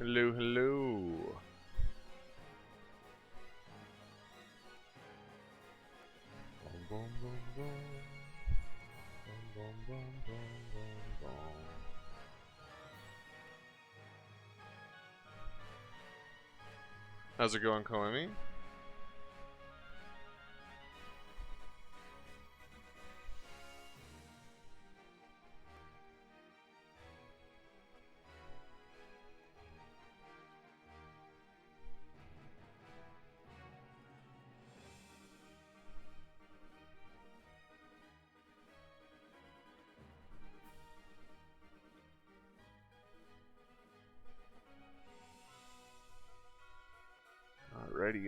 Hello, hello. Boom, boom, boom, boom. Boom, boom, boom, boom, boom, boom. How's it going, Koemi?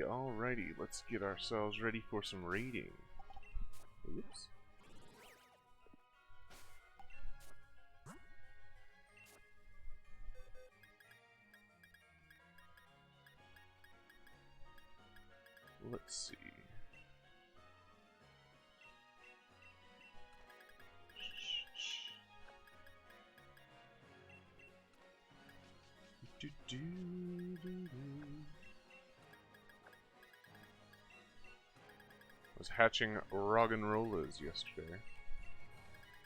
Alrighty, let's get ourselves ready for some raiding. Oops. Let's see. I was hatching Roggenrollas yesterday.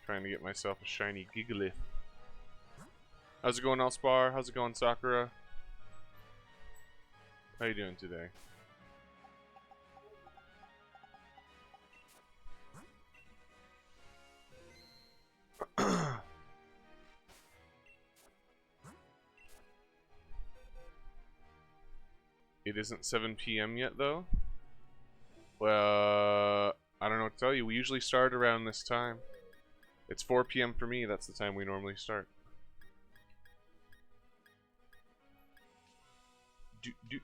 Trying to get myself a shiny Gigalith. How's it going, Elspar? How's it going, Sakura? How you doing today? It isn't 7 p.m. yet, though. Well, I don't know what to tell you. We usually start around this time. It's 4 p.m. for me. That's the time we normally start. Do.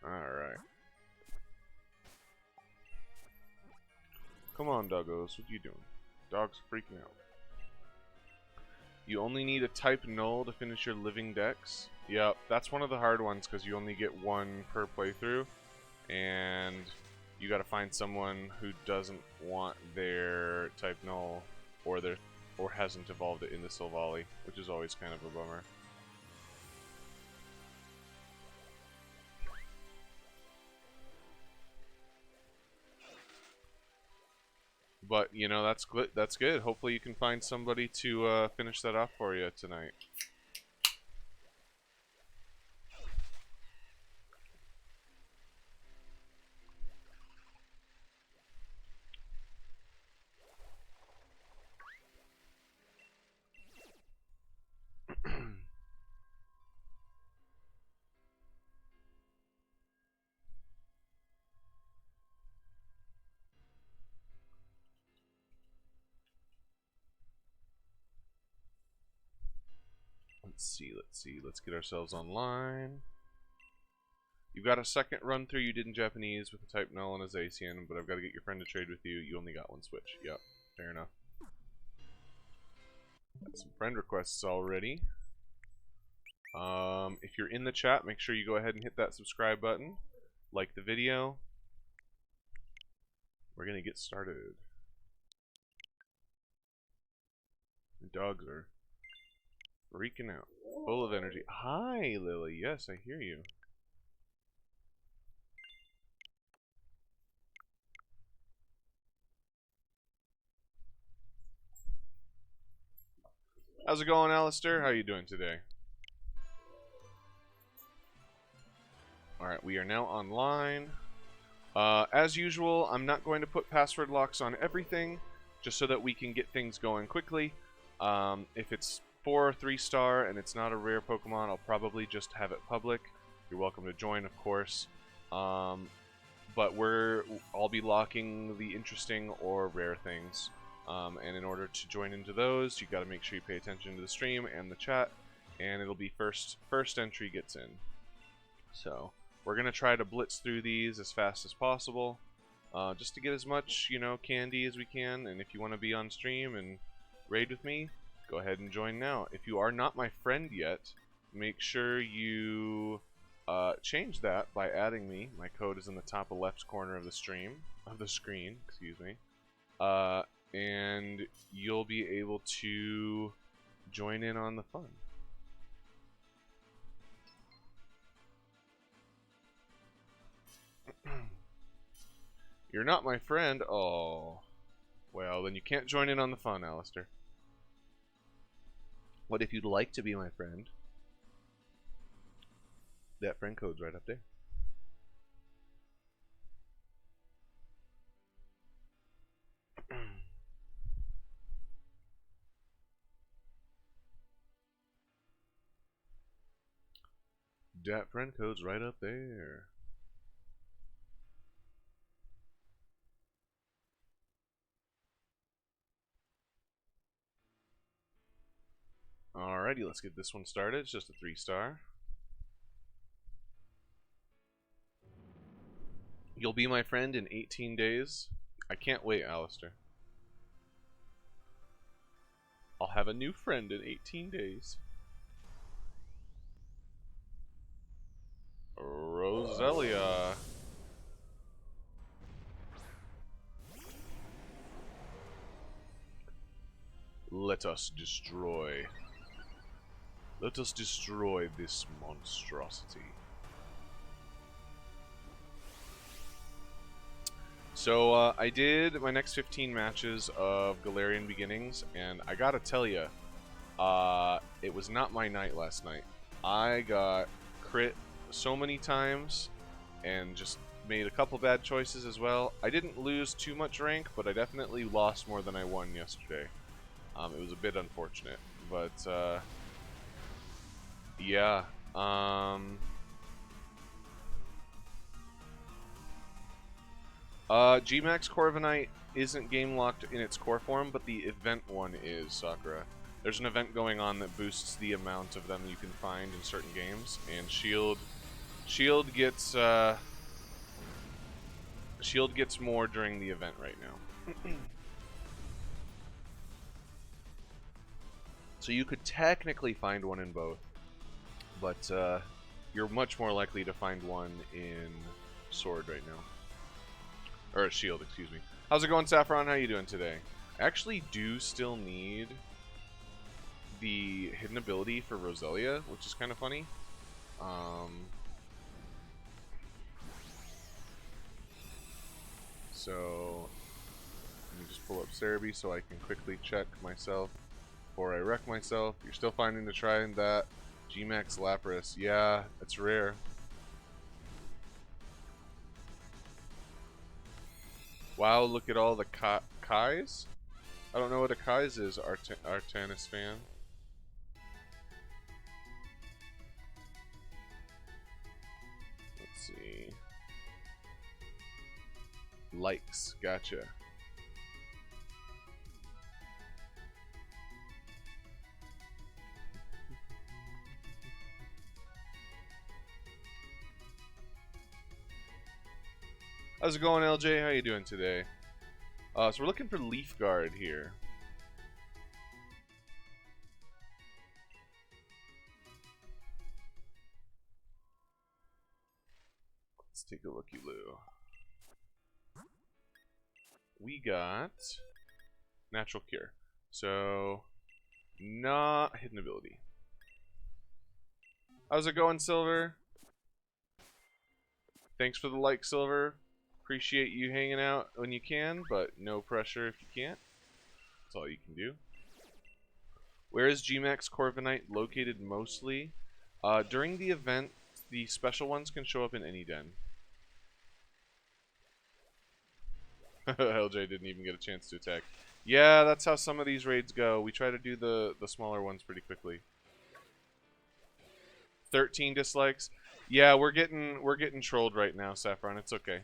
Alright. Come on, doggos. What you doing? Dog's freaking out. You only need a type null to finish your living decks. Yep, that's one of the hard ones because you only get one per playthrough. And you gotta find someone who doesn't want their type null or hasn't evolved it into Silvally, which is always kind of a bummer. But, you know, that's good. That's good. Hopefully you can find somebody to finish that off for you tonight. Let's see. Let's get ourselves online. You've got a second run through you did in Japanese with a type null and a Zacian, but I've got to get your friend to trade with you. You only got one switch. Yep, fair enough. Got some friend requests already. If you're in the chat, make sure you go ahead and hit that subscribe button. Like the video. We're going to get started. The dogs are freaking out. Full of energy. Hi, Lily. Yes, I hear you. How's it going, Alistair? How are you doing today? Alright, we are now online. As usual, I'm not going to put password locks on everything, just so that we can get things going quickly. If it's 4 or 3 star and it's not a rare Pokemon, I'll probably just have it public. You're welcome to join, of course. But I'll be locking the interesting or rare things. And in order to join into those, you got to make sure you pay attention to the stream and the chat, and it'll be first entry gets in. So we're gonna try to blitz through these as fast as possible, just to get as much, you know, candy as we can. And if you want to be on stream and raid with me, go ahead and join now. If you are not my friend yet, make sure you change that by adding me. My code is in the top left corner of the screen, excuse me. And you'll be able to join in on the fun. You're not my friend? Oh. Well, then you can't join in on the fun, Alistair. What if you'd like to be my friend? That friend code's right up there. That friend code's right up there. Alrighty, let's get this one started. It's just a 3-star. You'll be my friend in 18 days. I can't wait, Alistair. I'll have a new friend in 18 days. Roselia. Let us destroy this monstrosity. So, I did my next 15 matches of Galarian Beginnings, and I gotta tell you, it was not my night last night. I got crit so many times, and just made a couple bad choices as well. I didn't lose too much rank, but I definitely lost more than I won yesterday. It was a bit unfortunate, but, yeah, Gmax Corviknight isn't game locked in its core form, but the event one is, Sakura. There's an event going on that boosts the amount of them you can find in certain games, and Shield gets more during the event right now. So you could technically find one in both, but you're much more likely to find one in Sword right now. Or Shield, excuse me. How's it going, Saffron? How you doing today? I actually do still need the hidden ability for Roselia, which is kind of funny. So let me just pull up Cerebi so I can quickly check myself before I wreck myself. You're still finding to try that Gmax Lapras. Yeah, it's rare. Wow, look at all the Kais. I don't know what a Kais is, Artanis fan. Let's see. Likes, gotcha. How's it going, LJ? How you doing today? So we're looking for Leaf Guard here. Let's take a looky-loo. We got Natural Cure. So, not hidden ability. How's it going, Silver? Thanks for the like, Silver. Appreciate you hanging out when you can, but no pressure if you can't. That's all you can do. Where is Gmax Corviknight located mostly? During the event, the special ones can show up in any den. LJ didn't even get a chance to attack. Yeah, that's how some of these raids go. We try to do the smaller ones pretty quickly. 13 dislikes. Yeah, we're getting trolled right now, Saffron. It's okay.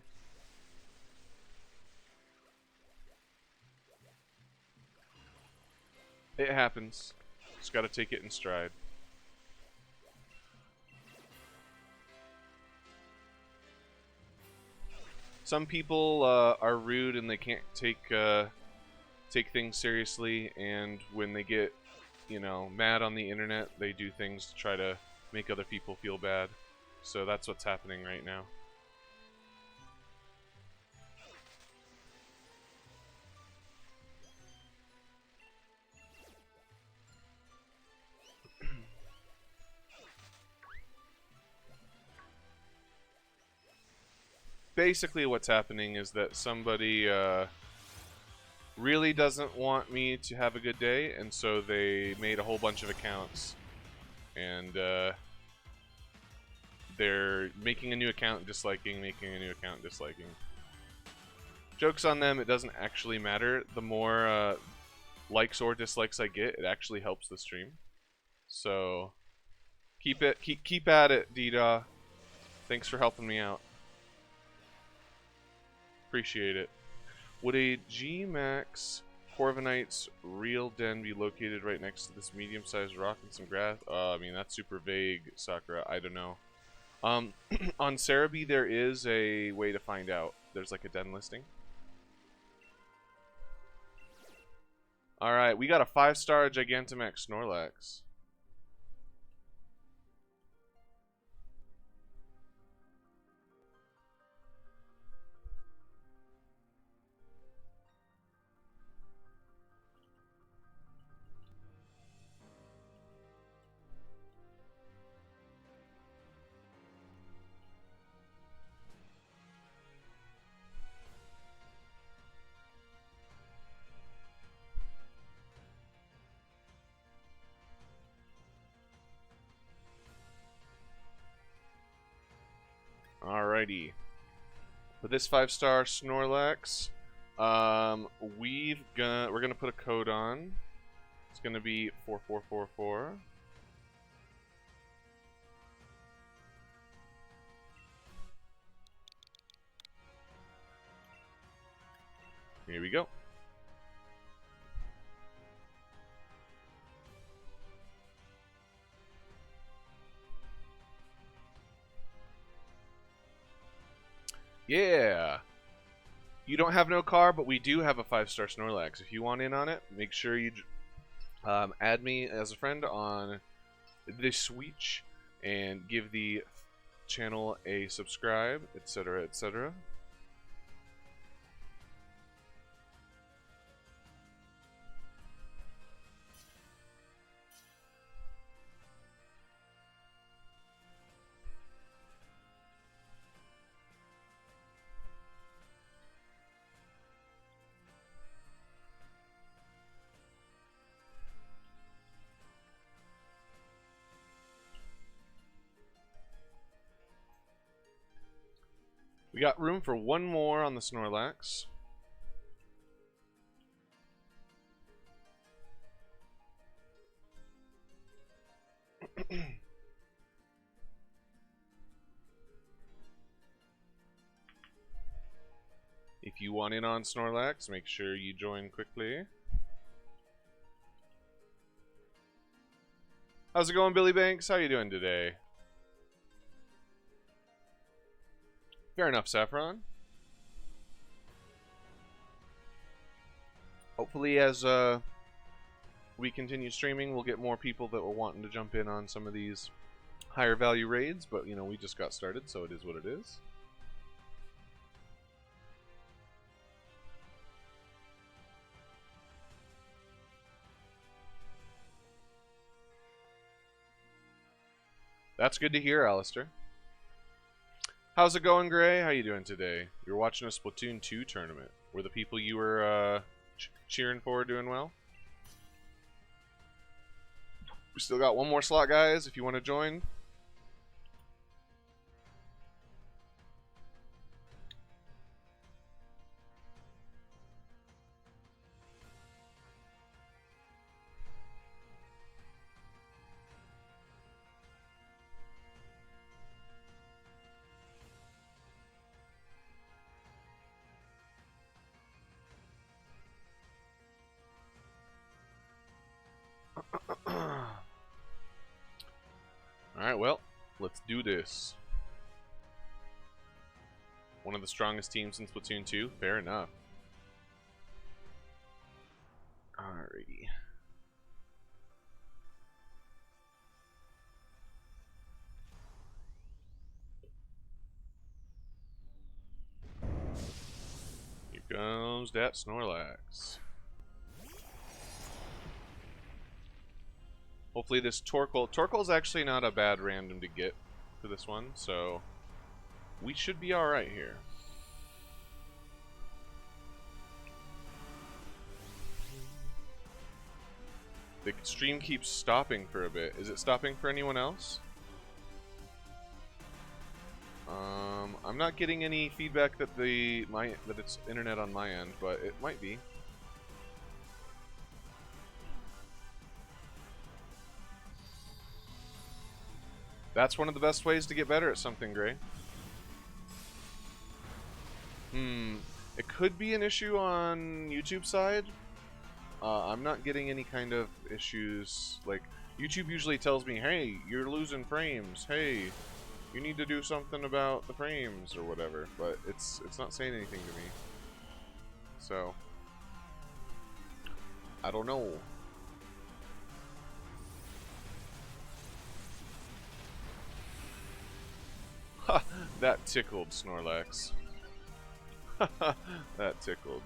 It happens. Just gotta take it in stride. Some people are rude and they can't take things seriously, and when they get, you know, mad on the internet, they do things to try to make other people feel bad. So that's what's happening right now. Basically what's happening is that somebody really doesn't want me to have a good day, and so they made a whole bunch of accounts, and they're making a new account, disliking, making a new account, disliking. Joke's on them, it doesn't actually matter. The more likes or dislikes I get, it actually helps the stream. So keep at it, Dida. Thanks for helping me out. Appreciate it. Would a G-Max Corviknight's real den be located right next to this medium-sized rock and some grass? I mean, that's super vague, Sakura. I don't know. On Cerebi, there is a way to find out. There's like a den listing. Alright, we got a 5-star Gigantamax Snorlax. Alrighty. For this 5-star Snorlax, we're gonna put a code on. It's gonna be 4444. Here we go. Yeah! You don't have no car, but we do have a 5-star Snorlax. If you want in on it, make sure you add me as a friend on this Switch and give the channel a subscribe, etc., etc. We got room for one more on the Snorlax. If you want in on Snorlax, make sure you join quickly. How's it going, Billy Banks? How you doing today? Fair enough, Saffron. Hopefully, as we continue streaming, we'll get more people that were wanting to jump in on some of these higher value raids, but you know, we just got started, so it is what it is. That's good to hear, Alistair. How's it going, Gray? How you doing today? You're watching a Splatoon 2 tournament. Were the people you were cheering for doing well? We still got one more slot, guys, if you want to join. Alright, well, let's do this. One of the strongest teams in Splatoon 2? Fair enough. Alrighty. knows that Snorlax. Hopefully this Torkoal's actually not a bad random to get for this one, so we should be alright here. The stream keeps stopping for a bit. Is it stopping for anyone else? I'm not getting any feedback that that it's internet on my end, but it might be. That's one of the best ways to get better at something, Gray. It could be an issue on YouTube side. I'm not getting any kind of issues. Like, YouTube usually tells me, hey, you're losing frames. Hey, you need to do something about the frames or whatever. But it's not saying anything to me. So, I don't know. Ha! That tickled, Snorlax. That tickled.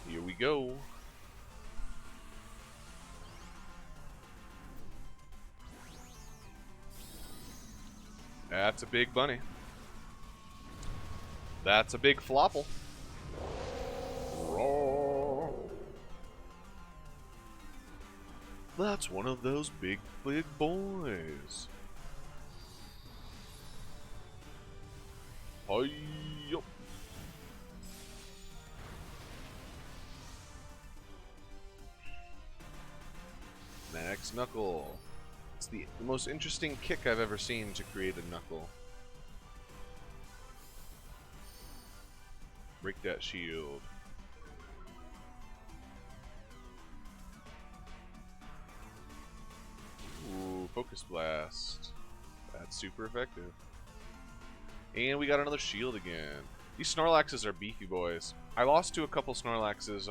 Here we go. That's a big bunny. That's a big flopple. Roar. That's one of those big boys. Hi-yo. Max Knuckle. It's the most interesting kick I've ever seen to create a Knuckle. Break that shield. Ooh, Focus Blast. That's super effective. And we got another shield again. These Snorlaxes are beefy boys. I lost to a couple Snorlaxes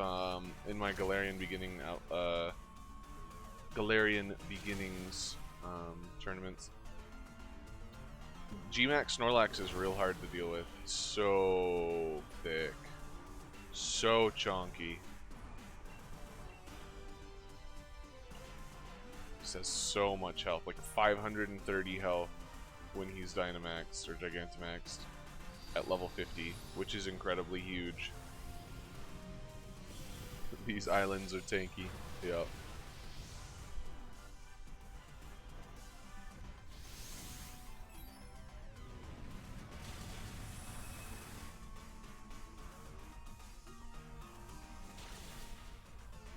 in my Galarian Beginnings tournaments. Gmax Snorlax is real hard to deal with. So thick. So chonky. This has so much health. Like 530 health when he's Dynamaxed or Gigantamaxed at level 50, which is incredibly huge. These islands are tanky. Yep.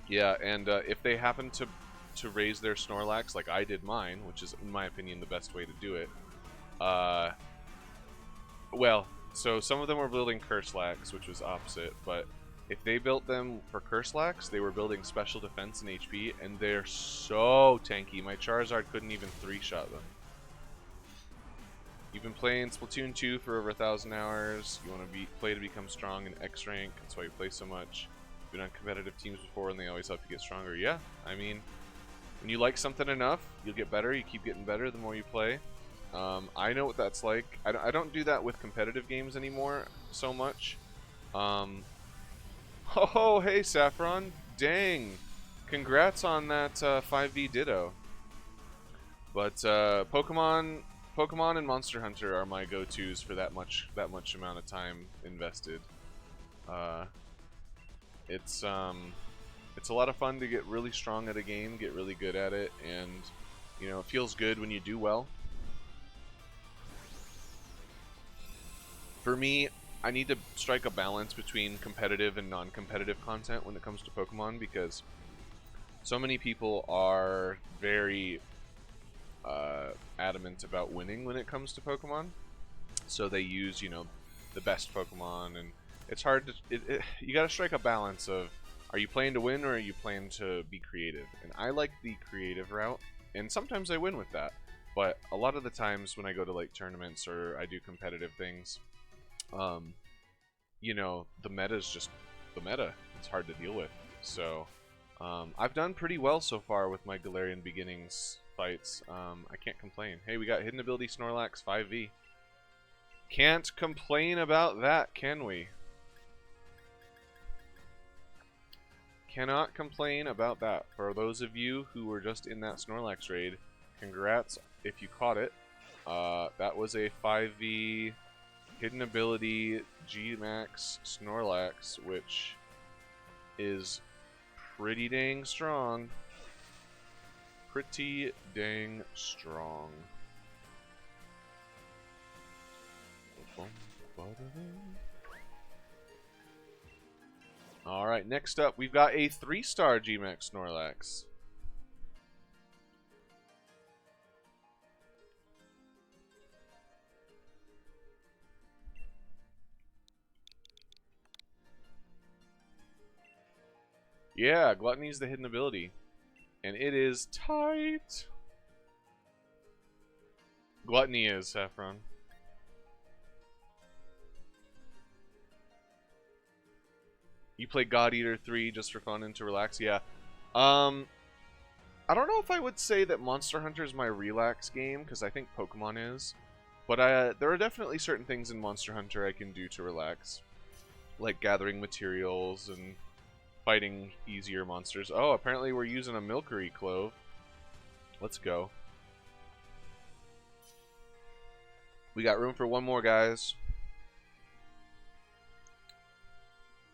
Yeah, and if they happen to raise their Snorlax like I did mine, which is in my opinion the best way to do it, well, so some of them were building Curselax, which was opposite, but if they built them for Curselax, they were building special defense and HP, and they're so tanky. My Charizard couldn't even 3-shot them. You've been playing Splatoon 2 for over 1,000 hours. You want to play to become strong in X rank. That's why you play so much. Been on competitive teams before, and they always help you get stronger. Yeah, I mean, when you like something enough, you'll get better. You keep getting better the more you play. I know what that's like. I don't do that with competitive games anymore so much. Oh, hey, Saffron. Dang. Congrats on that 5v Ditto. But Pokemon and Monster Hunter are my go-tos for that much amount of time invested. It's a lot of fun to get really strong at a game, get really good at it, and you know, it feels good when you do well. For me, I need to strike a balance between competitive and non-competitive content when it comes to Pokemon, because so many people are very adamant about winning when it comes to Pokemon. So they use, you know, the best Pokemon, and it's hard to... you gotta strike a balance of, are you playing to win or are you playing to be creative? And I like the creative route, and sometimes I win with that. But a lot of the times when I go to like tournaments or I do competitive things, you know, the meta is just the meta. It's hard to deal with. So I've done pretty well so far with my Galarian beginnings fights. I can't complain. Hey, we got hidden ability Snorlax 5v. Can't complain about that, can we? Cannot complain about that. For those of you who were just in that Snorlax raid, congrats if you caught it. That was a 5v hidden ability G-Max Snorlax, which is pretty dang strong. Pretty dang strong. Alright, next up, we've got a 3-star G-Max Snorlax. Yeah, Gluttony's the hidden ability. And it is tight. Gluttony is, Saffron. You play God Eater 3 just for fun and to relax? Yeah. I don't know if I would say that Monster Hunter is my relax game, because I think Pokemon is. But there are definitely certain things in Monster Hunter I can do to relax. Like gathering materials and fighting easier monsters. Oh, apparently we're using a Milcery Clove. Let's go. We got room for one more, guys.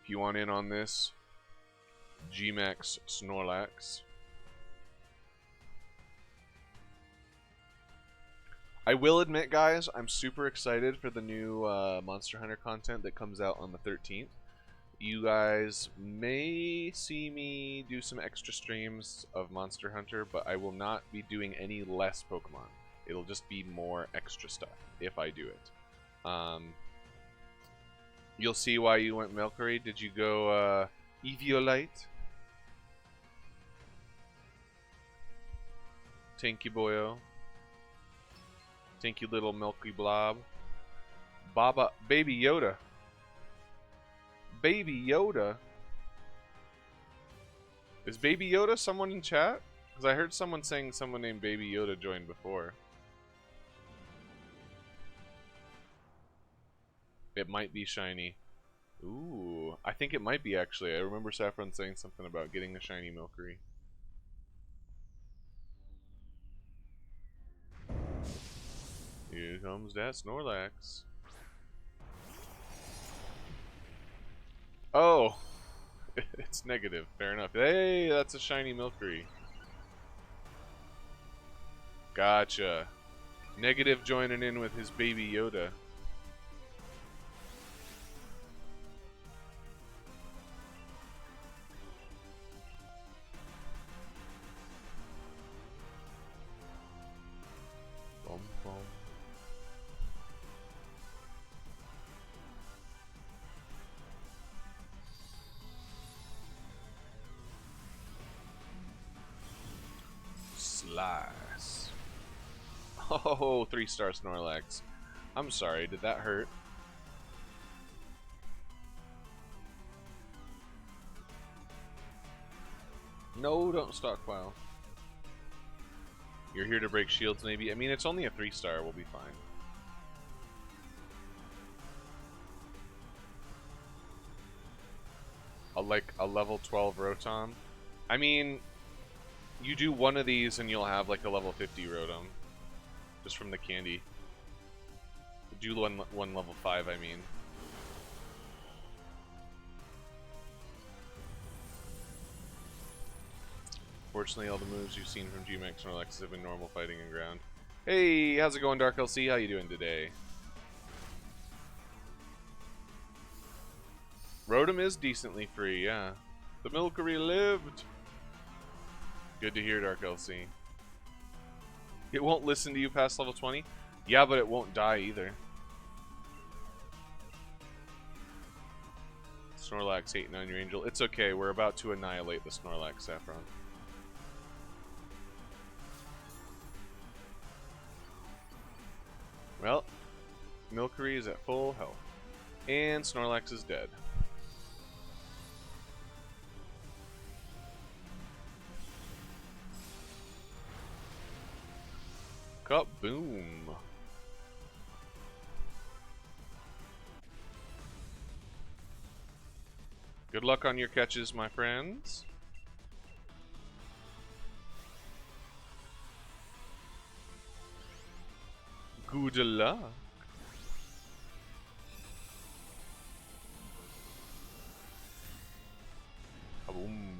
If you want in on this G-Max Snorlax. I will admit, guys, I'm super excited for the new Monster Hunter content that comes out on the 13th. You guys may see me do some extra streams of Monster Hunter, but I will not be doing any less Pokemon. It'll just be more extra stuff if I do it. You'll see why you went Milcery. Did you go Eviolite? Thank you, boyo. Thank you, little milky blob. Baba, Baby Yoda. Baby Yoda? Is Baby Yoda someone in chat? Because I heard someone saying someone named Baby Yoda joined before. It might be shiny. Ooh, I think it might be actually. I remember Saffron saying something about getting a shiny Milcery. Here comes that Snorlax. Oh, it's negative. Fair enough. Hey, that's a shiny Milcery. Gotcha. Negative joining in with his Baby Yoda. Bum, bum. Slice. Oh, 3-star Snorlax. I'm sorry, did that hurt? No, don't stockpile. You're here to break shields, maybe? I mean, it's only a 3-star, we'll be fine. Like a level 12 Rotom. I mean, you do one of these and you'll have like a level 50 Rotom. Just from the candy. Do one level 5, I mean. Fortunately, all the moves you've seen from G-Max Snorlax have been normal fighting and ground. Hey, how's it going, Dark LC? How you doing today? Rotom is decently free, yeah. The Milcery lived! Good to hear, Dark LC. It won't listen to you past level 20? Yeah, but it won't die either. Snorlax hating on your angel. It's okay, we're about to annihilate the Snorlax, Saffron. Well, Milcery is at full health. And Snorlax is dead. Kaboom! Good luck on your catches, my friends. Good luck. Kaboom.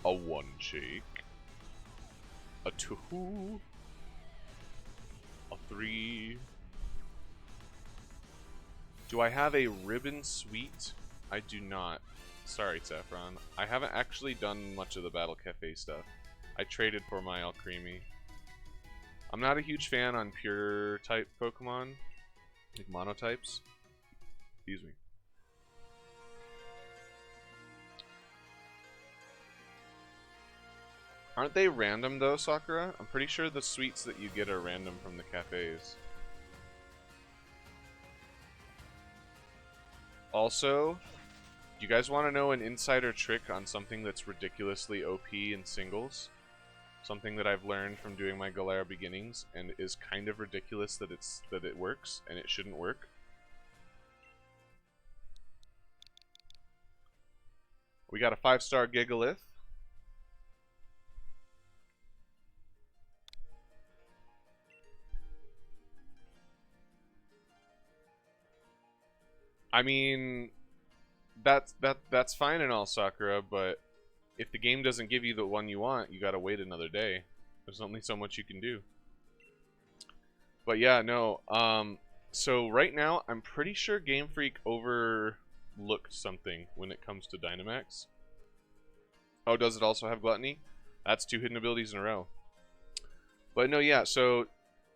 A 1 shake. A 2. A 3. Do I have a ribbon suite? I do not. Sorry, Saffron. I haven't actually done much of the Battle Cafe stuff. I traded for my Alcremie. I'm not a huge fan on pure type Pokemon, like monotypes. Excuse me. Aren't they random though, Sakura? I'm pretty sure the sweets that you get are random from the cafes. Also, do you guys want to know an insider trick on something that's ridiculously OP in singles? Something that I've learned from doing my Galar beginnings and is kind of ridiculous that it works and it shouldn't work. We got a 5-star Gigalith. I mean, that's fine and all, Sakura, but if the game doesn't give you the one you want, you gotta wait another day. There's only so much you can do. But yeah, no. So right now, I'm pretty sure Game Freak overlooked something when it comes to Dynamax. Oh, does it also have Gluttony? That's 2 hidden abilities in a row. But no, yeah, so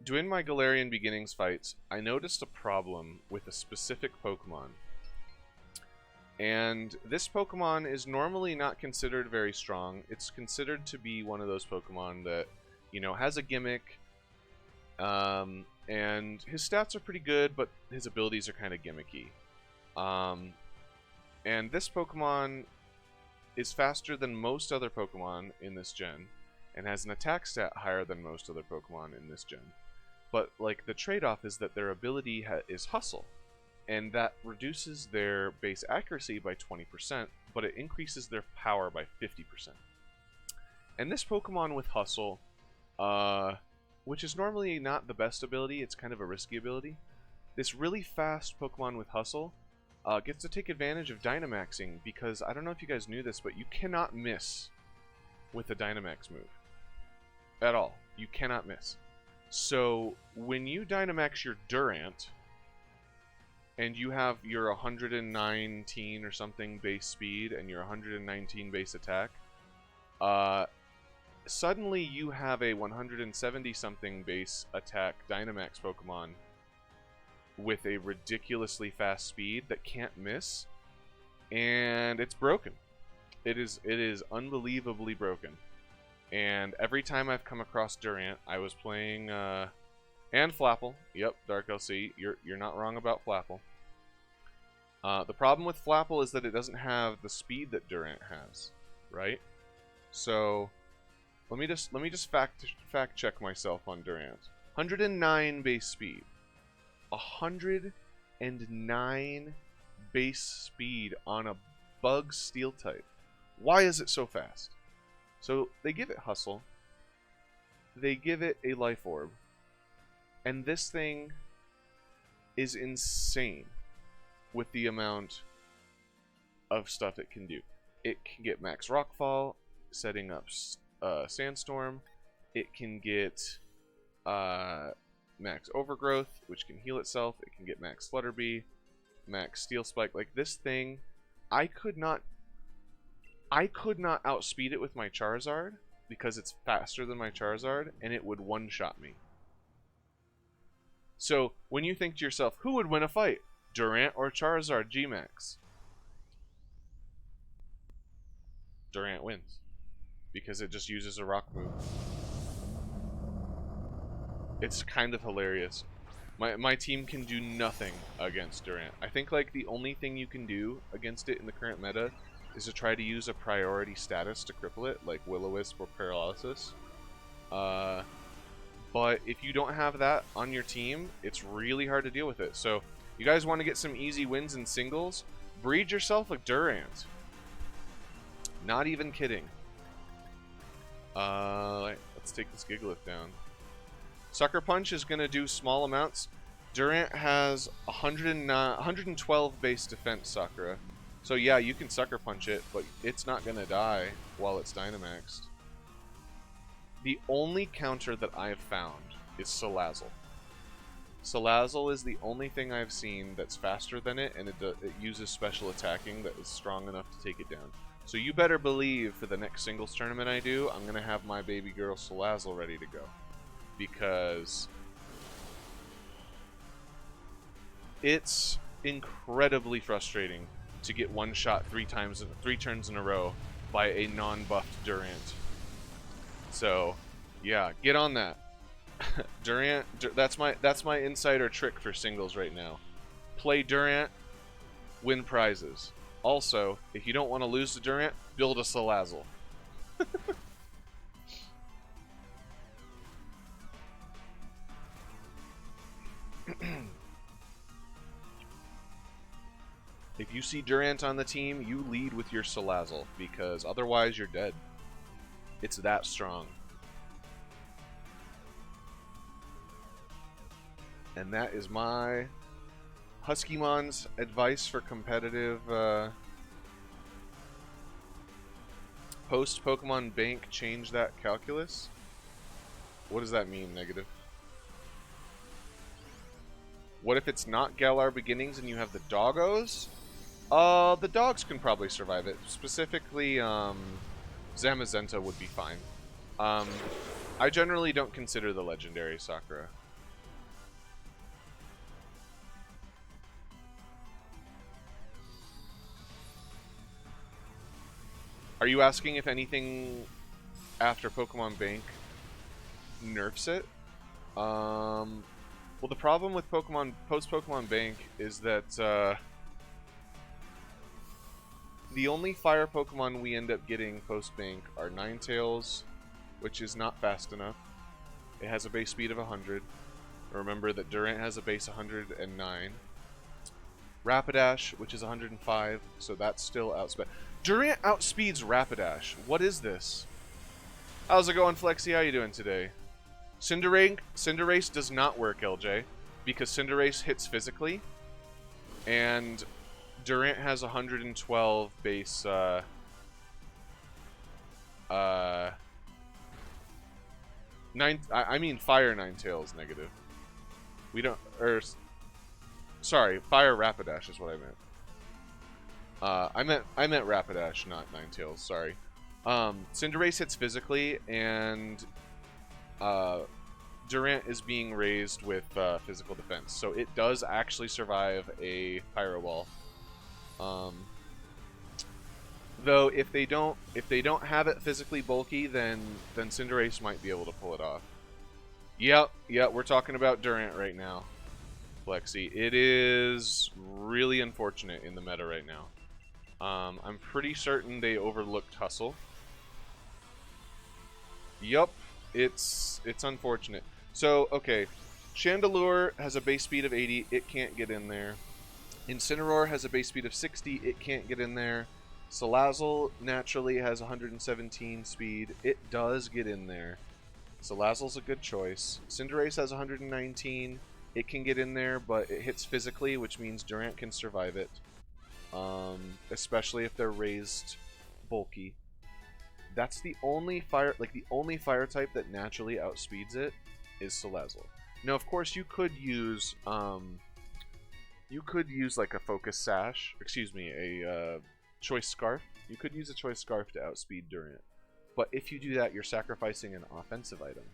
doing my Galarian beginnings fights, I noticed a problem with a specific Pokemon. And this Pokemon is normally not considered very strong. It's considered to be one of those Pokemon that, you know, has a gimmick. And his stats are pretty good, but his abilities are kind of gimmicky. And this Pokemon is faster than most other Pokemon in this gen, and has an attack stat higher than most other Pokemon in this gen. But, like, the trade-off is that their ability is Hustle. And that reduces their base accuracy by 20%, but it increases their power by 50%. And this Pokemon with Hustle, which is normally not the best ability, it's kind of a risky ability, this really fast Pokemon with Hustle gets to take advantage of Dynamaxing, because I don't know if you guys knew this, but you cannot miss with a Dynamax move. At all. You cannot miss. So, when you Dynamax your Durant, and you have your 119 or something base speed and your 119 base attack, suddenly you have a 170 something base attack Dynamax Pokemon with a ridiculously fast speed that can't miss, and it's broken. It is unbelievably broken. And every time I've come across Durant, I was playing and Flapple. Yep, Dark LC, you're not wrong about Flapple. The problem with Flapple is that it doesn't have the speed that Durant has, right? So let me just fact check myself on Durant. 109 base speed. 109 base speed on a bug steel type. Why is it so fast? So they give it Hustle. They give it a Life Orb. And this thing is insane with the amount of stuff it can do. It can get max Rockfall, setting up Sandstorm. It can get max Overgrowth, which can heal itself. It can get max Flutterby, max Steel Spike. Like, this thing, I could not outspeed it with my Charizard because it's faster than my Charizard, and it would one-shot me. So, when you think to yourself, who would win a fight? Durant or Charizard G-Max? Durant wins. Because it just uses a rock move. It's kind of hilarious. My team can do nothing against Durant. I think like the only thing you can do against it in the current meta is to try to use a priority status to cripple it, like Will-O-Wisp or Paralysis. But if you don't have that on your team, it's really hard to deal with it. So you guys want to get some easy wins in singles? Breed yourself a Durant. Not even kidding. Let's take this Gigalith down. Sucker Punch is going to do small amounts. Durant has 112 base defense, Sakura. So yeah, you can Sucker Punch it, but it's not going to die while it's Dynamaxed. The only counter that I have found is Salazzle. Salazzle is the only thing I've seen that's faster than it, and it uses special attacking that is strong enough to take it down. So you better believe for the next singles tournament I do, I'm going to have my baby girl Salazzle ready to go. Because it's incredibly frustrating to get one shot three turns in a row by a non-buffed Durant. So, yeah, get on that. Durant, that's my insider trick for singles right now. Play Durant, win prizes. Also, if you don't want to lose to Durant, build a Salazzle. If you see Durant on the team, you lead with your Salazzle, because otherwise you're dead. It's that strong. And that is my Huskymon's advice for competitive post Pokemon Bank change that calculus. What does that mean, negative? What if it's not Galar Beginnings and you have the doggos? The dogs can probably survive it. Specifically, Zamazenta would be fine. I generally don't consider the legendary Sakura. Are you asking if anything after Pokemon Bank nerfs it? Well, the problem with post-Pokemon Bank is that the only fire Pokemon we end up getting post-Bank are Ninetales, which is not fast enough. It has a base speed of 100. Remember that Durant has a base 109. Rapidash, which is 105, so that's still outspeed. Durant outspeeds Rapidash. What is this? How's it going, Flexi? How you doing today? Cinderace does not work, LJ, because Cinderace hits physically, and Durant has 112 base, I mean Fire Ninetales, negative. We don't, sorry, Fire Rapidash is what I meant. I meant Rapidash, not Ninetales, sorry. Cinderace hits physically, and Durant is being raised with physical defense, so it does actually survive a Pyro Ball. Though if they don't have it physically bulky, then Cinderace might be able to pull it off. Yep, we're talking about Durant right now, Flexi. It is really unfortunate in the meta right now. I'm pretty certain they overlooked Hustle. Yup, it's unfortunate. So, okay, Chandelure has a base speed of 80, it can't get in there. Incineroar has a base speed of 60, it can't get in there. Salazzle naturally has 117 speed, it does get in there. Salazzle's a good choice. Cinderace has 119, it can get in there, but it hits physically, which means Durant can survive it. Especially if they're raised bulky. That's the only fire type that naturally outspeeds it is Salazzle. Now, of course, you could use like a Focus Sash, excuse me, a Choice Scarf. You could use a Choice Scarf to outspeed Durant. But if you do that, you're sacrificing an offensive item.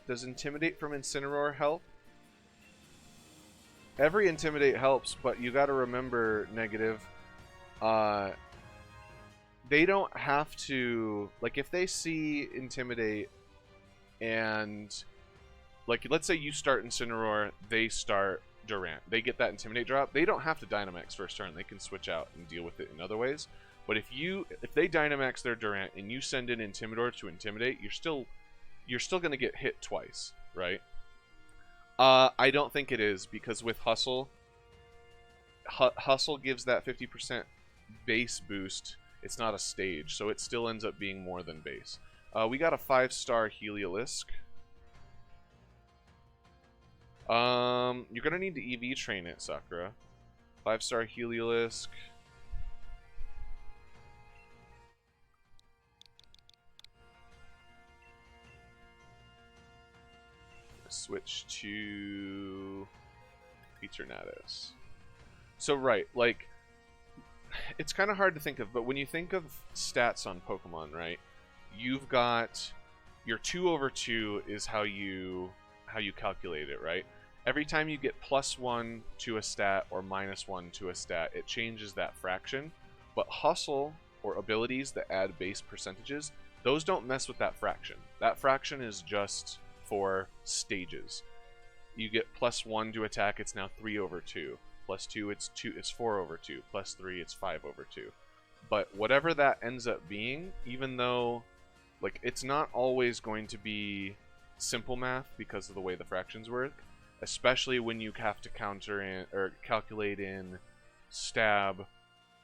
Does Intimidate from Incineroar help? Every Intimidate helps, but you gotta remember, negative, they don't have to, like, if they see Intimidate and like let's say you start Incineroar, they start Durant. They get that Intimidate drop. They don't have to Dynamax first turn. They can switch out and deal with it in other ways. But if they Dynamax their Durant and you send in Intimidor to Intimidate, you're still going to get hit twice, right? I don't think it is, because with Hustle, Hustle gives that 50% base boost. It's not a stage, so it still ends up being more than base. We got a 5-star Heliolisk. You're gonna need to EV train it, Sakura. 5-star Heliolisk. Switch to Eternatus. So right, like, it's kind of hard to think of, but when you think of stats on Pokemon, right, you've got your 2/2 is how you calculate it, right? Every time you get +1 to a stat or -1 to a stat, it changes that fraction. But Hustle, or abilities that add base percentages, those don't mess with that fraction. That fraction is just for stages. You get +1 to attack, it's now 3/2. +2, it's 4/2. +3, it's 5/2. But whatever that ends up being, even though, like, it's not always going to be simple math because of the way the fractions work, especially when you have to counter in or calculate in stab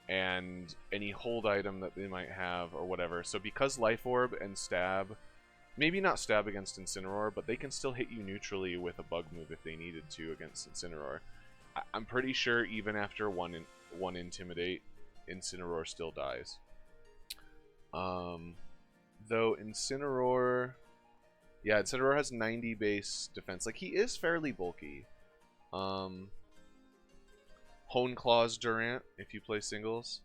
and any hold item that they might have or whatever. So because Life Orb and stab, maybe not stab against Incineroar, but they can still hit you neutrally with a bug move if they needed to against Incineroar. I'm pretty sure even after one Intimidate, Incineroar still dies. Though Incineroar... Yeah, Incineroar has 90 base defense. Like, he is fairly bulky. Hone Claws Durant, if you play singles.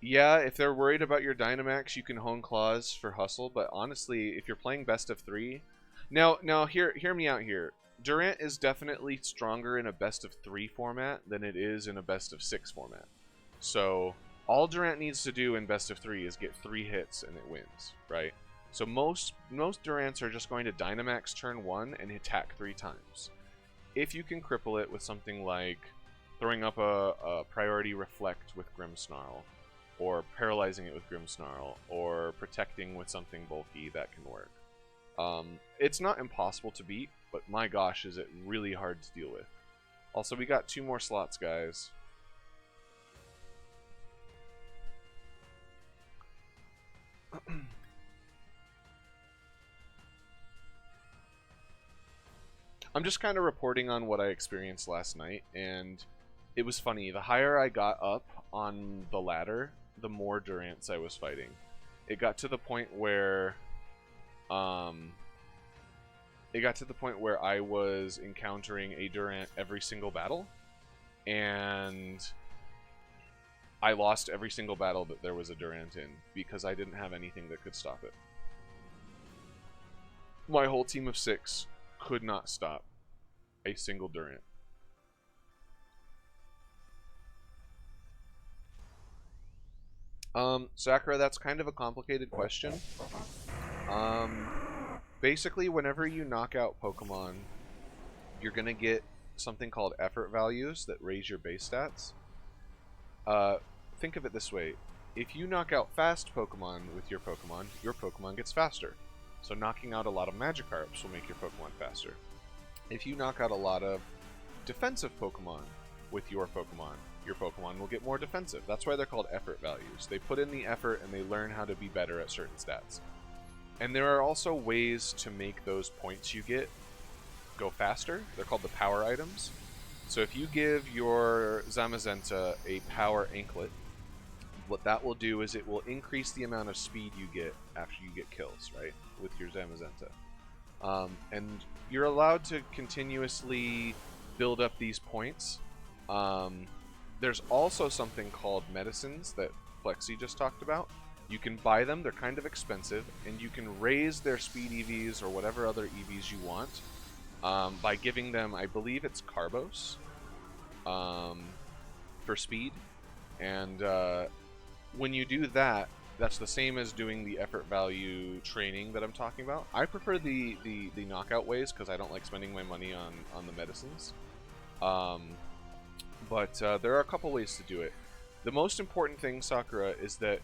Yeah, if they're worried about your Dynamax, you can Hone Claws for Hustle, but honestly, if you're playing best of 3... Now, hear me out here. Durant is definitely stronger in a best of 3 format than it is in a best of 6 format. So, all Durant needs to do in best of 3 is get 3 hits and it wins, right? So most Durants are just going to Dynamax turn 1 and attack 3 times. If you can cripple it with something like throwing up a priority Reflect with Grimmsnarl, or paralyzing it with Grimmsnarl, or protecting with something bulky, that can work. It's not impossible to beat, but my gosh, is it really hard to deal with. Also, we got 2 more slots, guys. I'm just kind of reporting on what I experienced last night, and it was funny. The higher I got up on the ladder, the more Durants I was fighting. It got to the point where I was encountering a Durant every single battle, and I lost every single battle that there was a Durant in because I didn't have anything that could stop it. My whole team of 6 could not stop a single Durant. Sakura, that's kind of a complicated question. Basically, whenever you knock out Pokemon, you're gonna get something called effort values that raise your base stats. Think of it this way. If you knock out fast Pokemon with your Pokemon gets faster. So knocking out a lot of Magikarps will make your Pokemon faster. If you knock out a lot of defensive Pokemon with your Pokemon will get more defensive. That's why they're called effort values. They put in the effort and they learn how to be better at certain stats. And there are also ways to make those points you get go faster. They're called the power items. So if you give your Zamazenta a power anklet, what that will do is it will increase the amount of speed you get after you get kills, right, with your Zamazenta. And you're allowed to continuously build up these points. There's also something called medicines that Flexi just talked about. You can buy them, they're kind of expensive, and you can raise their speed EVs or whatever other EVs you want by giving them, I believe it's Carbos for speed. And when you do that, that's the same as doing the effort value training that I'm talking about. I prefer the knockout ways because I don't like spending my money on the medicines. But there are a couple ways to do it. The most important thing, Sakura, is that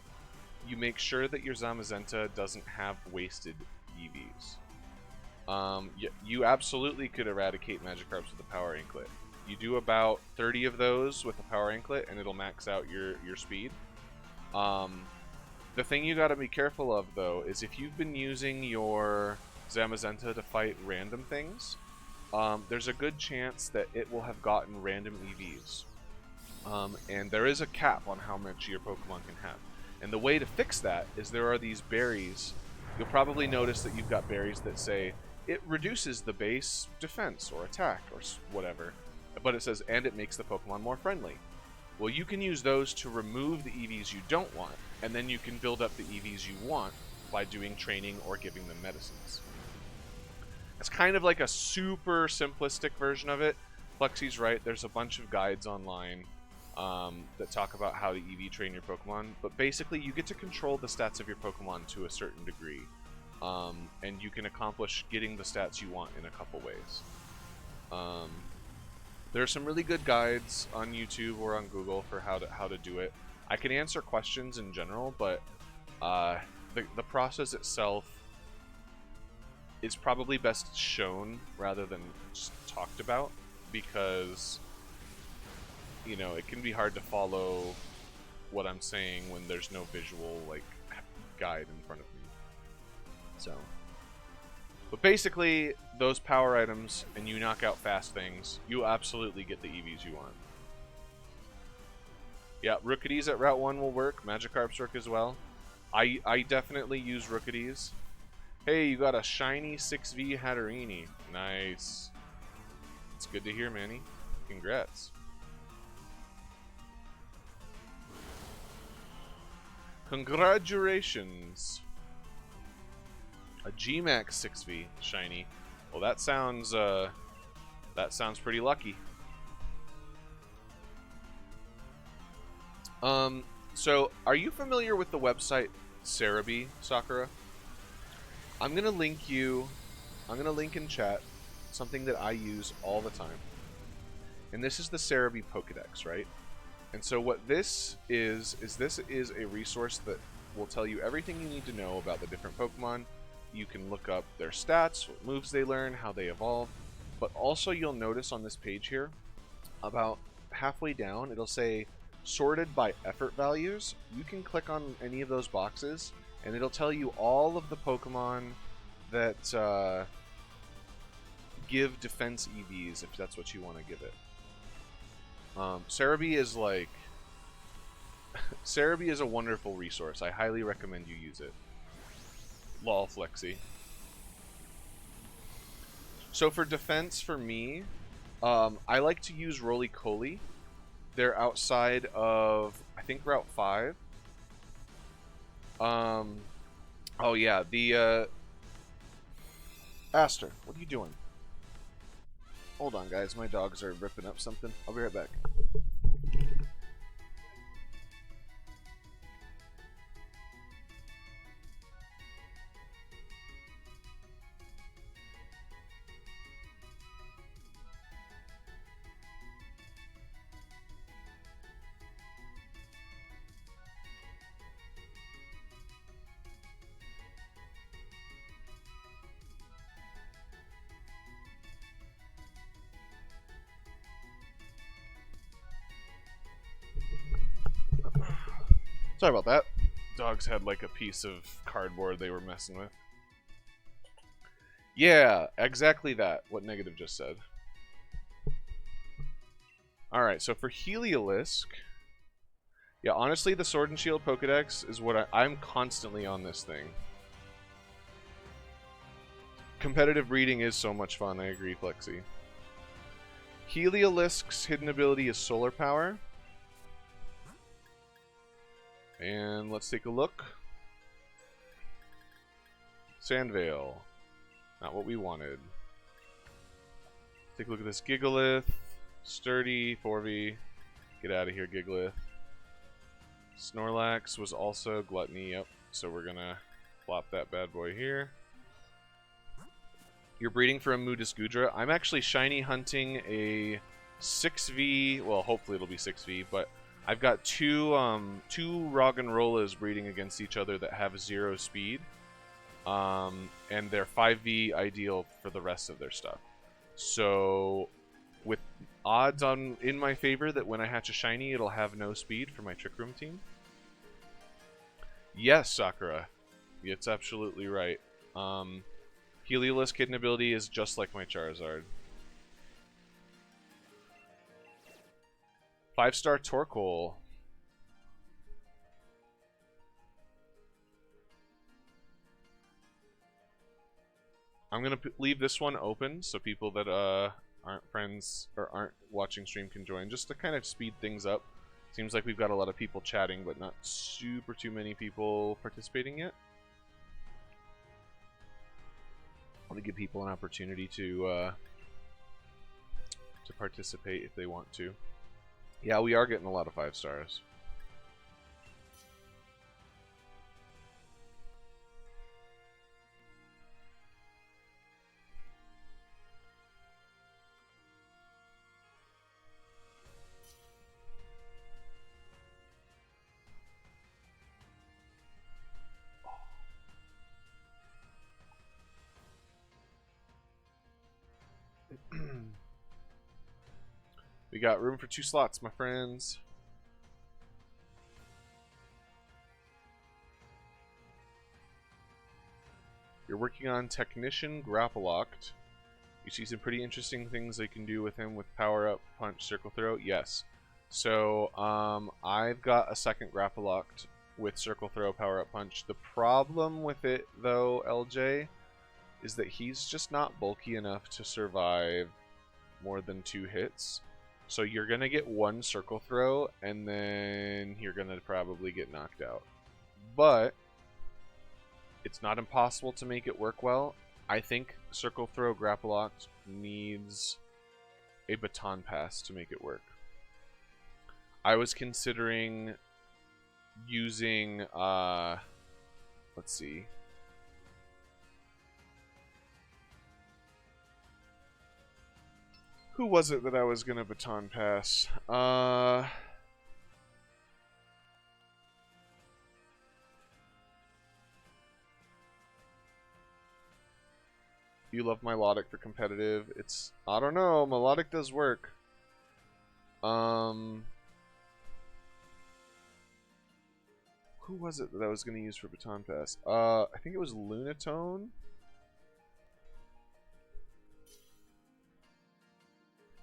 you make sure that your Zamazenta doesn't have wasted EVs. You absolutely could eradicate Magikarps with a Power Anklet. You do about 30 of those with a Power Anklet, and it'll max out your speed. The thing you gotta be careful of, though, is if you've been using your Zamazenta to fight random things, there's a good chance that it will have gotten random EVs. And there is a cap on how much your Pokemon can have. And the way to fix that is there are these berries. You'll probably notice that you've got berries that say, it reduces the base defense or attack or whatever. But it says, and it makes the Pokemon more friendly. Well, you can use those to remove the EVs you don't want, and then you can build up the EVs you want by doing training or giving them medicines. It's kind of like a super simplistic version of it. Plexi's right, there's a bunch of guides online that talk about how to EV train your Pokemon, but basically you get to control the stats of your Pokemon to a certain degree, and you can accomplish getting the stats you want in a couple ways. There are some really good guides on YouTube or on Google for how to do it. I can answer questions in general, but the process itself is probably best shown rather than just talked about, because you know, it can be hard to follow what I'm saying when there's no visual like guide in front of me. So, but basically, those power items and you knock out fast things, you absolutely get the EVs you want. Yeah, Rookities at Route 1 will work. Magikarps work as well. I definitely use Rookities. Hey, you got a shiny 6V Hatterini. Nice. It's good to hear, Manny. Congrats. Congratulations. A Gmax 6V shiny. Well, that sounds pretty lucky. So are you familiar with the website Cerebi, Sakura? I'm gonna link in chat something that I use all the time. And this is the Cerebi Pokedex, right? And so what this is a resource that will tell you everything you need to know about the different Pokemon. You can look up their stats, what moves they learn, how they evolve. But also you'll notice on this page here, about halfway down, it'll say sorted by effort values. You can click on any of those boxes and it'll tell you all of the Pokemon that give defense EVs, if that's what you want to give it. Cerebi is like... Cerebi is a wonderful resource. I highly recommend you use it. Lol, Flexi. So for defense, for me, I like to use Roly-Coly. They're outside of, I think, Route 5. Oh yeah, the, Aster, what are you doing? Hold on, guys. My dogs are ripping up something. I'll be right back. Sorry about that. Dogs had like a piece of cardboard they were messing with. Yeah, exactly that. What Negative just said. Alright, so for Heliolisk... Yeah, honestly, the Sword and Shield Pokedex is what I'm constantly on this thing. Competitive breeding is so much fun, I agree, Flexi. Heliolisk's hidden ability is Solar Power. And let's take a look. Sandvale. Not what we wanted. Take a look at this Gigalith. Sturdy, 4V. Get out of here, Gigalith. Snorlax was also Gluttony, yep. So we're gonna plop that bad boy here. You're breeding for a Mudisgudra. I'm actually shiny hunting a 6v, well, hopefully it'll be 6v, but I've got two Roggenrolas breeding against each other that have 0 speed. And they're 5v ideal for the rest of their stuff. So, with odds in my favor that when I hatch a shiny, it'll have no speed for my Trick Room team. Yes, Sakura. It's absolutely right. Heliolisk hidden ability is just like my Charizard. 5-star Torkoal. I'm going to leave this one open so people that aren't friends or aren't watching stream can join, just to kind of speed things up. Seems like we've got a lot of people chatting, but not super too many people participating yet. I want to give people an opportunity to participate if they want to. Yeah, we are getting a lot of 5 stars. We got room for 2 slots, my friends. You're working on Technician Grapploct. You see some pretty interesting things they can do with him with Power Up, Punch, Circle Throw. Yes. So, I've got a second Grapploct with Circle Throw, Power Up, Punch. The problem with it, though, LJ, is that he's just not bulky enough to survive more than 2 hits. So you're going to get 1 Circle Throw, and then you're going to probably get knocked out. But it's not impossible to make it work well. I think Circle Throw Grapploct needs a Baton Pass to make it work. I was considering using, let's see. Who was it that I was going to Baton Pass? You love Milotic for competitive. It's, I don't know, Milotic does work. Who was it that I was going to use for Baton Pass? I think it was Lunatone.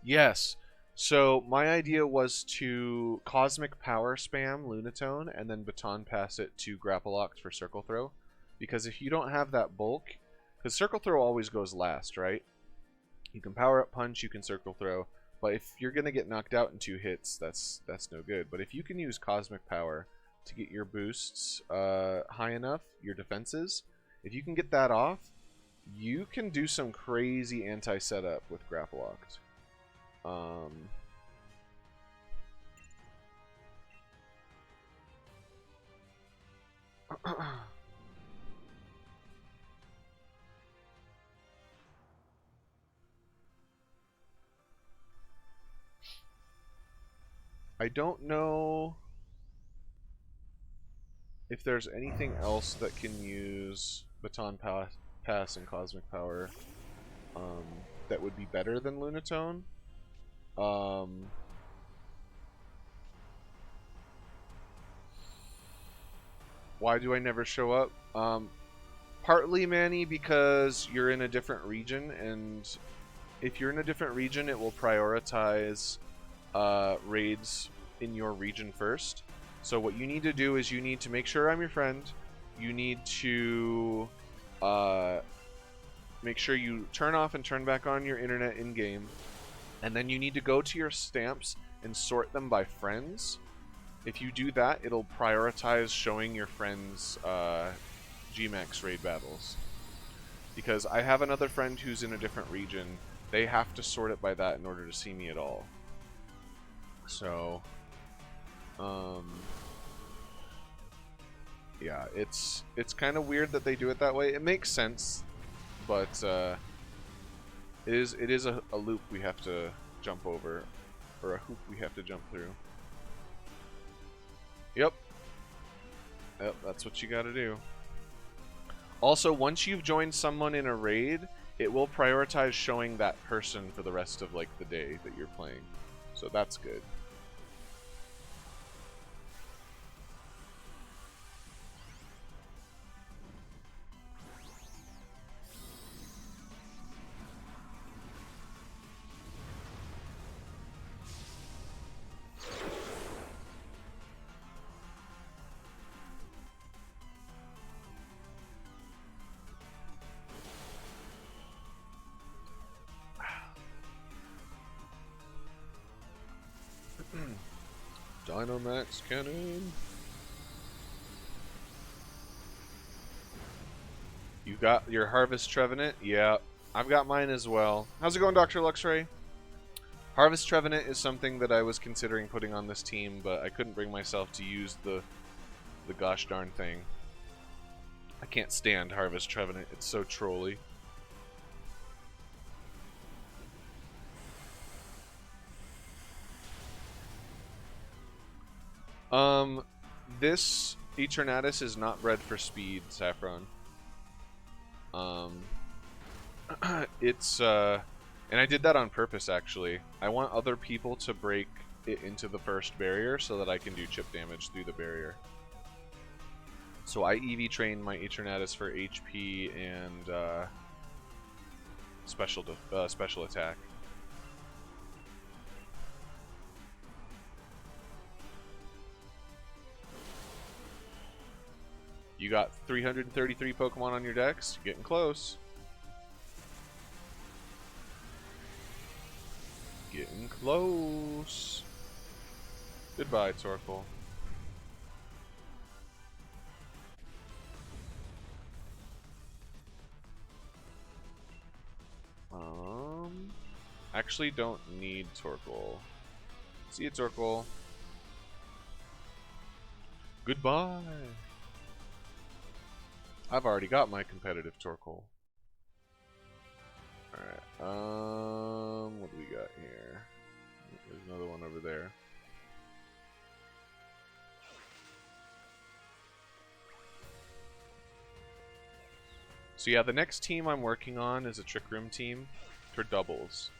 Yes. So my idea was to Cosmic Power spam Lunatone and then Baton Pass it to Grapploct for Circle Throw. Because if you don't have that bulk, because Circle Throw always goes last, right? You can Power Up Punch, you can Circle Throw, but if you're going to get knocked out in 2 hits, that's no good. But if you can use Cosmic Power to get your boosts high enough, your defenses, if you can get that off, you can do some crazy anti-setup with Grapploct. I don't know if there's anything else that can use Baton Pass and Cosmic Power that would be better than Lunatone. Why do I never show up? Partly, Manny, because you're in a different region, and if you're in a different region, it will prioritize raids in your region first. So what you need to do is you need to make sure I'm your friend. You need to make sure you turn off and turn back on your internet in-game. And then you need to go to your stamps and sort them by friends. If you do that, it'll prioritize showing your friends Gmax raid battles. Because I have another friend who's in a different region. They have to sort it by that in order to see me at all. So, Yeah, it's kind of weird that they do it that way. It makes sense, but it is a loop we have to jump over, or a hoop we have to jump through. Yep. Yep, that's what you gotta do. Also, once you've joined someone in a raid, it will prioritize showing that person for the rest of like the day that you're playing. So that's good. Dynamax cannon. You got your Harvest Trevenant? Yeah, I've got mine as well. How's it going, Dr. Luxray? Harvest Trevenant is something that I was considering putting on this team, but I couldn't bring myself to use the gosh darn thing. I can't stand Harvest Trevenant. It's so trolly. This Eternatus is not bred for speed, Saffron. It's, and I did that on purpose, actually. I want other people to break it into the first barrier so that I can do chip damage through the barrier. So I EV trained my Eternatus for HP and, special attack. You got 333 Pokemon on your decks. Getting close. Getting close. Goodbye, Torkoal. Actually don't need Torkoal. See you, Torkoal. Goodbye. I've already got my competitive Torkoal. Alright, what do we got here? There's another one over there. So yeah, the next team I'm working on is a Trick Room team for doubles.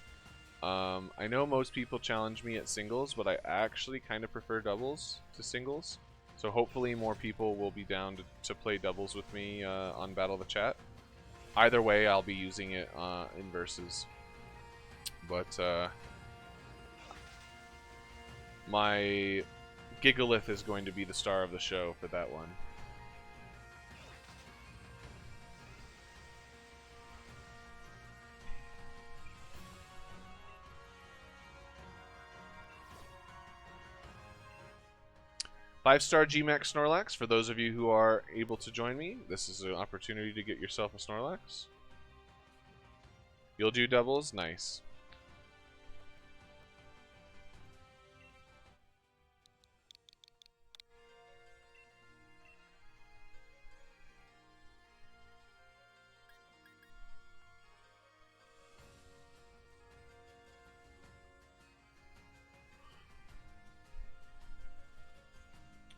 I know most people challenge me at singles, but I actually kind of prefer doubles to singles. So hopefully more people will be down to play doubles with me on Battle the Chat. Either way, I'll be using it in versus. But my Gigalith is going to be the star of the show for that one. Five-star GMAX Snorlax, for those of you who are able to join me, this is an opportunity to get yourself a Snorlax. You'll do doubles? Nice.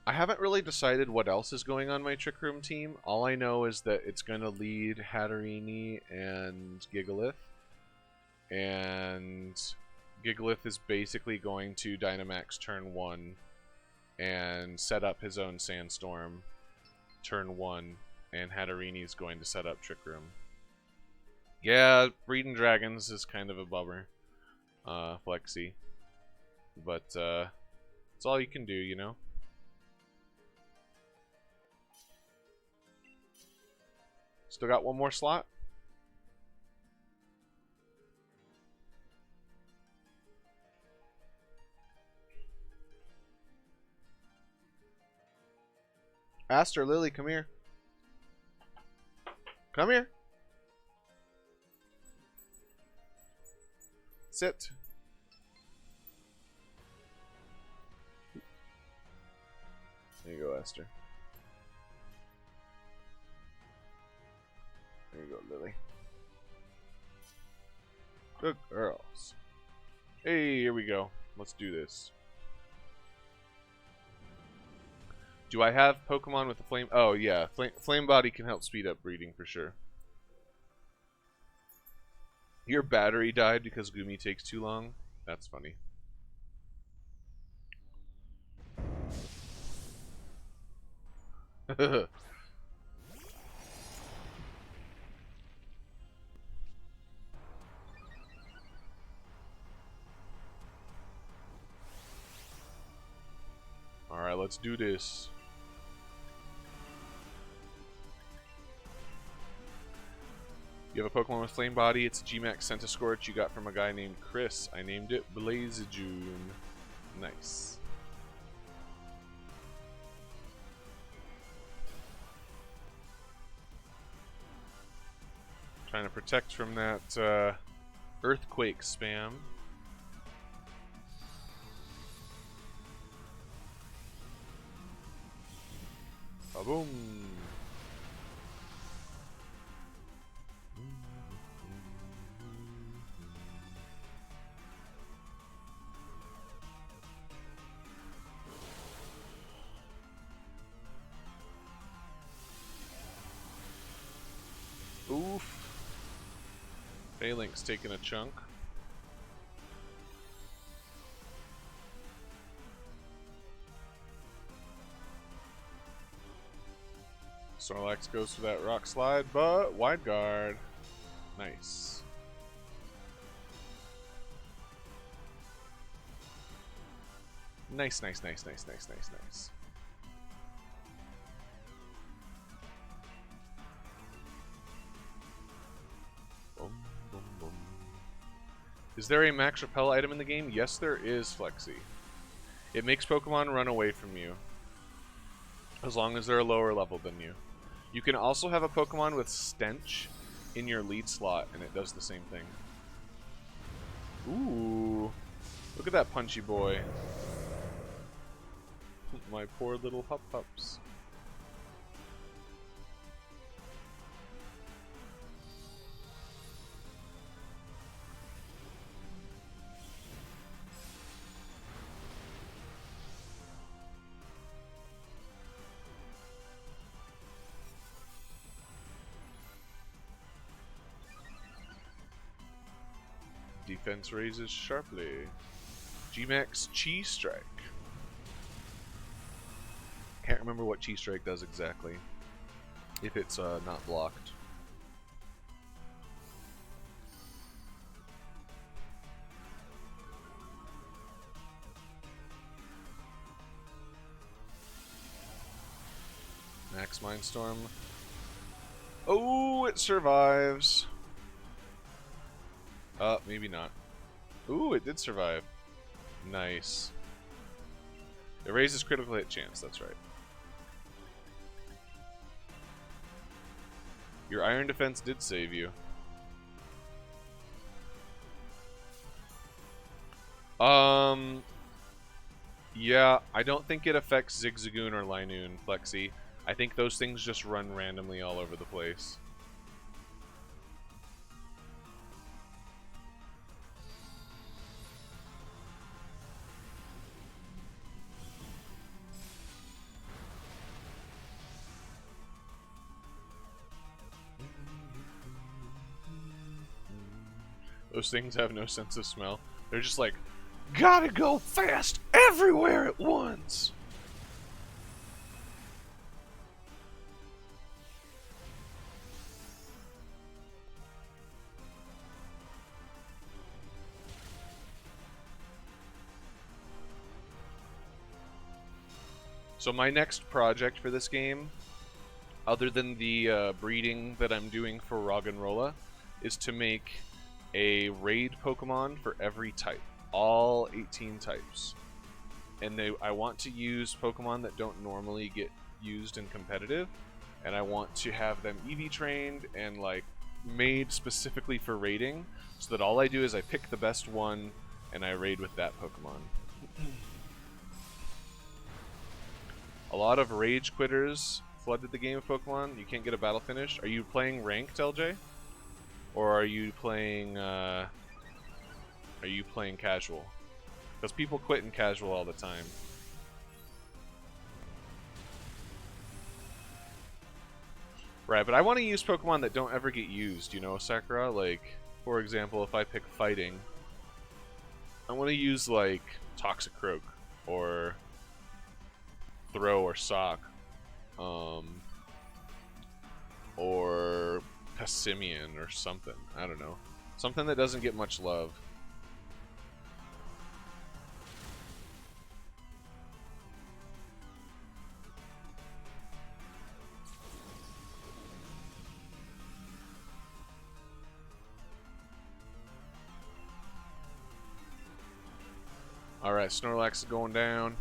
I haven't really decided what else is going on my Trick Room team. All I know is that it's going to lead Hatterene and Gigalith. And Gigalith is basically going to Dynamax turn 1 and set up his own Sandstorm turn 1. And Hatterene is going to set up Trick Room. Yeah, breeding dragons is kind of a bummer. Flexi. But it's all you can do, you know? Still got one more slot. Aster, Lily, come here. Come here. Sit. There you go, Aster. Lily. Good girls. Hey, here we go. Let's do this. Do I have Pokemon with the flame? Oh, yeah. Flame Body can help speed up breeding for sure. Your battery died because Gumi takes too long? That's funny. Alright, let's do this. You have a Pokemon with Flame Body. It's a Gmax Centiskorch you got from a guy named Chris. I named it Blazejune. Nice. Trying to protect from that earthquake spam. Ba-boom. Oof. Phalanx taking a chunk. Snorlax goes for that rock slide, but wide guard. Nice. Nice, nice, nice, nice, nice, nice, nice. Boom, boom, boom. Is there a max repel item in the game? Yes, there is, Flexi. It makes Pokemon run away from you, as long as they're a lower level than you. You can also have a Pokemon with Stench in your lead slot, and it does the same thing. Ooh. Look at that punchy boy. My poor little Hup-Hups. Defense raises sharply. Gmax Chi Strike. Can't remember what Chi Strike does exactly. If it's not blocked. Max Mindstorm. Oh, it survives. Maybe not. Ooh, it did survive. Nice. It raises critical hit chance, that's right. Your Iron Defense did save you. Yeah, I don't think it affects Zigzagoon or Linoon, Flexi. I think those things just run randomly all over the place. Those things have no sense of smell. They're just like, gotta go fast everywhere at once! So my next project for this game, other than the breeding that I'm doing for Roggenrola, is to make a raid Pokemon for every type. All 18 types. And I want to use Pokemon that don't normally get used in competitive, and I want to have them EV trained and like made specifically for raiding, so that all I do is I pick the best one and I raid with that Pokemon. A lot of rage quitters flooded the game of Pokemon. You can't get a battle finish. Are you playing ranked, LJ? Or are you playing casual? Because people quit in casual all the time. Right, but I want to use Pokemon that don't ever get used, you know, Sakura? Like, for example, if I pick fighting, I want to use, like, Toxicroak, or Throw or Sock, or Passimian or something. I don't know. Something that doesn't get much love. Alright, Snorlax is going down.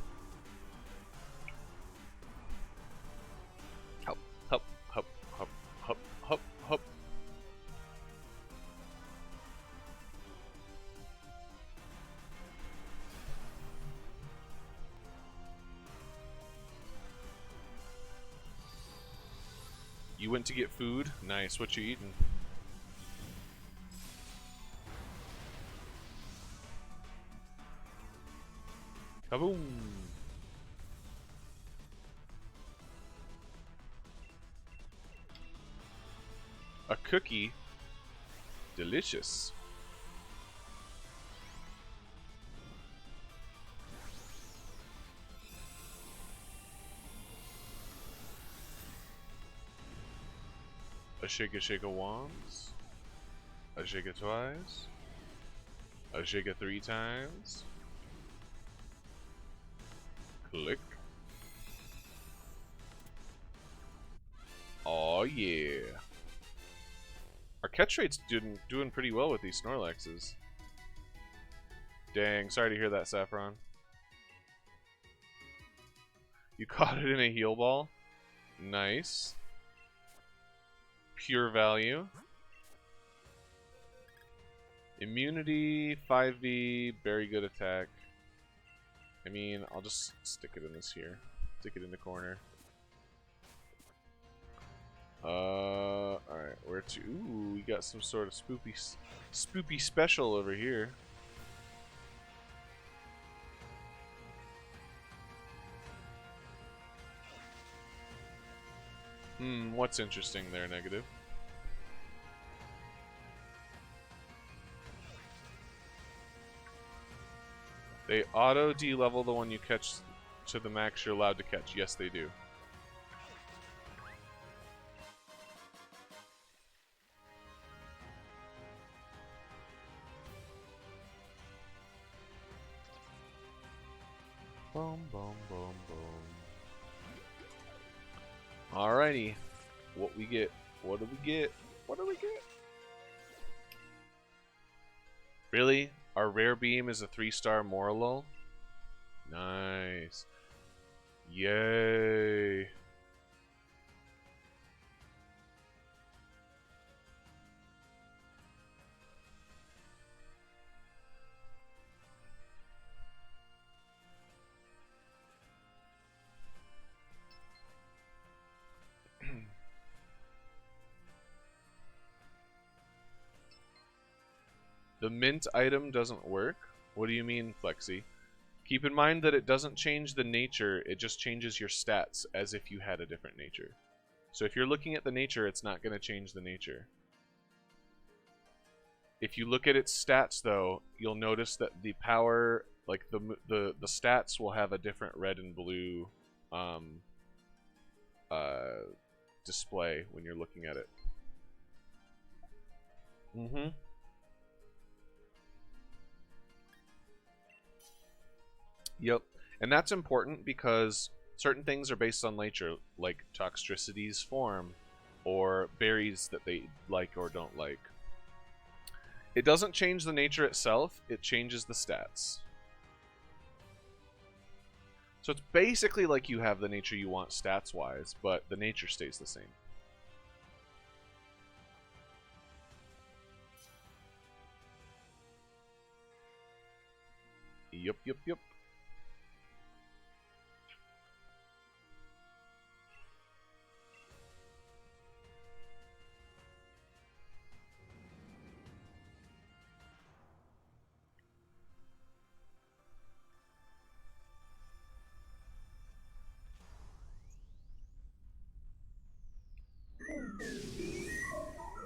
Hop, hop, hop, hop, hop, hop, hop. You went to get food? Nice. What you eating? Kaboom! A cookie? Delicious. A shake once. A shake twice. A shake 3 times. Click. Oh yeah. Our catch rate's doing pretty well with these Snorlaxes. Dang, sorry to hear that, Saffron. You caught it in a heal ball? Nice. Pure value. Immunity, 5V, very good attack. I mean, I'll just stick it in this here. Stick it in the corner. Alright, where to? Ooh, we got some sort of spoopy special over here. What's interesting there, Negative? They auto D-level the one you catch to the max you're allowed to catch. Yes, they do. Boom, boom, boom, boom. Alrighty. What we get? What do we get? What do we get? Really? Our rare beam is a 3-star Morlul? Nice. Yay. The mint item doesn't work? What do you mean, Flexi? Keep in mind that it doesn't change the nature, it just changes your stats as if you had a different nature. So if you're looking at the nature, it's not going to change the nature. If you look at its stats, though, you'll notice that the power, like the stats will have a different red and blue display when you're looking at it. Mm-hmm. Yep, and that's important because certain things are based on nature, like Toxtricity's form, or berries that they like or don't like. It doesn't change the nature itself, it changes the stats. So it's basically like you have the nature you want stats-wise, but the nature stays the same. Yup, yup, yup.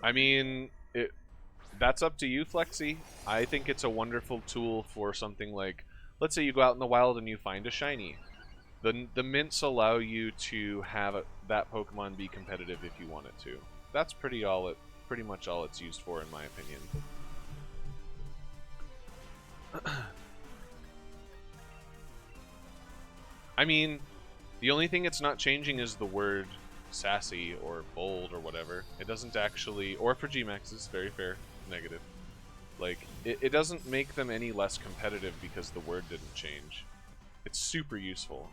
I mean, that's up to you, Flexi. I think it's a wonderful tool for something like, let's say you go out in the wild and you find a shiny. The mints allow you to have that Pokemon be competitive if you want it to. That's pretty much all it's used for, in my opinion. I mean, the only thing it's not changing is the word sassy or bold or whatever. It doesn't actually, or for Gmax, it's very fair, negative. Like, it doesn't make them any less competitive because the word didn't change. It's super useful.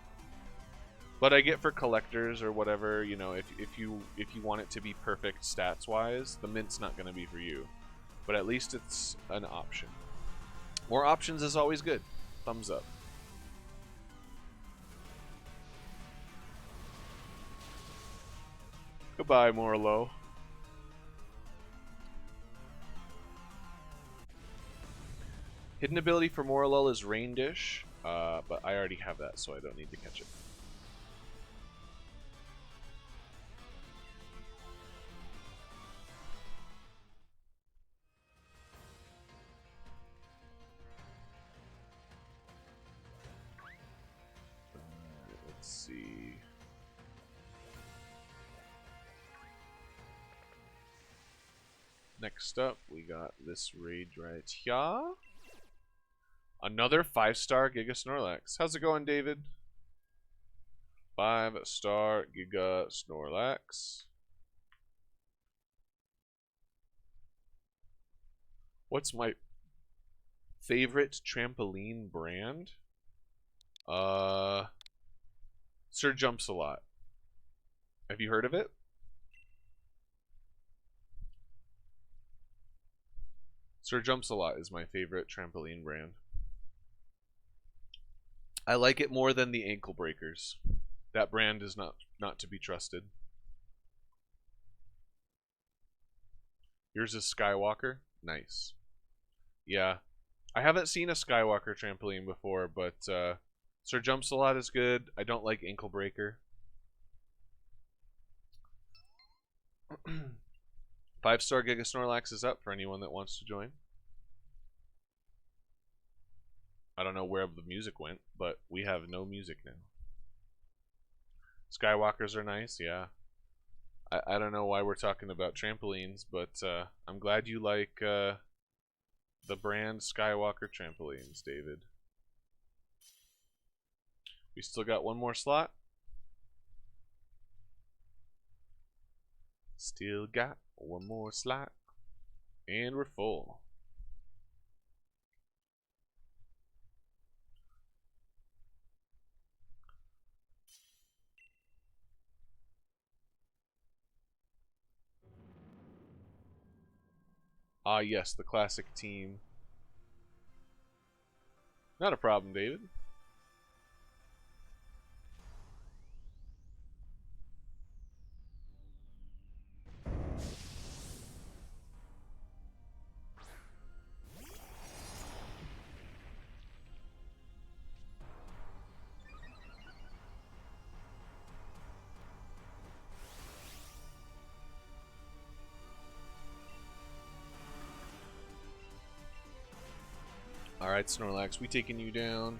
But I get for collectors or whatever, you know, if you want it to be perfect stats-wise, the mint's not going to be for you. But at least it's an option. More options is always good. Thumbs up. Goodbye, Morlo. Hidden ability for Morlul is Rain Dish, but I already have that, so I don't need to catch it. Let's see. Next up, we got this raid right here. Another 5-star Giga Snorlax. How's it going, David? 5-star Giga Snorlax. What's my favorite trampoline brand? Sir Jumps a Lot. Have you heard of it? Sir Jumps a Lot is my favorite trampoline brand. I like it more than the Ankle Breakers. That brand is not to be trusted. Yours is Skywalker? Nice. Yeah. I haven't seen a Skywalker trampoline before, but Sir Jumps a Lot is good. I don't like Ankle Breaker. 5-star Giga Snorlax is up for anyone that wants to join. I don't know where the music went, but we have no music now. Skywalkers are nice, yeah. I don't know why we're talking about trampolines, but I'm glad you like the brand Skywalker trampolines, David. We still got one more slot. Still got one more slot. And we're full. Ah, yes, the classic team. Not a problem, David. Alright, Snorlax, we taking you down.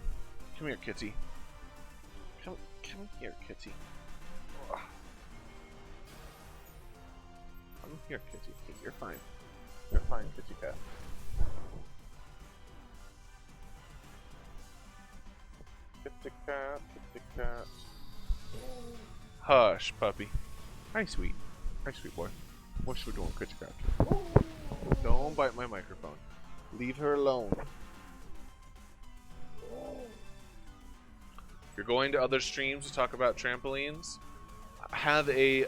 Come here, kitty. Come here, kitty. Ugh. Come here, kitty. You're fine. You're fine, kitty cat. Kitty cat, kitty cat. Hush, puppy. Hi, sweet. Hi, sweet boy. What's she doing, kitty cat? Don't bite my microphone. Leave her alone. If you're going to other streams to talk about trampolines, have a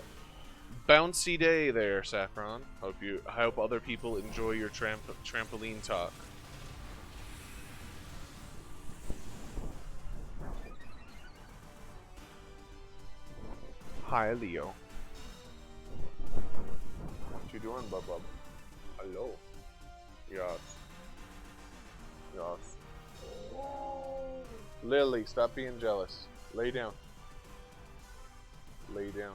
bouncy day there, Saffron. I hope other people enjoy your trampoline talk. Hi, Leo. What you doing, bub? Hello. Yes. Yes. Lily, stop being jealous. Lay down. Lay down.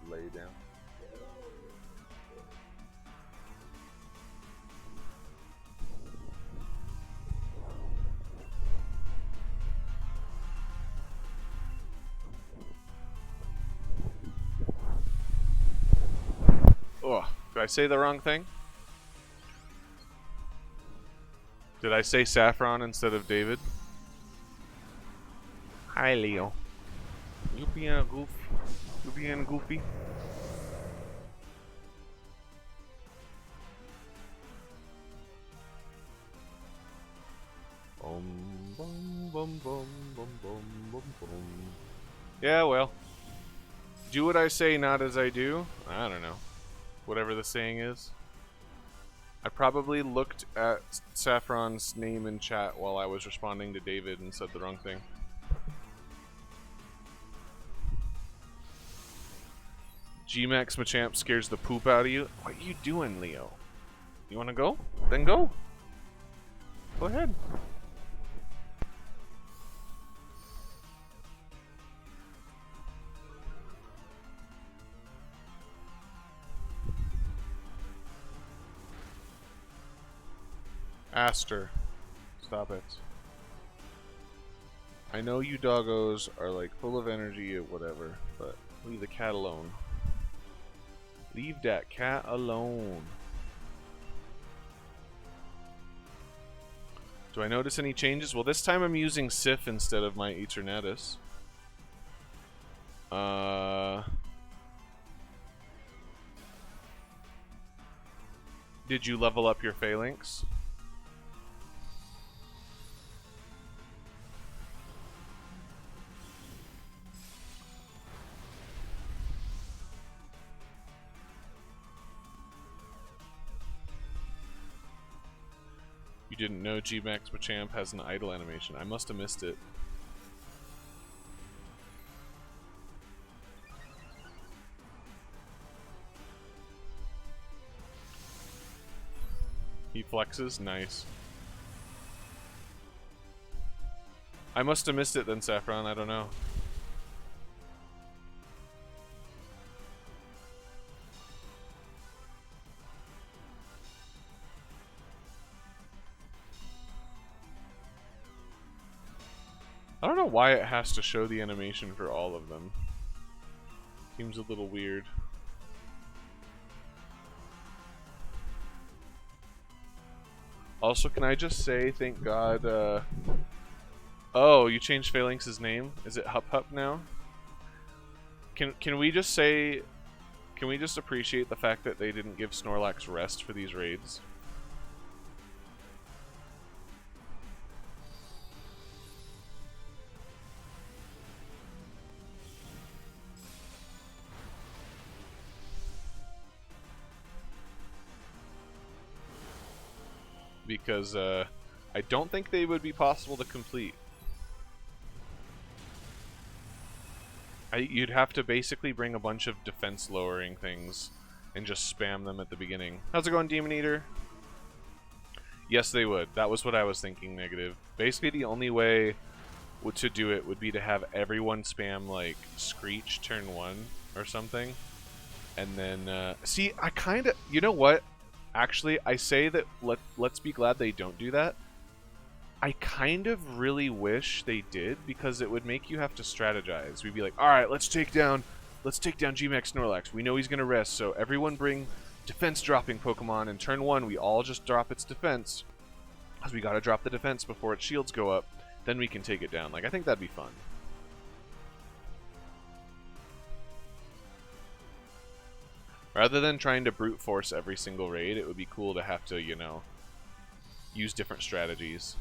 lay down. Oh, did I say the wrong thing? Did I say Saffron instead of David? Hi, Leo. You being a goof? You being goofy? Bum, bum, bum, bum, bum, bum, bum, bum. Yeah, well. Do what I say, not as I do. I don't know. Whatever the saying is. I probably looked at Saffron's name in chat while I was responding to David and said the wrong thing. G-Max Machamp scares the poop out of you. What are you doing, Leo? You wanna go? Then go. Go ahead. Aster. Stop it. I know you doggos are like full of energy or whatever, but leave the cat alone. Leave that cat alone. Do I notice any changes? Well, this time I'm using Sif instead of my Eternatus. Did you level up your Phalanx? You didn't know G-Max Machamp has an idle animation. I must have missed it. He flexes? Nice. I must have missed it then, Saffron. I don't know. I don't know why it has to show the animation for all of them. Seems a little weird. Also, can I just say, thank God, oh, you changed Phalanx's name? Is it Hup Hup now? Can we just say, can we just appreciate the fact that they didn't give Snorlax rest for these raids? Because I don't think they would be possible to complete. You'd have to basically bring a bunch of defense lowering things and just spam them at the beginning. How's it going, Demon Eater? Yes, they would. That was what I was thinking, Negative. Basically, the only way to do it would be to have everyone spam, like, Screech turn 1 or something. And then, see, I kind of... You know what? Actually, I say that let's be glad they don't do that. I kind of really wish they did, because it would make you have to strategize. We'd be like, alright, let's take down G-Max Snorlax. We know he's gonna rest, so everyone bring defense dropping Pokemon, and turn 1 we all just drop its defense. Because we gotta drop the defense before its shields go up. Then we can take it down. Like, I think that'd be fun. Rather than trying to brute force every single raid, it would be cool to have to, you know, use different strategies.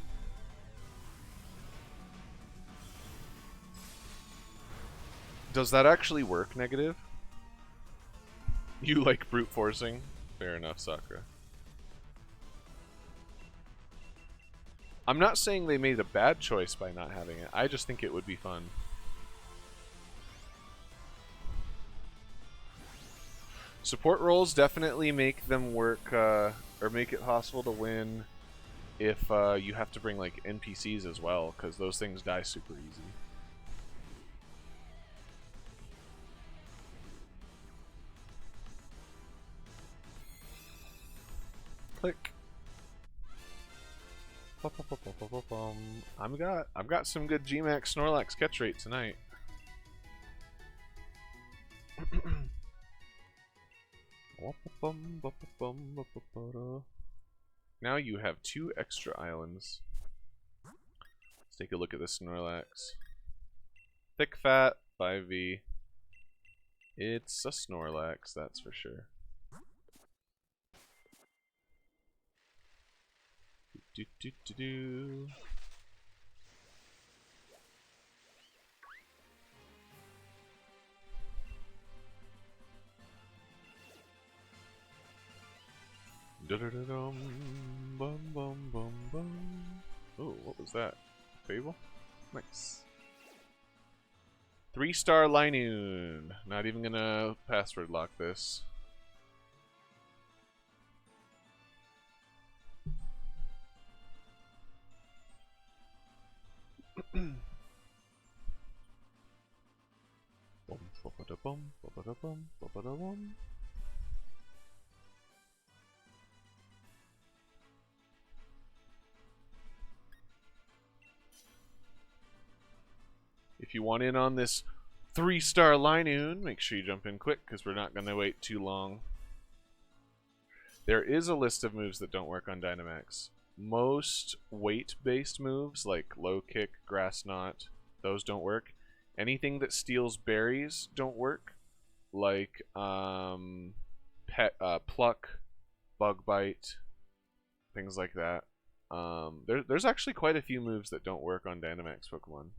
Does that actually work, Negative? You like brute forcing? Fair enough, Sakura. I'm not saying they made a bad choice by not having it. I just think it would be fun. Support roles definitely make them work, or make it possible to win if you have to bring like NPCs as well, because those things die super easy. Click. I've got some good Gmax Snorlax catch rate tonight. Now you have 2 extra islands. Let's take a look at the Snorlax. Thick fat, 5V. It's a Snorlax, that's for sure. Do, do, do, do. Da-da-da-dum, bum, bum, bum, bum. Oh, what was that? Fable? Nice. 3-star Linoon. Not even gonna password lock this. If you want in on this 3-star Linoon, make sure you jump in quick because we're not going to wait too long. There is a list of moves that don't work on Dynamax. Most weight-based moves like low kick, grass knot, those don't work. Anything that steals berries don't work, like pluck, bug bite, things like that. There's actually quite a few moves that don't work on Dynamax Pokemon.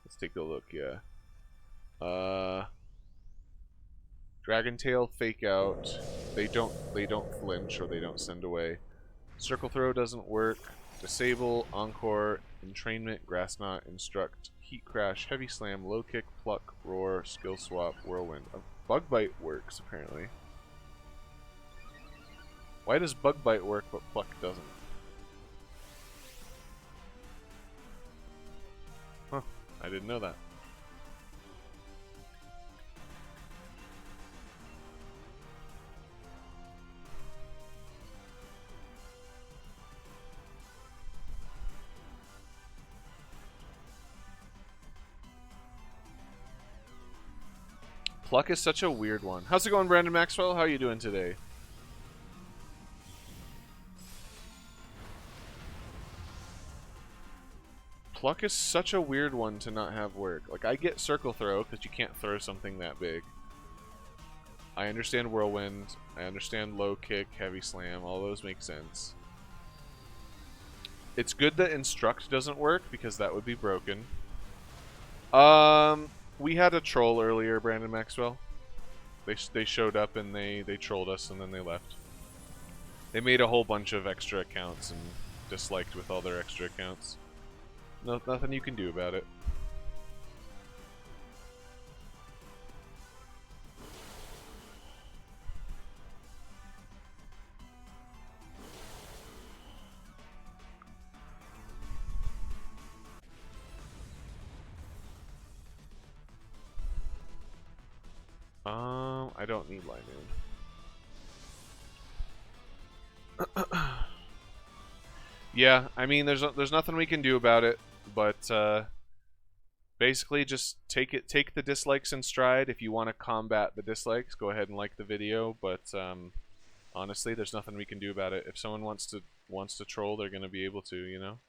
Let's take a look, yeah. Dragon Tail, Fake Out. They don't flinch or they don't send away. Circle Throw doesn't work. Disable, Encore, Entrainment, Grass Knot, Instruct, Heat Crash, Heavy Slam, Low Kick, Pluck, Roar, Skill Swap, Whirlwind. Bug Bite works apparently. Why does Bug Bite work but Pluck doesn't? Huh, I didn't know that. Pluck is such a weird one. How's it going, Brandon Maxwell? How are you doing today? Pluck is such a weird one to not have work. Like, I get Circle Throw because you can't throw something that big. I understand Whirlwind. I understand Low Kick, Heavy Slam. All those make sense. It's good that Instruct doesn't work because that would be broken. We had a troll earlier, Brandon Maxwell. They showed up and they trolled us and then they left. They made a whole bunch of extra accounts and disliked with all their extra accounts. Nothing you can do about it. I don't need Linoon. Yeah, I mean, there's nothing we can do about it, but basically just take the dislikes in stride. If you want to combat the dislikes, go ahead and like the video. But honestly, there's nothing we can do about it. If someone wants to troll, they're gonna be able to, you know.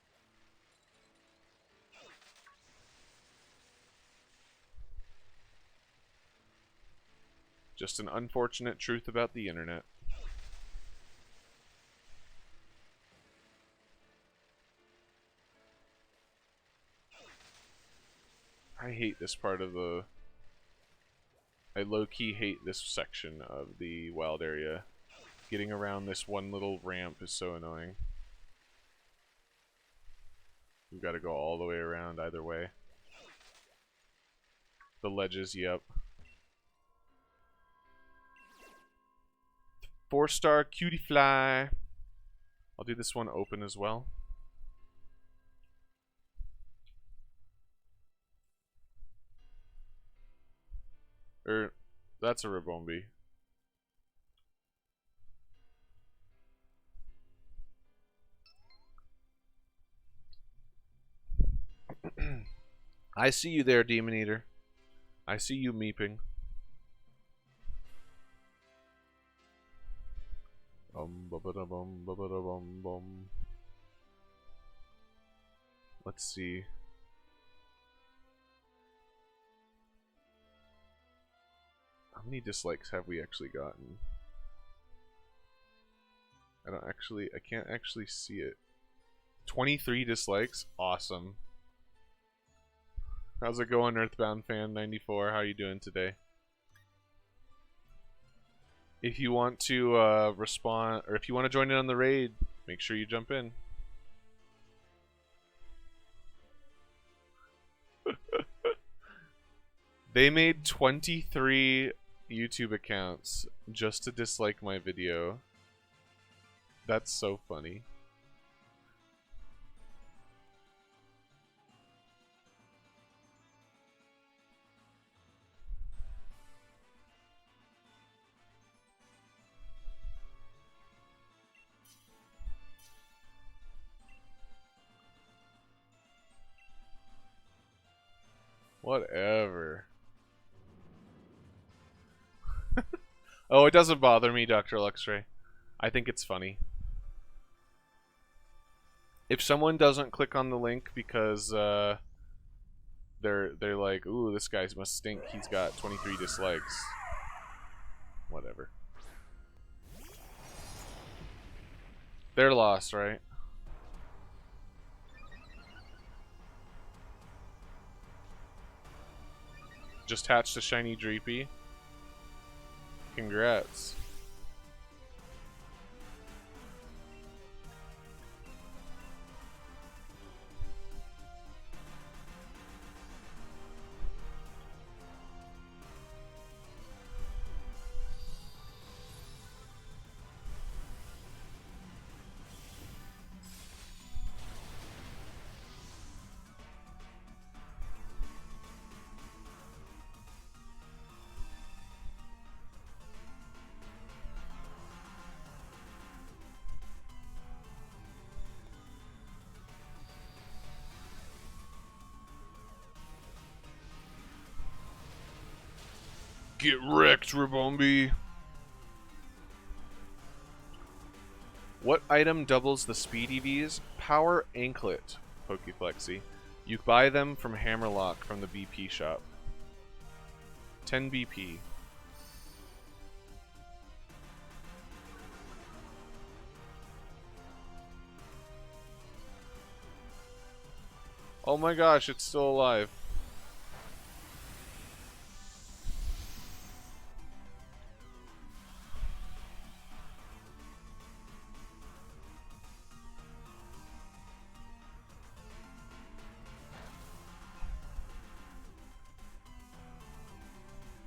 Just an unfortunate truth about the internet. I hate this part of the... I low-key hate this section of the wild area. Getting around this one little ramp is so annoying. We've got to go all the way around either way. The ledges, yep. 4-star Cutie Fly. I'll do this one open as well. That's a Rabombi. I see you there, Demon Eater. I see you meeping. Let's see. How many dislikes have we actually gotten? I can't actually see it. 23 dislikes? Awesome. How's it going, Earthbound Fan 94? How you doing today? If you want to respond, or if you want to join in on the raid, make sure you jump in. They made 23 YouTube accounts just to dislike my video. That's so funny. Whatever. Oh, it doesn't bother me, Dr. Luxray. I think it's funny. If someone doesn't click on the link because they're like, ooh, this guy must stink, he's got 23 dislikes. Whatever. They're lost, right? Just hatched a shiny Dreepy. Congrats. Get wrecked, Rabombi. What item doubles the speed EVs? Power Anklet, Pokeflexi. You buy them from Hammerlock from the BP shop. 10 BP. Oh my gosh, it's still alive.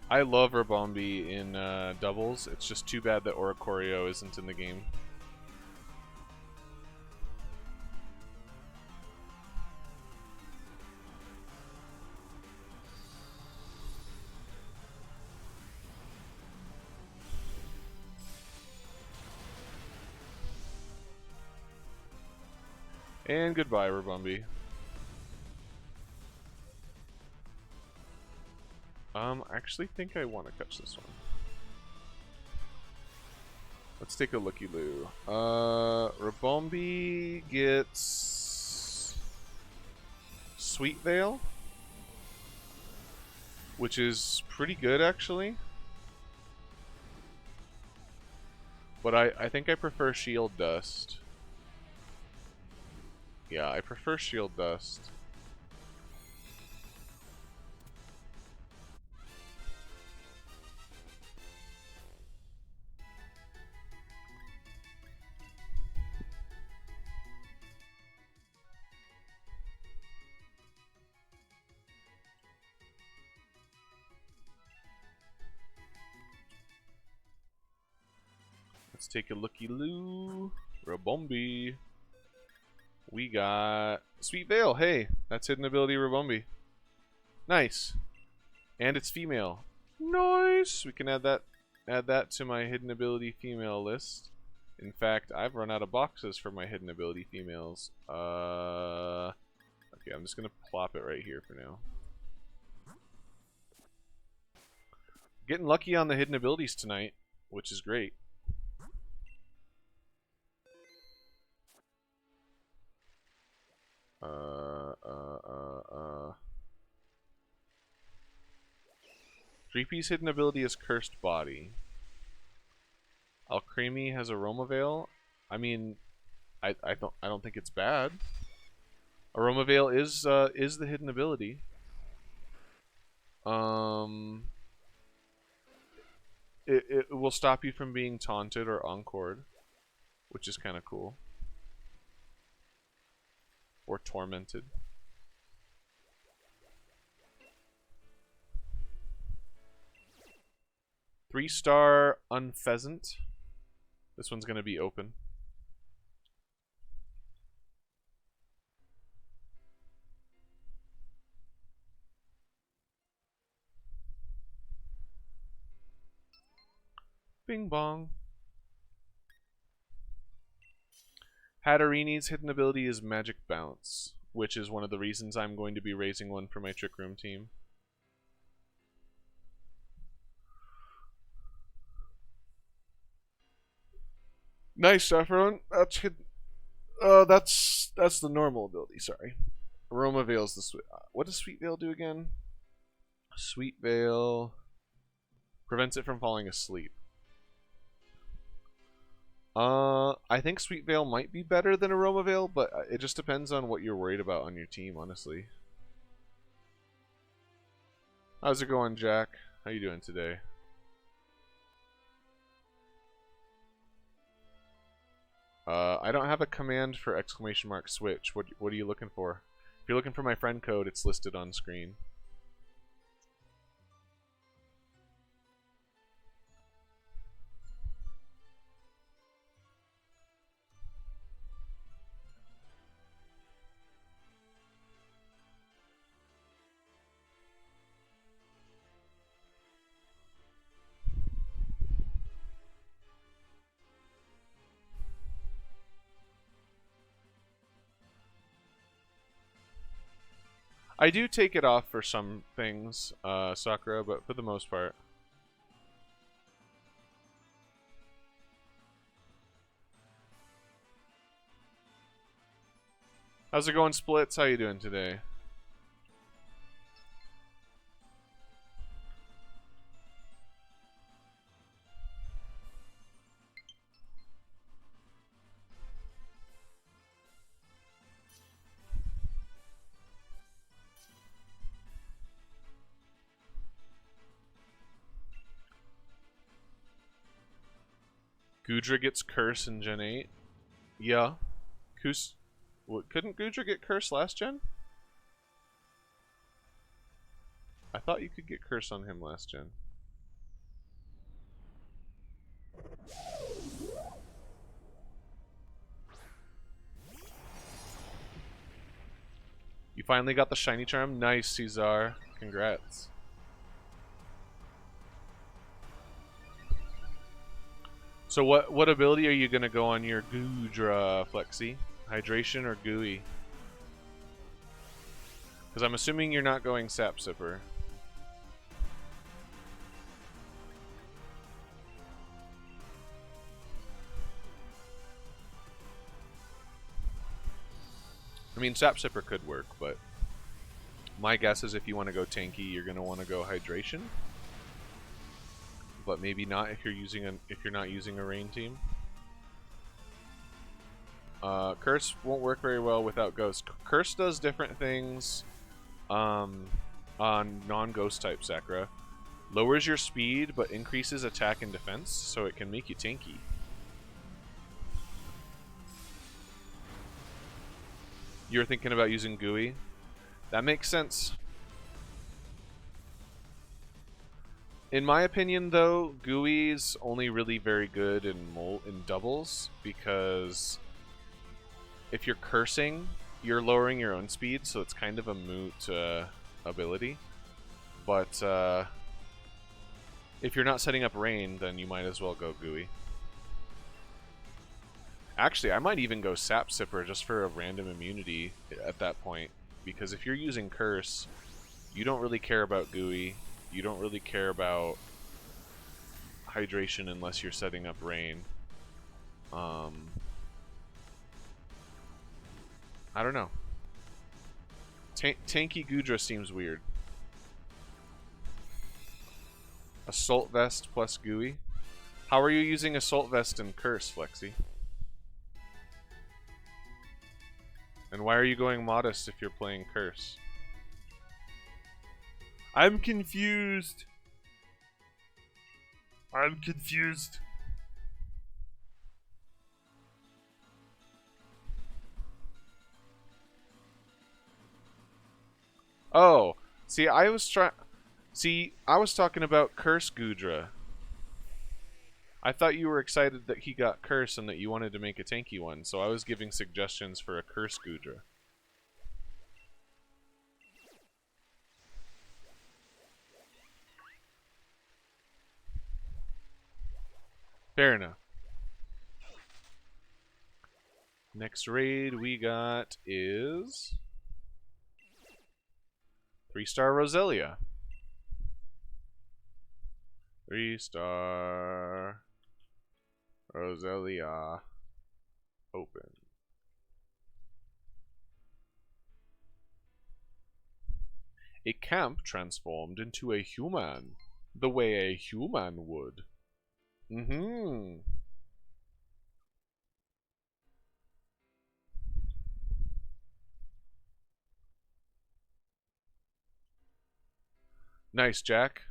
I love Rabombi in doubles. It's just too bad that Oricorio isn't in the game. And goodbye, Rabombi. I actually think I want to catch this one. Let's take a looky-loo. Rabombi gets Sweet Veil, which is pretty good actually. But I think I prefer Shield Dust. Yeah, I prefer Shield Dust. Let's take a looky-loo. Rabombi. We got Sweet Veil. Hey, that's hidden ability Rabombi. Nice. And it's female. Nice! We can add that to my hidden ability female list. In fact, I've run out of boxes for my hidden ability females. Okay, I'm just gonna plop it right here for now. Getting lucky on the hidden abilities tonight, which is great. Dreepy's hidden ability is Cursed Body. Alcremie has Aroma Veil. I mean, I don't think it's bad. Aroma Veil is the hidden ability. It will stop you from being taunted or encored, which is kind of cool. Or tormented. Three-star Unpheasant. This one's going to be open. Bing bong. Hatterini's hidden ability is Magic Bounce, which is one of the reasons I'm going to be raising one for my Trick Room team. Nice, Saffron. That's the normal ability. Sorry, Aroma Veil's the sweet. What does Sweet Veil do again? Sweet Veil prevents it from falling asleep. I think Sweet Veil might be better than Aroma Veil, but it just depends on what you're worried about on your team, honestly. How's it going, Jack? How you doing today? I don't have a command for ! switch. What are you looking for? If you're looking for my friend code, it's listed on screen. I do take it off for some things, Sakura, but for the most part. How's it going, Splits? How you doing today? Gudra gets Curse in Gen 8. Yeah. Couldn't Gudra get Curse last gen? I thought you could get Curse on him last gen. You finally got the shiny charm? Nice, Caesar. Congrats. So what ability are you gonna go on your Gudra, Flexi? Hydration or Gooey? Because I'm assuming you're not going Sap Sipper. I mean, Sap Sipper could work, but my guess is if you want to go tanky, you're gonna want to go Hydration. But maybe not if you're not using a rain team. Curse won't work very well without Ghost. Curse does different things on non-Ghost type Sakura. Lowers your speed, but increases attack and defense, so it can make you tanky. You're thinking about using Gooey? That makes sense. In my opinion, though, Gooey's only really very good in doubles, because if you're cursing, you're lowering your own speed, so it's kind of a moot ability. But If you're not setting up rain, then you might as well go Gooey. Actually, I might even go Sap Sipper just for a random immunity at that point. Because if you're using Curse, you don't really care about Gooey. You don't really care about hydration unless you're setting up rain. I don't know. Tanky Gudra seems weird. Assault Vest plus Gooey. How are you using Assault Vest and Curse, Flexi? And why are you going Modest if you're playing Curse? I'm confused. I'm confused. Oh, see, I was talking about Curse Gudra. I thought you were excited that he got Curse and that you wanted to make a tanky one, so I was giving suggestions for a Curse Gudra. Fair enough. Next raid we got is 3-star Roselia. 3-star Roselia. Open. A camp transformed into a human, the way a human would. Mm-hmm. Nice, Jack.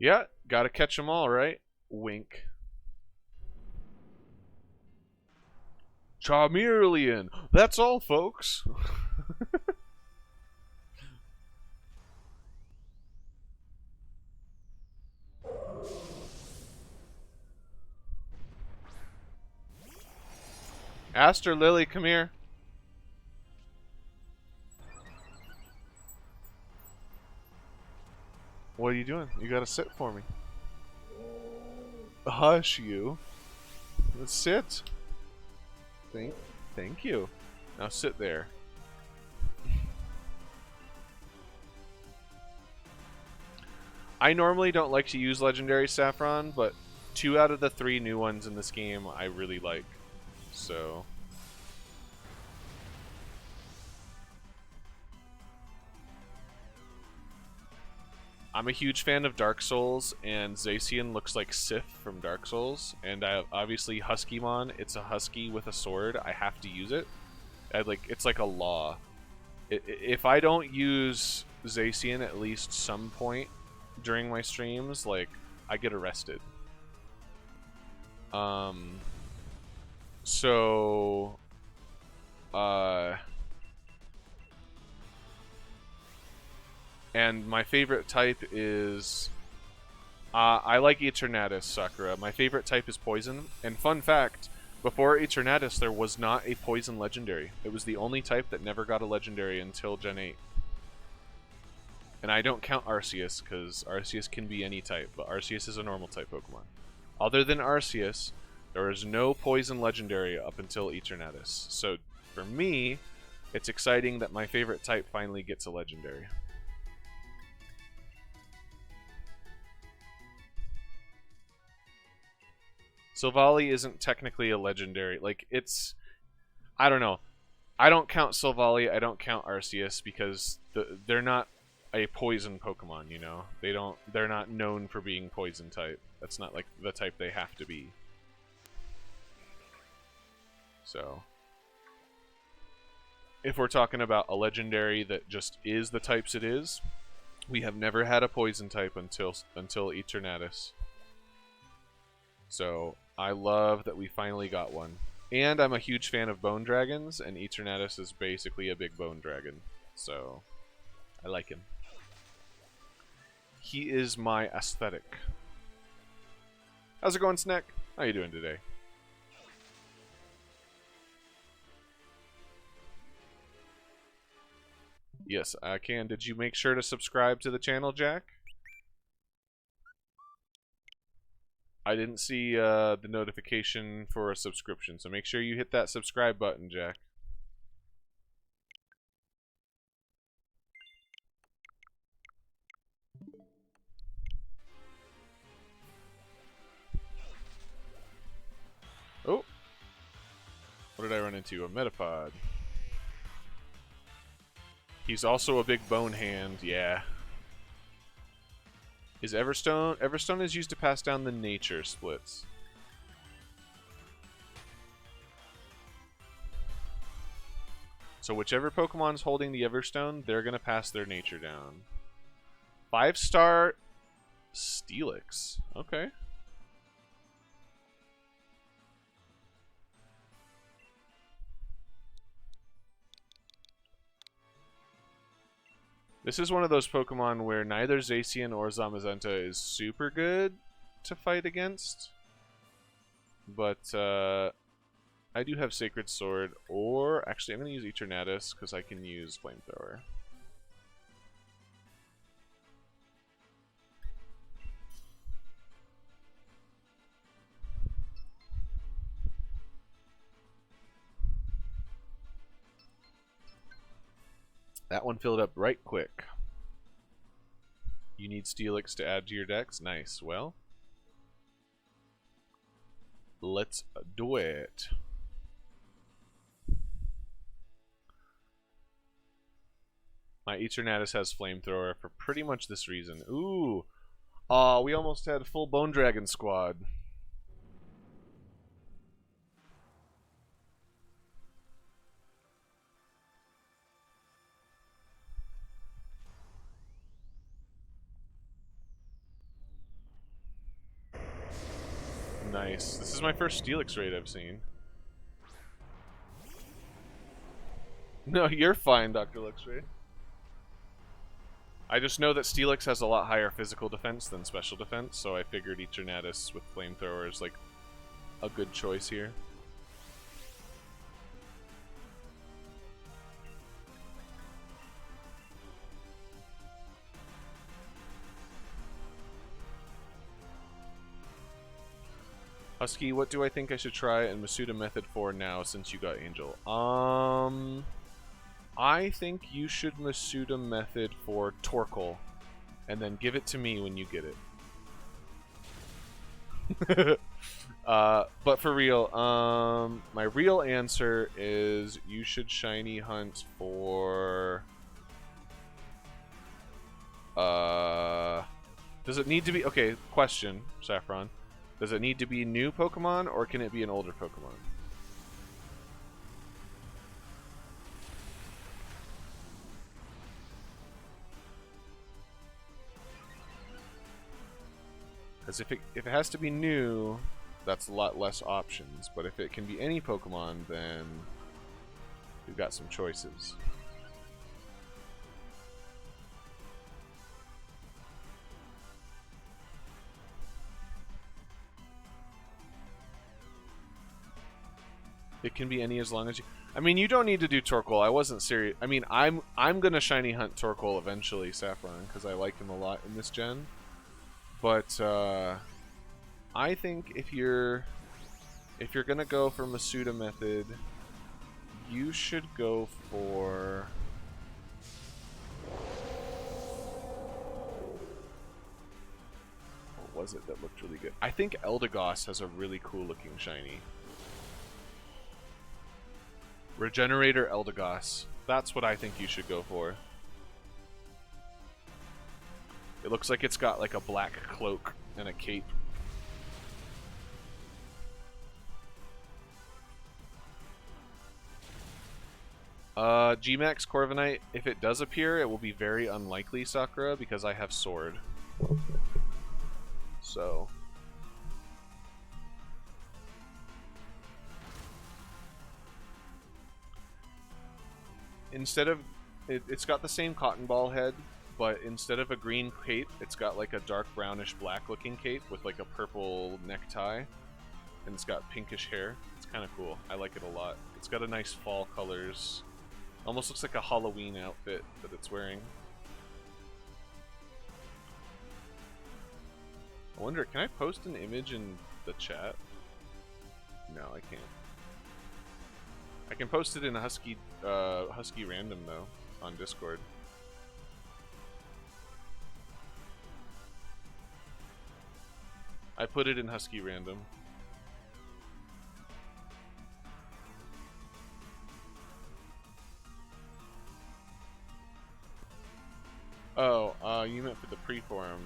Yeah, gotta catch them all, right? Wink. Charmeleon! That's all, folks! Aster Lily, come here. What are you doing? You gotta sit for me. Hush, you. Let's sit. Thank you. Now sit there. I normally don't like to use Legendary Saffron, but 2 out of the 3 new ones in this game I really like. So... I'm a huge fan of Dark Souls, and Zacian looks like Sif from Dark Souls, and obviously Huskymon, it's a husky with a sword, I have to use it. It's like a law. If I don't use Zacian at least some point during my streams, like, I get arrested. And my favorite type is... I like Eternatus, Sakura. My favorite type is Poison. And fun fact, before Eternatus, there was not a Poison Legendary. It was the only type that never got a Legendary until Gen 8. And I don't count Arceus, because Arceus can be any type, but Arceus is a normal type Pokemon. Other than Arceus, there is no Poison Legendary up until Eternatus. So, for me, it's exciting that my favorite type finally gets a Legendary. Silvally isn't technically a legendary. Like, it's... I don't know. I don't count Silvally, I don't count Arceus, because they're not a poison Pokemon, you know? They're not known for being poison type. That's not, like, the type they have to be. So... if we're talking about a legendary that just is the types it is, we have never had a poison type until Eternatus. So, I love that we finally got one. And I'm a huge fan of bone dragons, and Eternatus is basically a big bone dragon. So, I like him. He is my aesthetic. How's it going, Snack? How you doing today? Yes, I can. Did you make sure to subscribe to the channel, Jack? I didn't see the notification for a subscription, so make sure you hit that subscribe button, Jack. Oh! What did I run into? A Metapod. He's also a big bone hand, yeah. Is Everstone? Everstone is used to pass down the nature splits. So whichever Pokemon's holding the Everstone, they're gonna pass their nature down. 5-star Steelix. Okay. This is one of those Pokemon where neither Zacian or Zamazenta is super good to fight against. But I do have Sacred Sword, or actually I'm going to use Eternatus because I can use Flamethrower. That one filled up right quick. You need Steelix to add to your decks? Nice. Well, let's do it. My Eternatus has Flamethrower for pretty much this reason. Ooh. Aw, we almost had a full Bone Dragon squad. Nice. This is my first Steelix raid I've seen. No, you're fine, Dr. Luxray. I just know that Steelix has a lot higher physical defense than special defense, so I figured Eternatus with Flamethrower is like a good choice here. Husky, what do I think I should try and Masuda method for now since you got Angel? I think you should Masuda method for Torkoal, and then give it to me when you get it. But for real, my real answer is you should shiny hunt for... does it need to be... Okay, question, Saffron. Does it need to be new Pokemon, or can it be an older Pokemon? Because if it has to be new, that's a lot less options. But if it can be any Pokemon, then we've got some choices. It can be any as long as you... I mean, you don't need to do Torkoal. I wasn't serious. I mean, I'm gonna shiny hunt Torkoal eventually, Saffron, because I like him a lot in this gen. But I think if you're gonna go for Masuda method, you should go for... What was it that looked really good? I think Eldegoss has a really cool looking shiny. Regenerator Eldegoss. That's what I think you should go for. It looks like it's got like a black cloak and a cape. Gmax Corviknight, if it does appear, it will be very unlikely, Sakura, because I have Sword. So... instead of it's got the same cotton ball head, but instead of a green cape, it's got like a dark brownish black looking cape with like a purple necktie, and it's got pinkish hair. It's kind of cool. I like it a lot. It's got a nice fall colors. Almost looks like a Halloween outfit that it's wearing. I wonder, can I post an image in the chat? No, I can't. I can post it in a Husky Random though on Discord. I put it in Husky Random. Oh, you meant for the preform.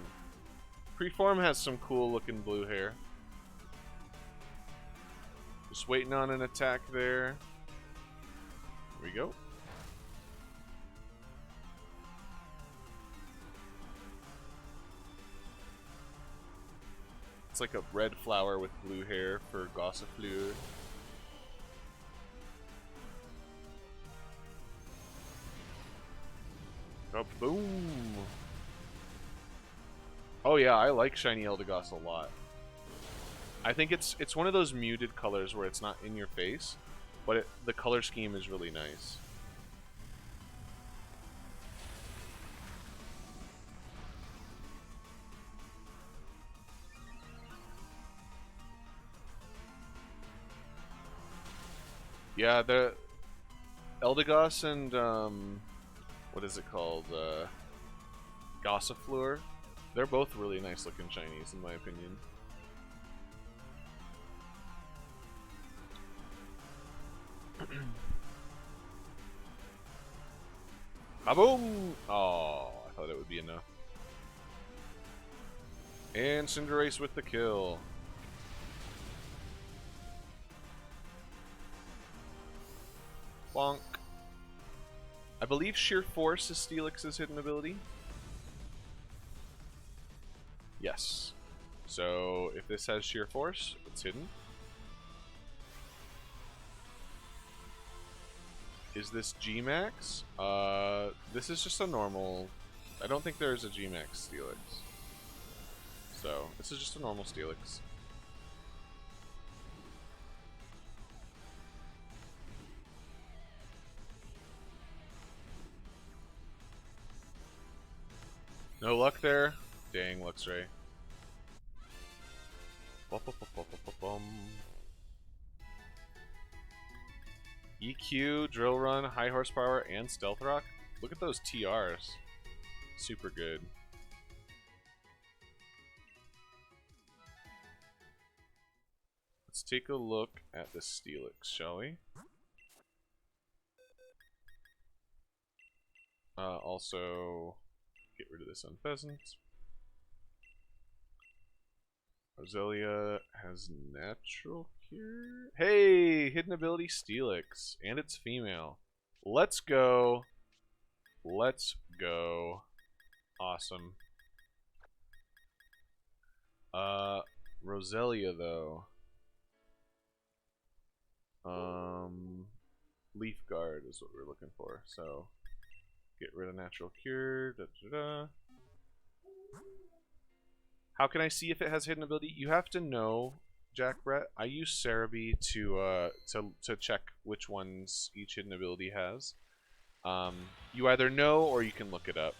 Preform has some cool looking blue hair. Just waiting on an attack there. Here we go. It's like a red flower with blue hair for Gossifleur. Kaboom! Oh yeah, I like shiny Eldegoss a lot. I think it's one of those muted colors where it's not in your face, but the color scheme is really nice. Yeah, the Eldegoss and what is it called? Gossifleur. They're both really nice looking shinies in my opinion. Kaboom! Oh, I thought it would be enough. And Cinderace with the kill. Bonk. I believe Sheer Force is Steelix's hidden ability. Yes. So if this has Sheer Force, it's hidden. Is this G-Max? This is just a normal... I don't think there's a G-Max Steelix. So, this is just a normal Steelix. No luck there? Dang, Luxray. EQ, Drill Run, High Horsepower, and Stealth Rock. Look at those TRs. Super good. Let's take a look at the Steelix, shall we? Also, get rid of this Unpheasant. Roselia has natural cure. Hey, hidden ability Steelix, and it's female. Let's go. Let's go. Awesome. Roselia though. Leaf Guard is what we're looking for. So get rid of natural cure. Da, da, da. How can I see if it has hidden ability? You have to know, Jack Brett. I use Cerebi to check which ones each hidden ability has. You either know or you can look it up.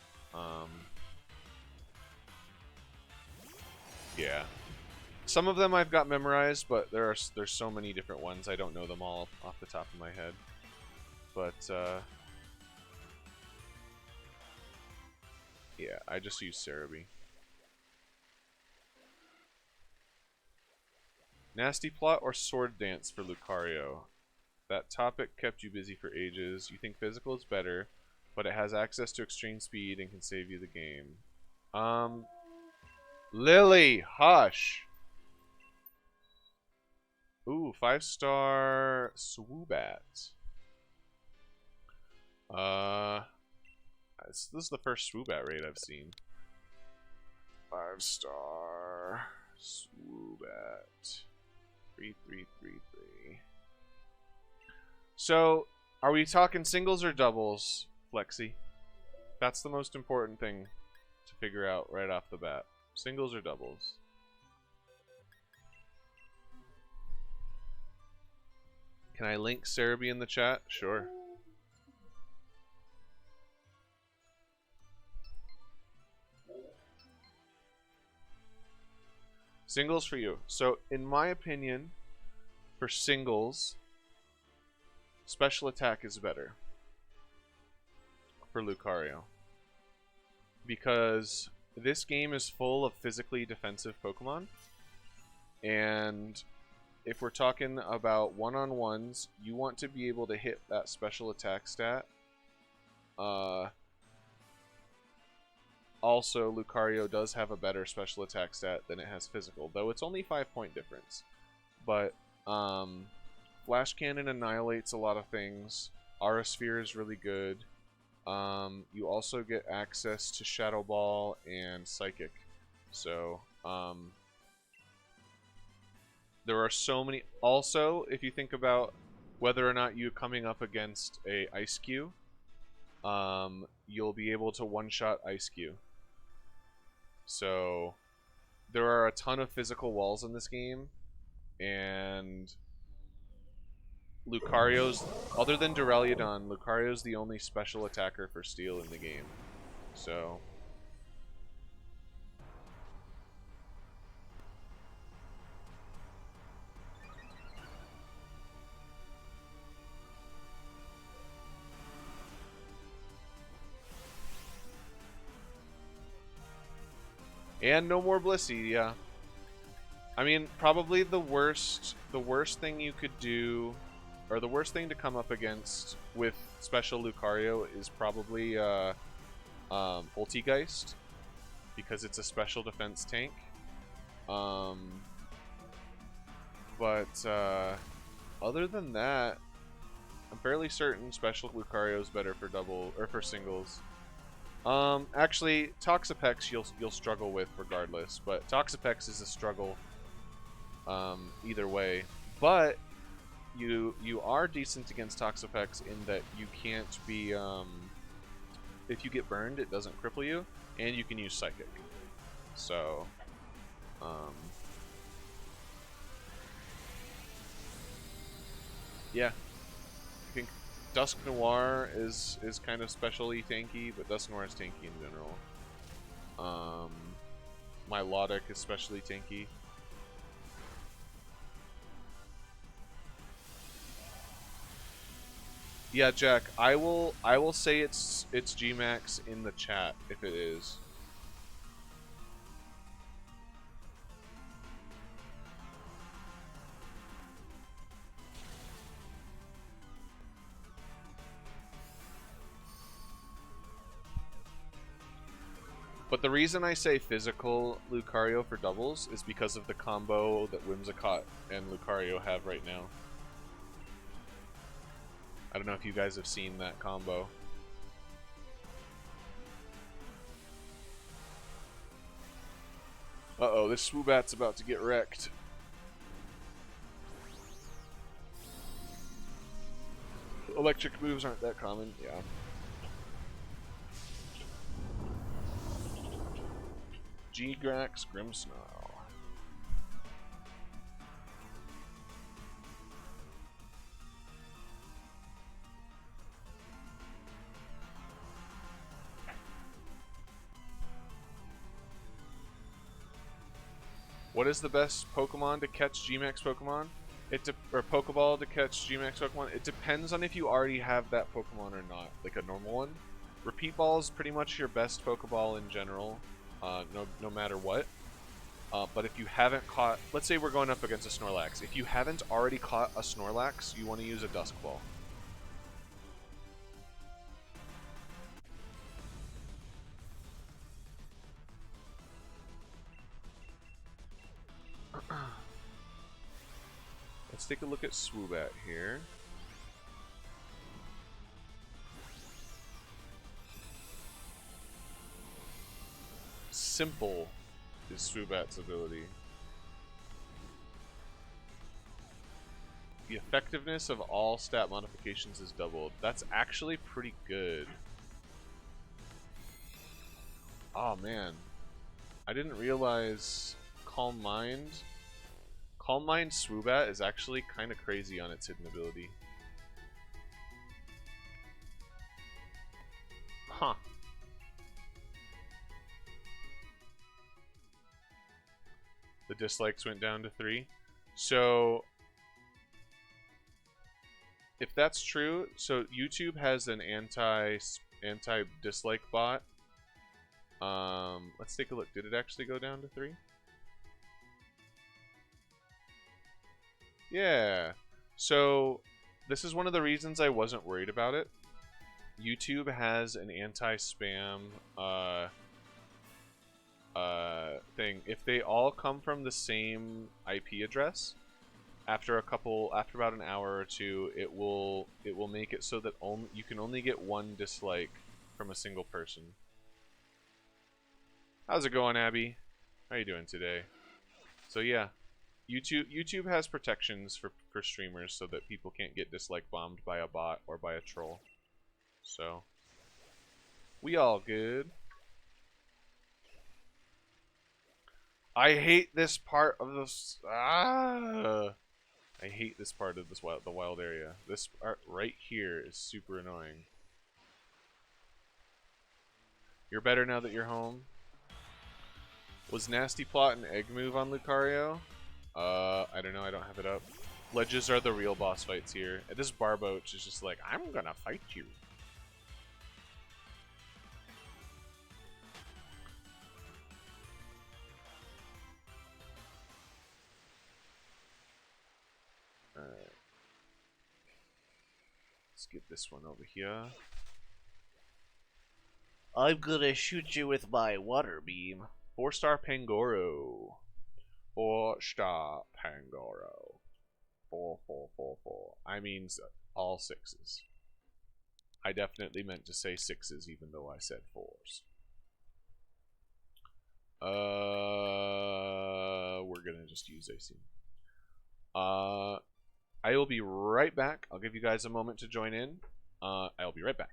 Yeah. Some of them I've got memorized, but there's so many different ones I don't know them all off the top of my head. But yeah, I just use Cerebi. Nasty Plot or Sword Dance for Lucario? That topic kept you busy for ages. You think physical is better, but it has access to extreme speed and can save you the game. Lily, hush. Ooh, 5-star Swoobat. This is the first Swoobat raid I've seen. 5-star Swoobat. 3333. So Are we talking singles or doubles, Flexi? That's the most important thing to figure out right off the bat. Singles or doubles? Can I link Cerebi in the chat? Sure. Singles for you. So, in my opinion, for singles, special attack is better for Lucario. Because this game is full of physically defensive Pokemon. And if we're talking about one-on-ones, you want to be able to hit that special attack stat. Also, Lucario does have a better special attack stat than it has physical, though it's only 5-point difference. But Flash Cannon annihilates a lot of things. Aura Sphere is really good. You also get access to Shadow Ball and Psychic. So, there are so many. Also, if you think about whether or not you're coming up against a Ice Cube, you'll be able to one-shot Ice Cube. So, there are a ton of physical walls in this game, and Lucario's, other than Duraludon, Lucario's the only special attacker for Steel in the game. So, and no more Blissey, yeah. I mean, probably the worst thing you could do, or the worst thing to come up against with Special Lucario is probably Ultigeist, because it's a special defense tank. But other than that, I'm fairly certain Special Lucario is better for double or for singles. Actually, Toxapex you'll struggle with regardless, but Toxapex is a struggle either way. But you are decent against Toxapex in that you can't be if you get burned, it doesn't cripple you, and you can use Psychic. So yeah, I think Dusk Noir is kind of specially tanky, but Dusk Noir is tanky in general. Milotic is specially tanky. Yeah, Jack, I will say it's Gmax in the chat if it is. But the reason I say physical Lucario for doubles is because of the combo that Whimsicott and Lucario have right now. I don't know if you guys have seen that combo. Uh-oh, this Swoobat's about to get wrecked. Electric moves aren't that common, yeah. G-Grax Grimmsnarl. What is the best Pokemon to catch G-Max Pokemon? Or Pokeball to catch G-Max Pokemon? It depends on if you already have that Pokemon or not, like a normal one. Repeat Ball is pretty much your best Pokeball in general. No matter what. But if you haven't caught, let's say we're going up against a Snorlax. If you haven't already caught a Snorlax, you want to use a Dusk Ball. Let's take a look at Swoobat here. Simple is Swoobat's ability. The effectiveness of all stat modifications is doubled. That's actually pretty good. Oh man, I didn't realize Calm Mind. Calm Mind Swoobat is actually kind of crazy on its hidden ability. Huh. The dislikes went down to 3. So if that's true, so YouTube has an anti-dislike bot. Let's take a look. Did it actually go down to 3? Yeah. So this is one of the reasons I wasn't worried about it. YouTube has an anti-spam thing. If they all come from the same IP address, after about an hour or two, it will make it so that you can only get one dislike from a single person. How's it going, Abby? How you doing today? So yeah, YouTube has protections for streamers so that people can't get dislike bombed by a bot or by a troll. So we all good. I hate this part of this. I hate this part of the wild area. This part right here is super annoying. You're better now that you're home. Was Nasty Plot an egg move on Lucario? I don't know. I don't have it up. Ledges are the real boss fights here. This Barboach is just like, I'm gonna fight you. Alright. Let's get this one over here. I'm gonna shoot you with my water beam. 4-star Pangoro. 4-star Pangoro. 4, 4, 4, 4. I mean all 6s. I definitely meant to say 6s even though I said 4s. We're gonna just use AC. I will be right back. I'll give you guys a moment to join in. I'll be right back.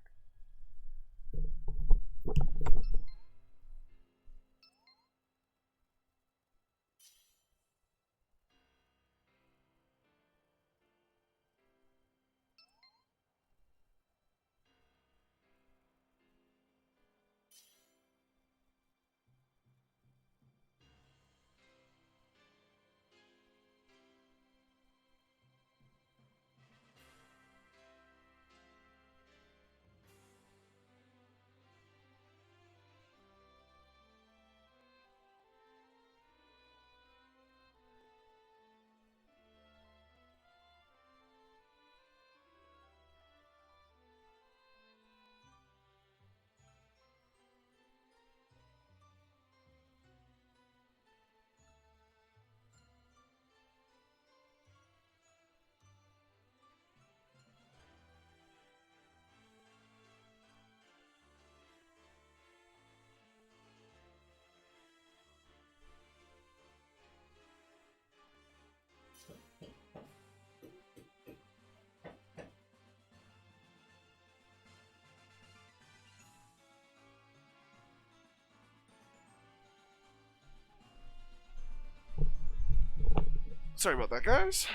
Sorry about that, guys.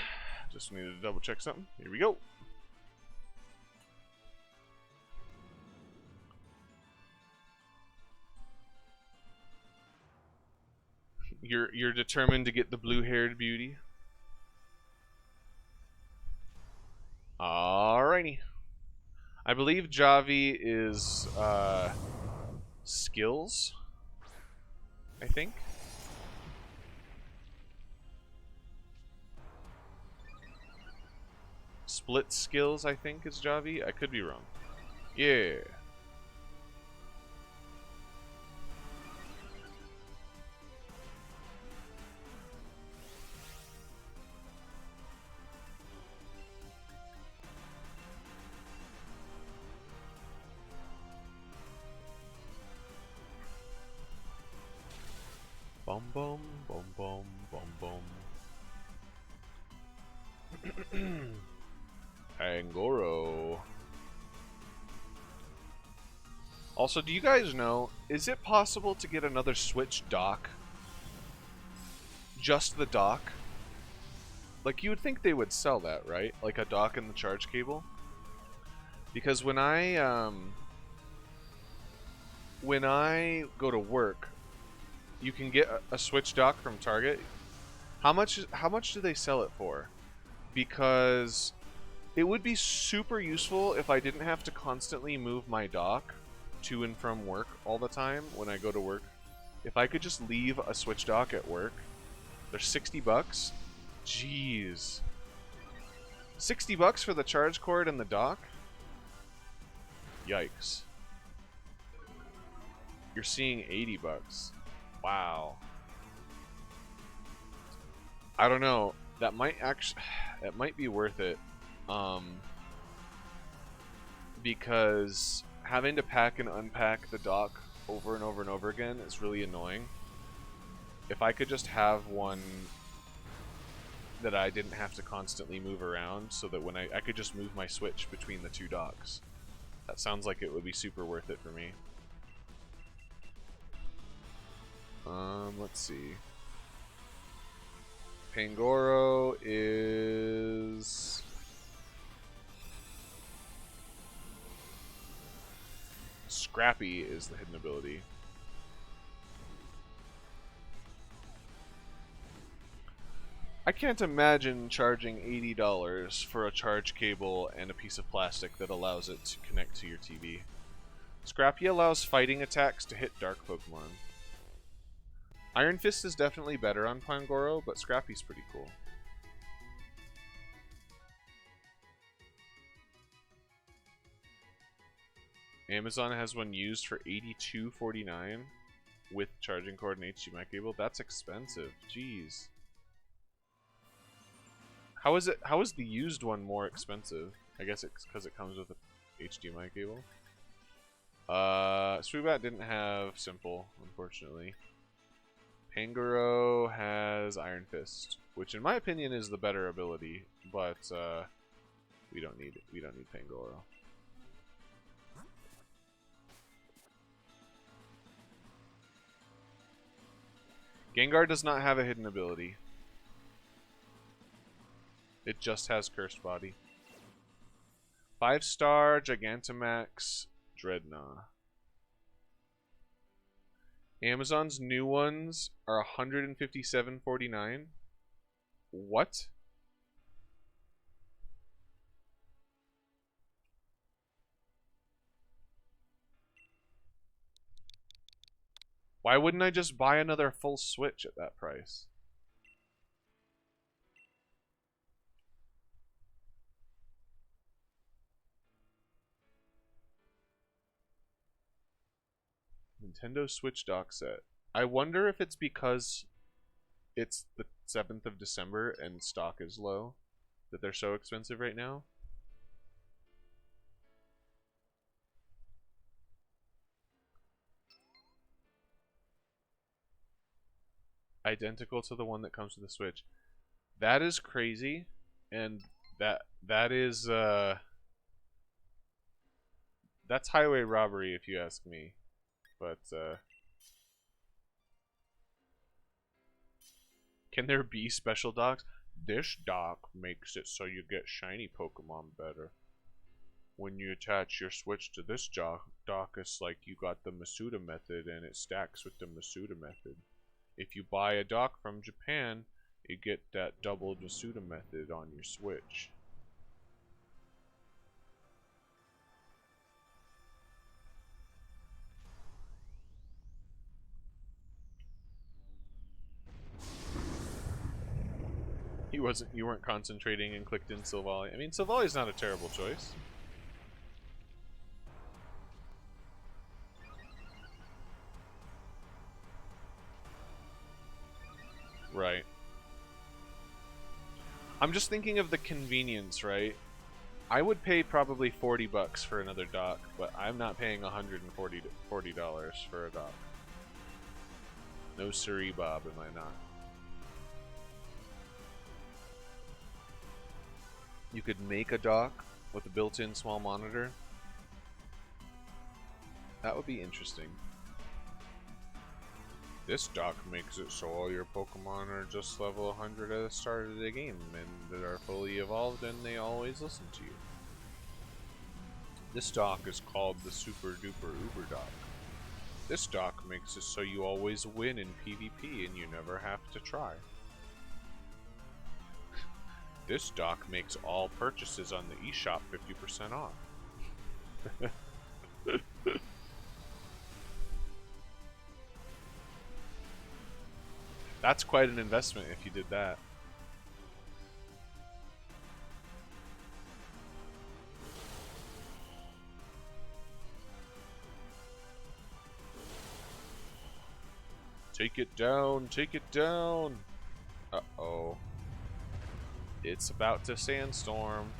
Just needed to double check something. Here we go. You're determined to get the blue-haired beauty. Alrighty. I believe Javi is skills. I think. Split skills, I think, is Javi. I could be wrong. Yeah. Boom, boom, boom, boom, boom, boom. Pangoro. Also, do you guys know, is it possible to get another Switch dock? Just the dock? Like, you would think they would sell that, right? Like a dock and the charge cable? Because when I go to work, you can get a Switch dock from Target. How much do they sell it for? Because it would be super useful if I didn't have to constantly move my dock to and from work all the time when I go to work. If I could just leave a Switch dock at work, they're 60 bucks. Jeez. 60 bucks for the charge cord and the dock? Yikes. You're seeing 80 bucks. Wow. I don't know. That might actually, it might be worth it. Because having to pack and unpack the dock over and over and over again is really annoying. If I could just have one that I didn't have to constantly move around, so that when I could just move my Switch between the two docks. That sounds like it would be super worth it for me. Let's see. Pangoro is... Scrappy is the hidden ability. I can't imagine charging $80 for a charge cable and a piece of plastic that allows it to connect to your TV. Scrappy allows fighting attacks to hit dark Pokemon. Iron Fist is definitely better on Pangoro, but Scrappy's pretty cool. Amazon has one used for $82.49 with charging cord and HDMI cable. That's expensive. Jeez. How is the used one more expensive? I guess it's because it comes with a HDMI cable. Swoobat didn't have Simple, unfortunately. Pangoro has Iron Fist, which in my opinion is the better ability, but we don't need Pangoro. Gengar does not have a hidden ability. It just has Cursed Body. 5-star Gigantamax Dreadnought. Amazon's new ones are $157.49. What? Why wouldn't I just buy another full Switch at that price? Nintendo Switch dock set. I wonder if it's because it's the 7th of December and stock is low that they're so expensive right now. Identical to the one that comes with the Switch. That is crazy, and that is that's highway robbery if you ask me. But can there be special docks? This dock makes it so you get shiny Pokemon better. When you attach your Switch to this dock, it's like you got the Masuda method and it stacks with the Masuda method. If you buy a dock from Japan, you get that double Masuda method on your Switch. You weren't concentrating and clicked in Silvally. I mean, Silvally's not a terrible choice. Right. I'm just thinking of the convenience, right? I would pay probably 40 bucks for another dock, but I'm not paying $140 for a dock. No siree, Bob, am I not? You could make a dock with a built-in small monitor. That would be interesting. This dock makes it so all your Pokemon are just level 100 at the start of the game and that are fully evolved and they always listen to you. This dock is called the Super Duper Uber Dock. This dock makes it so you always win in PvP and you never have to try. This dock makes all purchases on the eShop 50% off. That's quite an investment if you did that. Take it down, take it down. Uh-oh. It's about to sandstorm.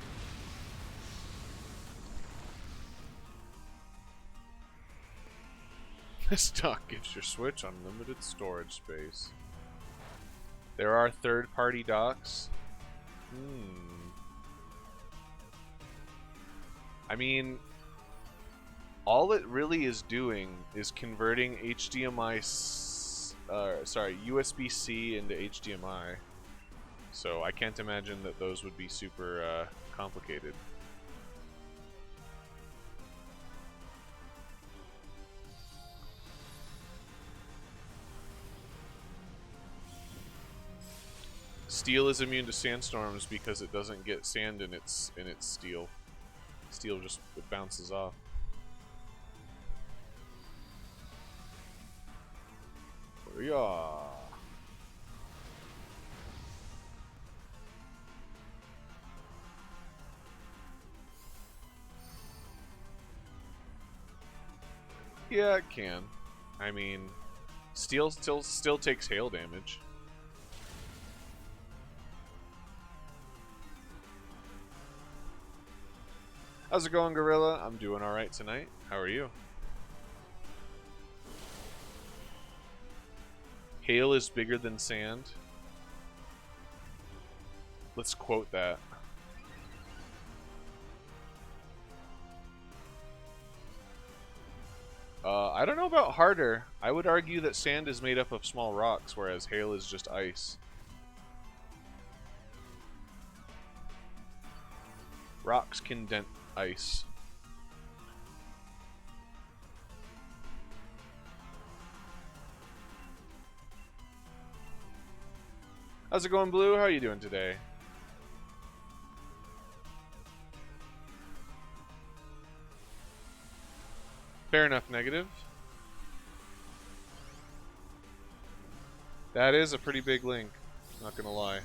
This dock gives your Switch unlimited storage space. There are third-party docks. I mean, all it really is doing is converting USB-C into HDMI. So I can't imagine that those would be super complicated. Steel is immune to sandstorms because it doesn't get sand in its steel. Steel just it bounces off. Yeah. Yeah, it can. I mean, steel still takes hail damage. How's it going, Gorilla? I'm doing alright tonight. How are you? Hail is bigger than sand. Let's quote that. I don't know about harder. I would argue that sand is made up of small rocks, whereas hail is just ice. Rocks can dent ice. How's it going, Blue? How are you doing today? Fair enough, negative. That is a pretty big link, not gonna lie.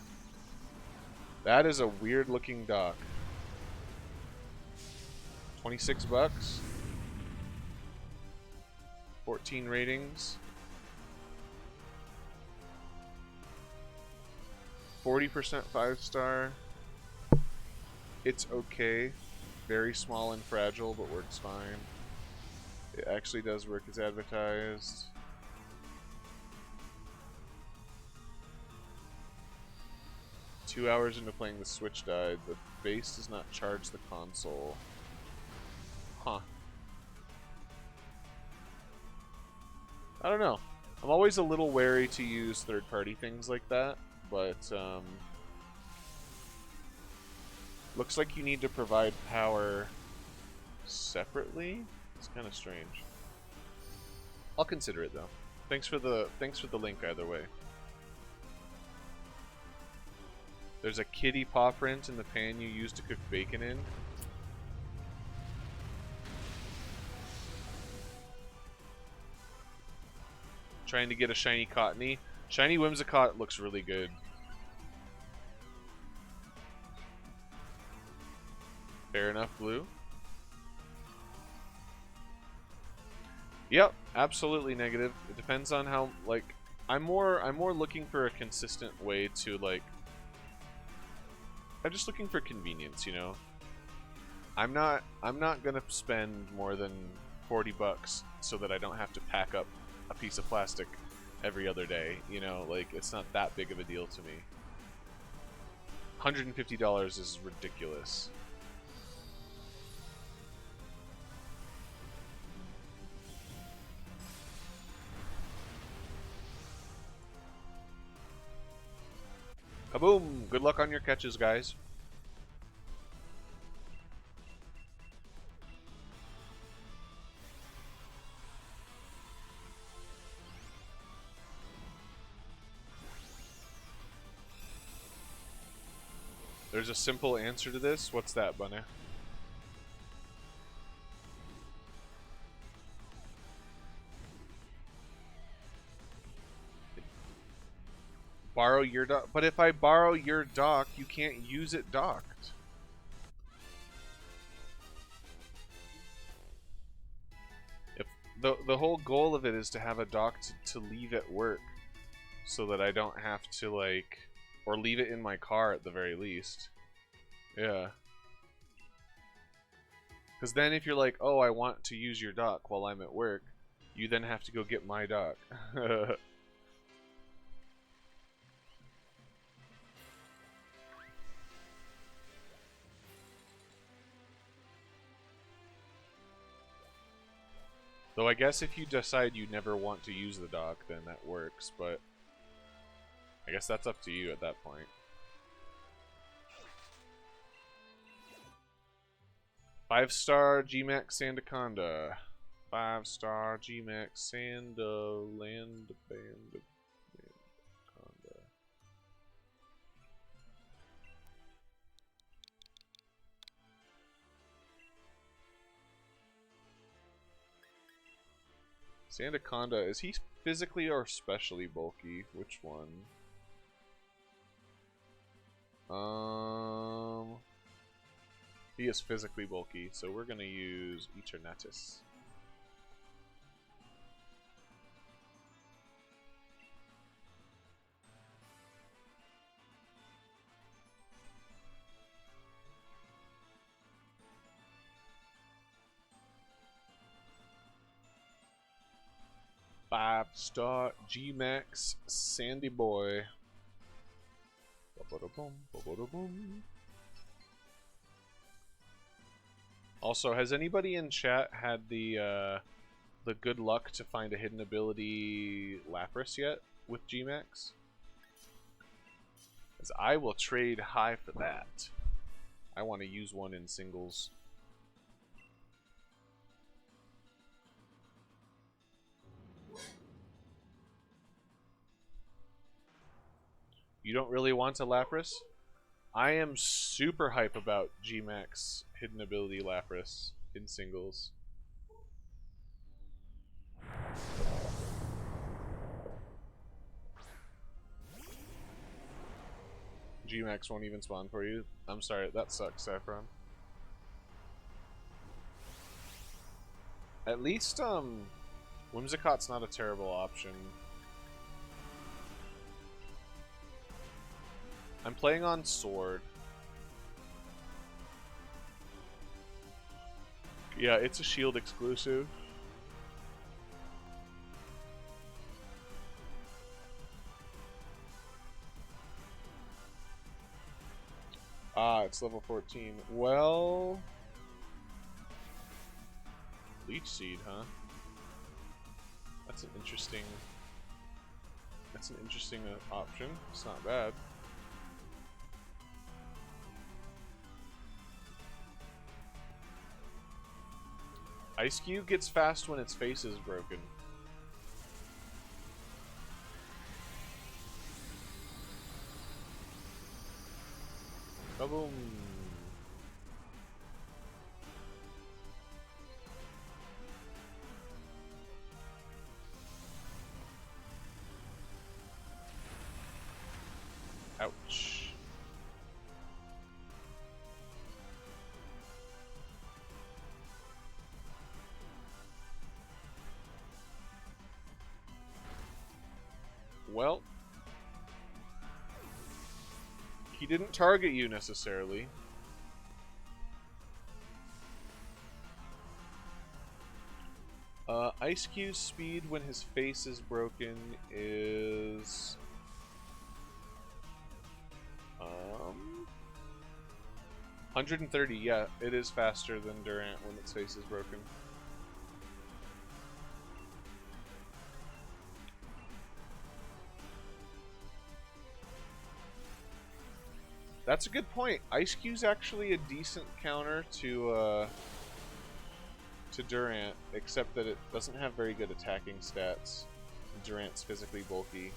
That is a weird looking dock. 26 bucks. 14 ratings. 40% 5-star. It's okay. Very small and fragile, but works fine. It actually does work as advertised. Two hours into playing, the Switch died. The base does not charge the console. Huh. I don't know. I'm always a little wary to use third-party things like that, but looks like you need to provide power separately. It's kind of strange. I'll consider it though. Thanks for the link either way. There's a kitty paw print in the pan you used to cook bacon in. Trying to get a shiny Cottony. Shiny Whimsicott looks really good. Fair enough, Blue. Yep, absolutely negative. It depends on how, like, I'm more looking for a consistent way to, like, I'm just looking for convenience, you know. I'm not gonna spend more than 40 bucks so that I don't have to pack up a piece of plastic every other day, you know, like, it's not that big of a deal to me. $150 is ridiculous. Kaboom! Good luck on your catches, guys. There's a simple answer to this. What's that, Bunny? Borrow your dock. But if I borrow your dock, you can't use it docked. If the whole goal of it is to have a dock to leave at work, so that I don't have to like, or leave it in my car at the very least. Yeah. Because then if you're like, oh, I want to use your dock while I'm at work, you then have to go get my dock. Though I guess if you decide you never want to use the dock, then that works, but I guess that's up to you at that point. 5-star GMAX Sandaconda. 5-star GMAX Sandaland Band Conda. Sandaconda, is he physically or specially bulky? Which one? He is physically bulky, so we're gonna use Eternatus. Five-star GMAX Sandy Boy. Ba-ba-da-boom, ba-ba-da-boom. Also, has anybody in chat had the good luck to find a hidden ability Lapras yet with GMAX? Because I will trade high for that. I want to use one in singles. You don't really want a Lapras? I am super hype about GMAX hidden ability Lapras in singles. GMAX won't even spawn for you. I'm sorry, that sucks, Saffron. At least, Whimsicott's not a terrible option. I'm playing on Sword. Yeah, it's a Shield exclusive. Ah, it's level 14. Well... Leech Seed, huh? That's an interesting... That's an interesting option. It's not bad. Ice Cube gets fast when its face is broken. Kaboom! Ouch. Well, he didn't target you necessarily. Ice Cube's speed when his face is broken is 130, yeah, it is faster than Durant when its face is broken. That's a good point. Ice Cube's actually a decent counter to Durant, except that it doesn't have very good attacking stats. Durant's physically bulky,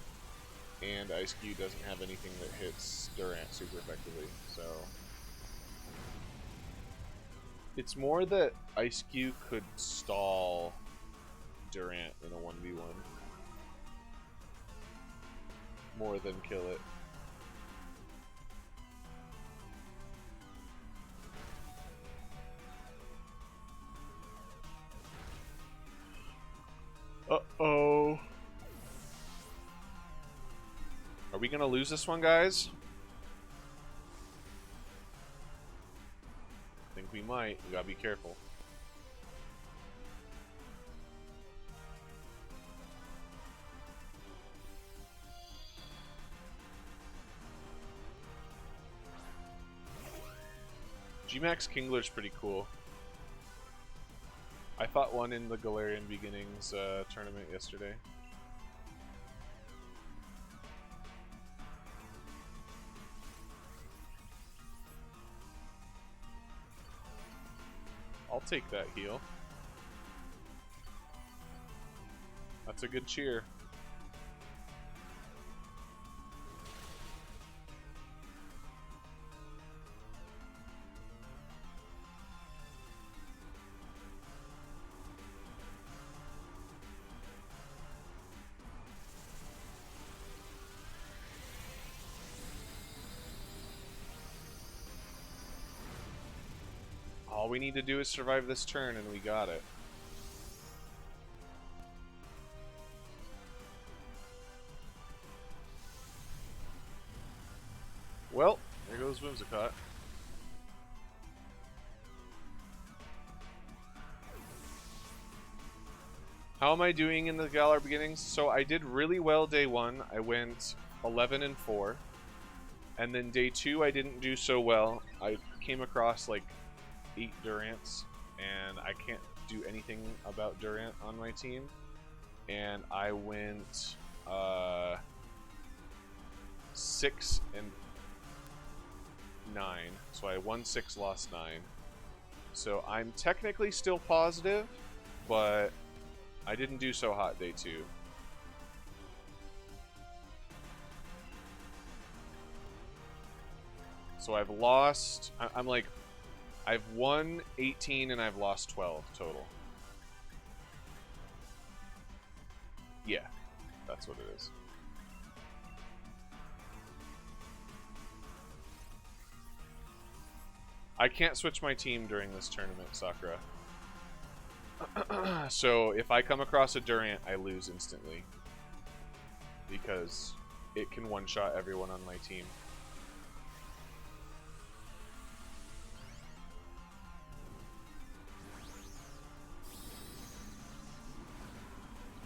and Ice Cube doesn't have anything that hits Durant super effectively, so... It's more that Ice Cube could stall Durant in a 1v1. More than kill it. Uh-oh. Are we gonna lose this one, guys? I think we might. We gotta be careful. G-Max Kingler's pretty cool. I fought one in the Galarian Beginnings tournament yesterday. I'll take that heal. That's a good cheer. All we need to do is survive this turn and we got it. Well, there goes Whimsicott. How am I doing in the Galar Beginnings? So I did really well day 1. I went 11-4. And then day 2 I didn't do so well. I came across like 8 Durants, and I can't do anything about Durant on my team. And I went 6-9. So I won 6, lost 9. So I'm technically still positive, but I didn't do so hot day 2. So I've lost, I'm like, I've won 18 and I've lost 12 total. Yeah, that's what it is. I can't switch my team during this tournament, Sakura. So if I come across a Durant, I lose instantly. Because it can one-shot everyone on my team.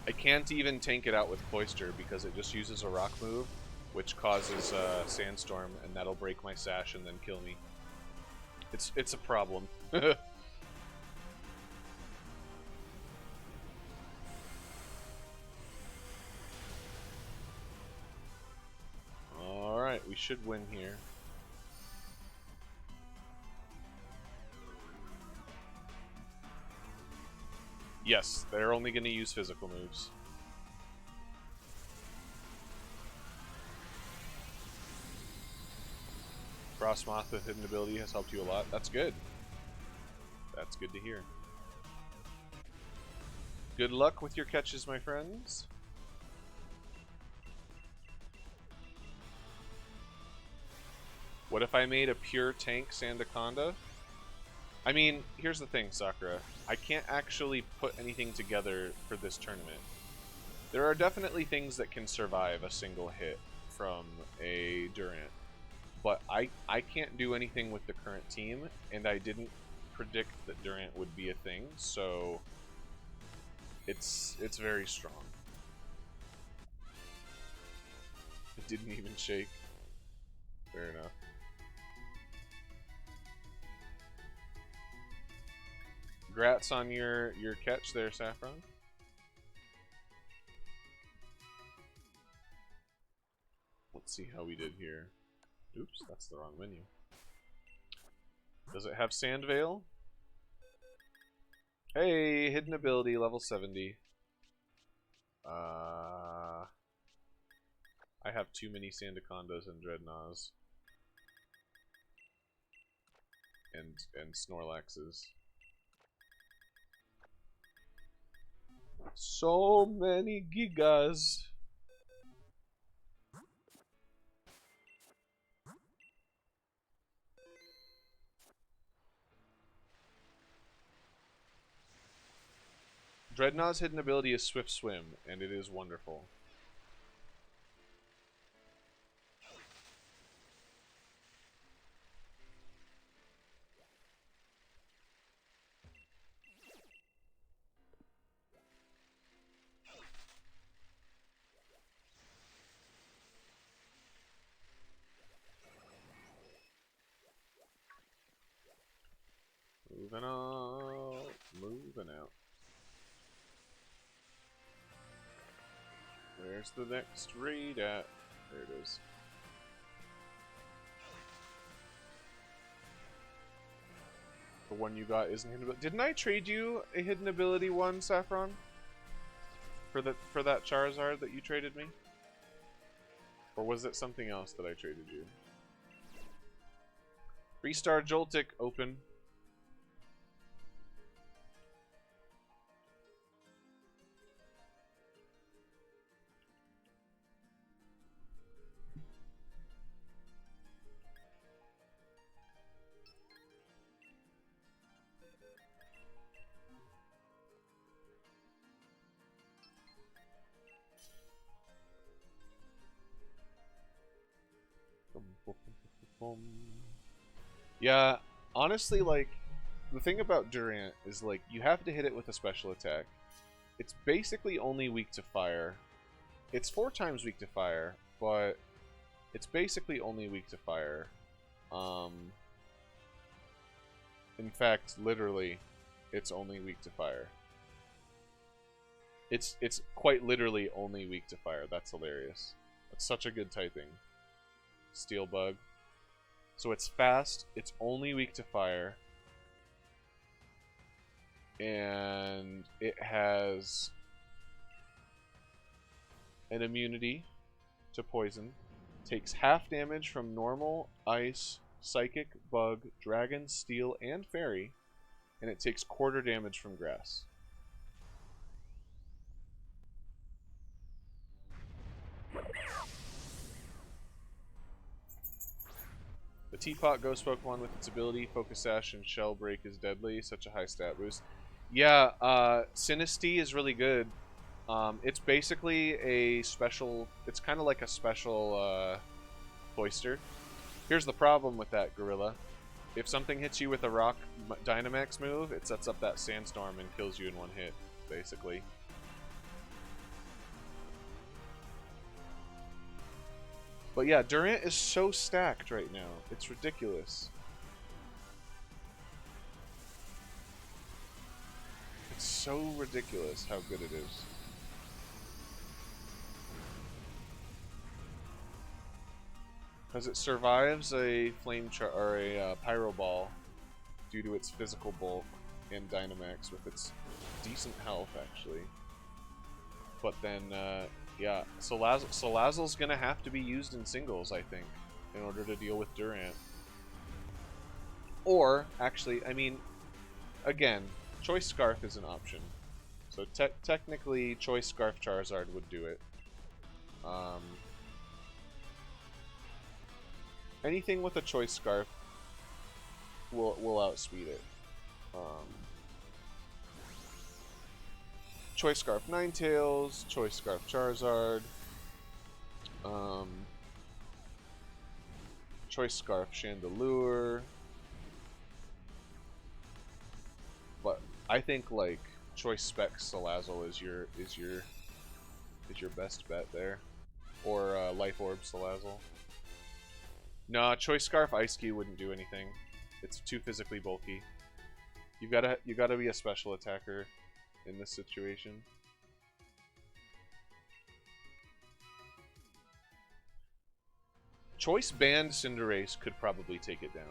I can't even tank it out with Cloister because it just uses a rock move, which causes Sandstorm, and that'll break my Sash and then kill me. It's a problem. Alright, we should win here. Yes, they're only going to use physical moves. Frostmoth with hidden ability has helped you a lot. That's good. That's good to hear. Good luck with your catches, my friends. What if I made a pure tank Sandaconda? I mean, here's the thing, Sakura. I can't actually put anything together for this tournament. There are definitely things that can survive a single hit from a Durant. But I can't do anything with the current team, and I didn't predict that Durant would be a thing, so it's very strong. It didn't even shake. Fair enough. Grats on your catch there, Saffron. Let's see how we did here. Oops, that's the wrong menu. Does it have Sand Veil? Hey, hidden ability, level 70. I have too many Sandacondas and Dreadnoughs. And Snorlaxes. So many gigas. Dreadnought's hidden ability is Swift Swim, and it is wonderful. Moving out, moving out. Where's the next raid at? There it is. The one you got isn't hidden. Didn't I trade you a hidden ability one, Saffron? For that Charizard that you traded me? Or was it something else that I traded you? 3-star Joltik open. Yeah, honestly, like, the thing about Durant is, like, you have to hit it with a special attack. It's basically only weak to fire. It's 4 times weak to fire, but it's basically only weak to fire. In fact, literally, it's only weak to fire. It's quite literally only weak to fire. That's hilarious. That's such a good typing. Steel Bug. So it's fast, it's only weak to fire, and it has an immunity to poison, takes half damage from normal, ice, psychic, bug, dragon, steel, and fairy, and it takes quarter damage from grass. The Teapot Ghost Pokemon with its ability, Focus Sash and Shell Break is deadly. Such a high stat boost. Yeah, Sinistea is really good. It's basically a special... It's kind of like a special Cloyster. Here's the problem with that, Gorilla. If something hits you with a Rock Dynamax move, it sets up that Sandstorm and kills you in one hit, basically. But yeah, Durant is so stacked right now. It's ridiculous. It's so ridiculous how good it is. Because it survives a or a Pyro Ball due to its physical bulk and Dynamax with its decent health, actually. But then, yeah, Salazzle's gonna have to be used in singles, I think, in order to deal with Durant. Or, actually, I mean, again, Choice Scarf is an option. So technically, Choice Scarf Charizard would do it. Anything with a Choice Scarf will outspeed it. Choice Scarf Ninetales, Choice Scarf Charizard, Choice Scarf Chandelure. But I think like Choice Spec Salazzle is your best bet there, or Life Orb Salazzle. No, Choice Scarf Ice Cube wouldn't do anything. It's too physically bulky. You gotta be a special attacker in this situation. Choice banned Cinderace could probably take it down.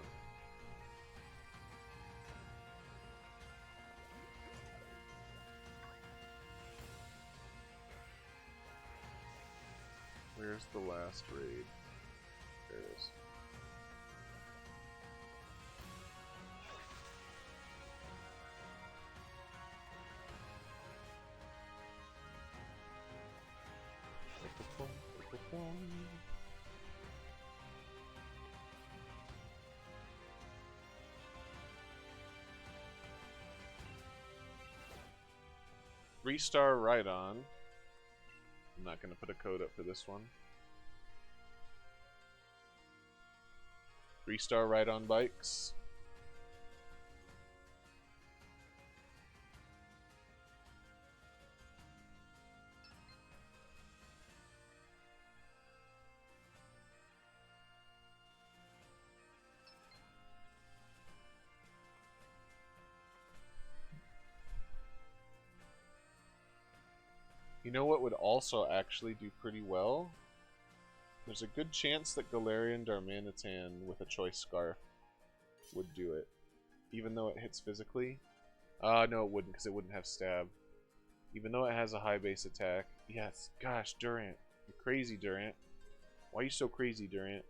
Where's the last raid? There it is. Three-star Rhydon. I'm not going to put a code up for this one. 3-star Rhydon bikes. You know what would also actually do pretty well? There's a good chance that Galarian Darmanitan with a choice scarf would do it. Even though it hits physically. No it wouldn't, because it wouldn't have stab. Even though it has a high base attack. Yes, gosh, Durant. You're crazy, Durant. Why are you so crazy, Durant?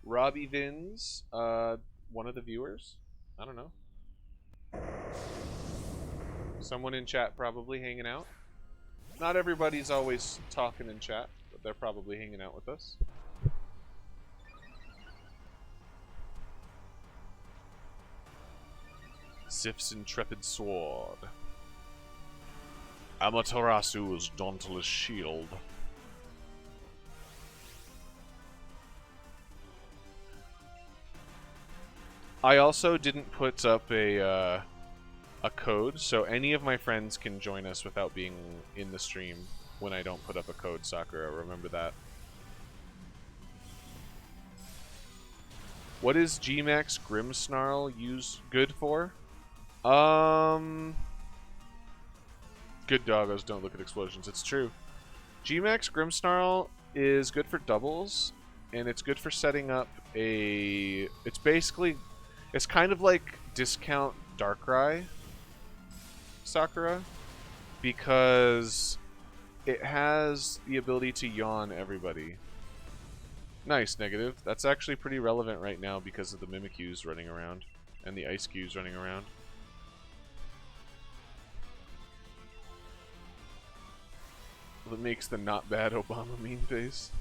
Robbie Vins, one of the viewers? I don't know. Someone in chat probably hanging out. Not everybody's always talking in chat, but they're probably hanging out with us. Sif's intrepid sword. Amaterasu's dauntless shield. I also didn't put up a code, so any of my friends can join us without being in the stream when I don't put up a code, Sakura. Remember that. What is Gmax Grimmsnarl good for? Good doggos don't look at explosions. It's true. Gmax Grimmsnarl is good for doubles, and it's good for setting up a... It's basically... It's kind of like discount Darkrai, Sakura, because it has the ability to yawn everybody. Nice, Negative. That's actually pretty relevant right now because of the Mimikyus running around and the Ice Cues running around. That makes the not bad Obama meme face.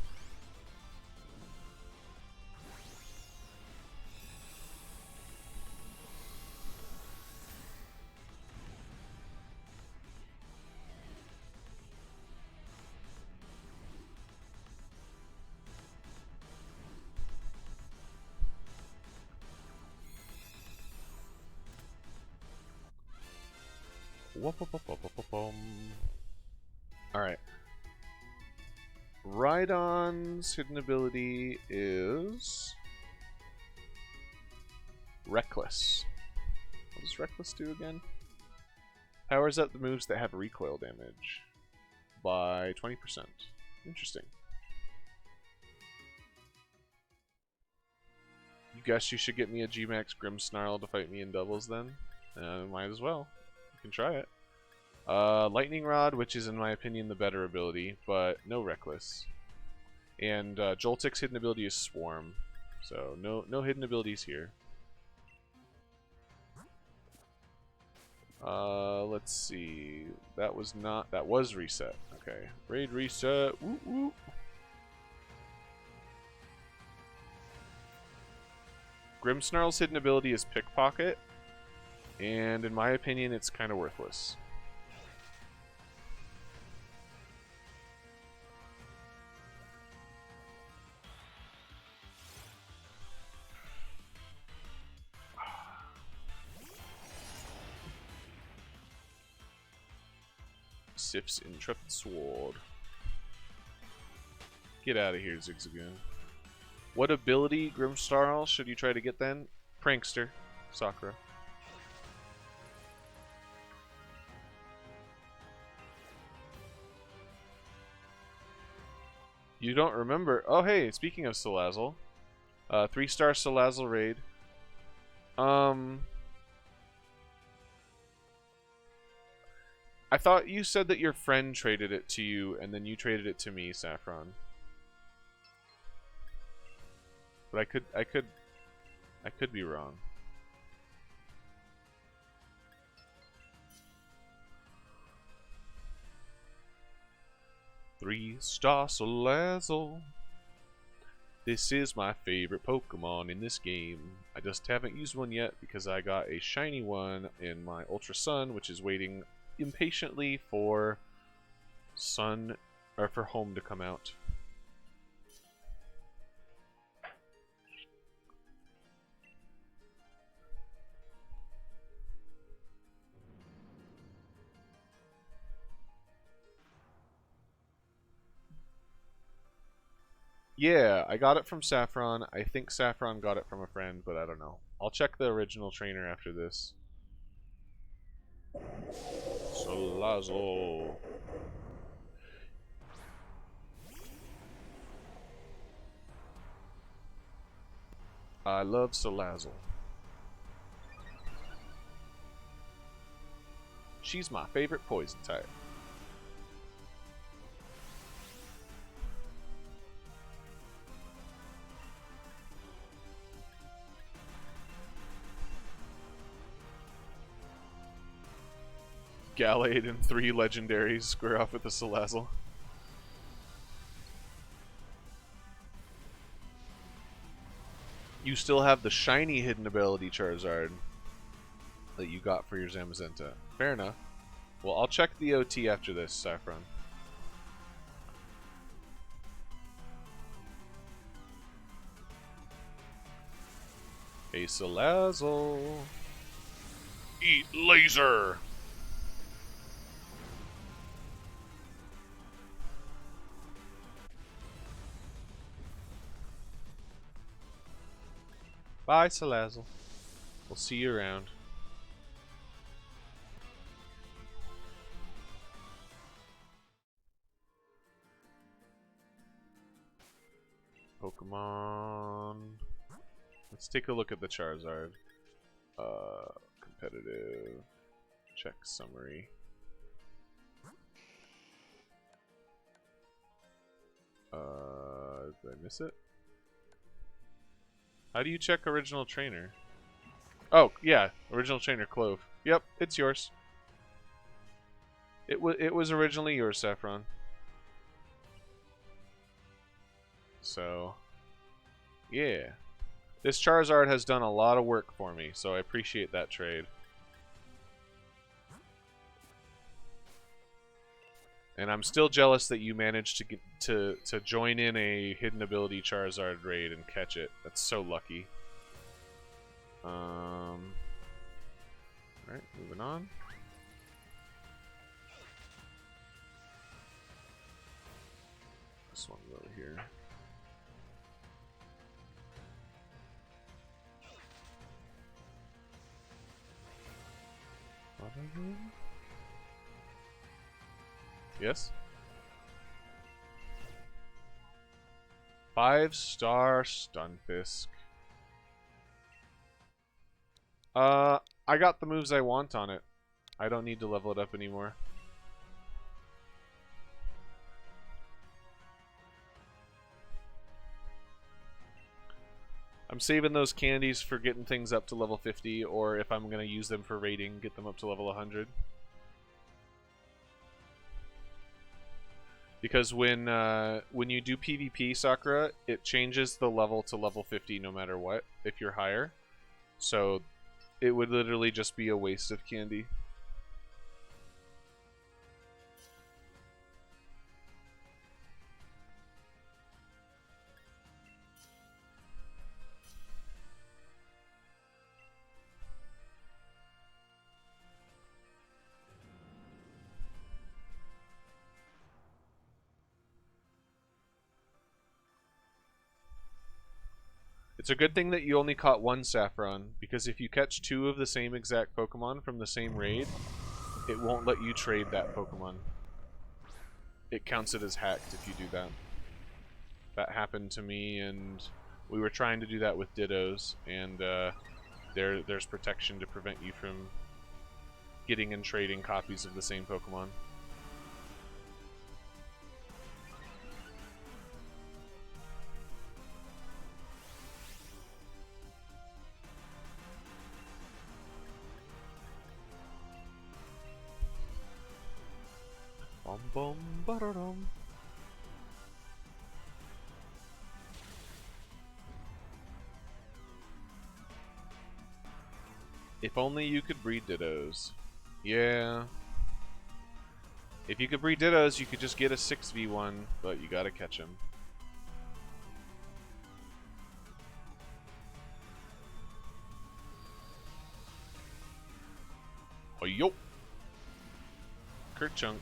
Alright. Rhydon's hidden ability is... Reckless. What does Reckless do again? Powers up the moves that have recoil damage by 20%. Interesting. You guess you should get me a Gmax Grimmsnarl to fight me in doubles then? Might as well. You can try it. Lightning Rod, which is in my opinion the better ability, but no Reckless. And Joltik's hidden ability is Swarm. So no hidden abilities here. Let's see. That was not. That was reset. Okay. Raid reset. Woo woo. Grimmsnarl's hidden ability is Pickpocket, and in my opinion, it's kind of worthless. Sif's Intrepid Sword. Get out of here, Zigzagoon. What ability, Grimmsnarl, should you try to get then? Prankster, Sakura. You don't remember? Oh, hey, speaking of Salazzle. 3-star Salazzle raid. I thought you said that your friend traded it to you, and then you traded it to me, Saffron. But I could be wrong. Three-star Salazzle. This is my favorite Pokemon in this game. I just haven't used one yet because I got a shiny one in my Ultra Sun, which is waiting impatiently for Sun or for Home to come out. Yeah, I got it from Saffron. I think Saffron got it from a friend, but I don't know. I'll check the original trainer after this. Salazzle. I love Salazzle. She's my favorite poison type. Gallade and 3 legendaries square off with the Salazzle. You still have the shiny hidden ability Charizard that you got for your Zamazenta. Fair enough. Well, I'll check the OT after this, Saffron. Hey, Salazzle. Eat laser! Bye, Salazzle. We'll see you around. Pokemon. Let's take a look at the Charizard. Competitive. Check summary. Did I miss it? How do you check original trainer? Oh, yeah, original trainer Clove. Yep, it's yours. It was originally yours, Saffron. So, yeah. This Charizard has done a lot of work for me, so I appreciate that trade. And I'm still jealous that you managed to get to join in a hidden ability Charizard raid and catch it. That's so lucky. Alright, moving on. This one's over here. Yes? 5-star Stunfisk. I got the moves I want on it. I don't need to level it up anymore. I'm saving those candies for getting things up to level 50, or if I'm going to use them for raiding, get them up to level 100. Because when you do PvP, Sakura, it changes the level to level 50 no matter what, if you're higher. So it would literally just be a waste of candy. It's a good thing that you only caught one Saffron, because if you catch two of the same exact Pokemon from the same raid, it won't let you trade that Pokemon. It counts it as hacked if you do that. That happened to me, and we were trying to do that with Dittos, and there's protection to prevent you from getting and trading copies of the same Pokemon. Bum bum ba-da-dum. If only you could breed Dittos. Yeah. If you could breed Dittos, you could just get a 6v1, but you gotta catch him. Oh, yo! Kerchunk.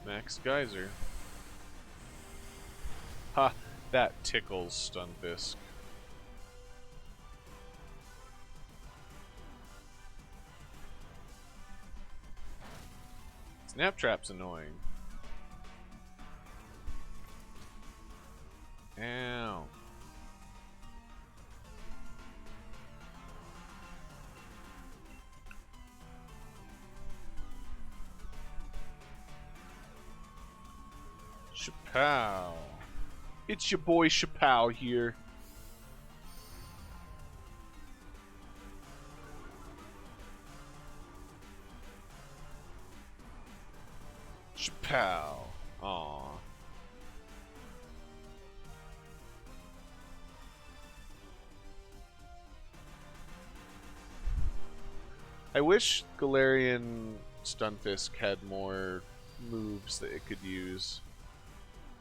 Max Geyser. Ha! That tickles Stunfisk. Snaptrap's annoying. Ow. Chapow. It's your boy Chapow here. Chapow. Aww. I wish Galarian Stunfisk had more moves that it could use.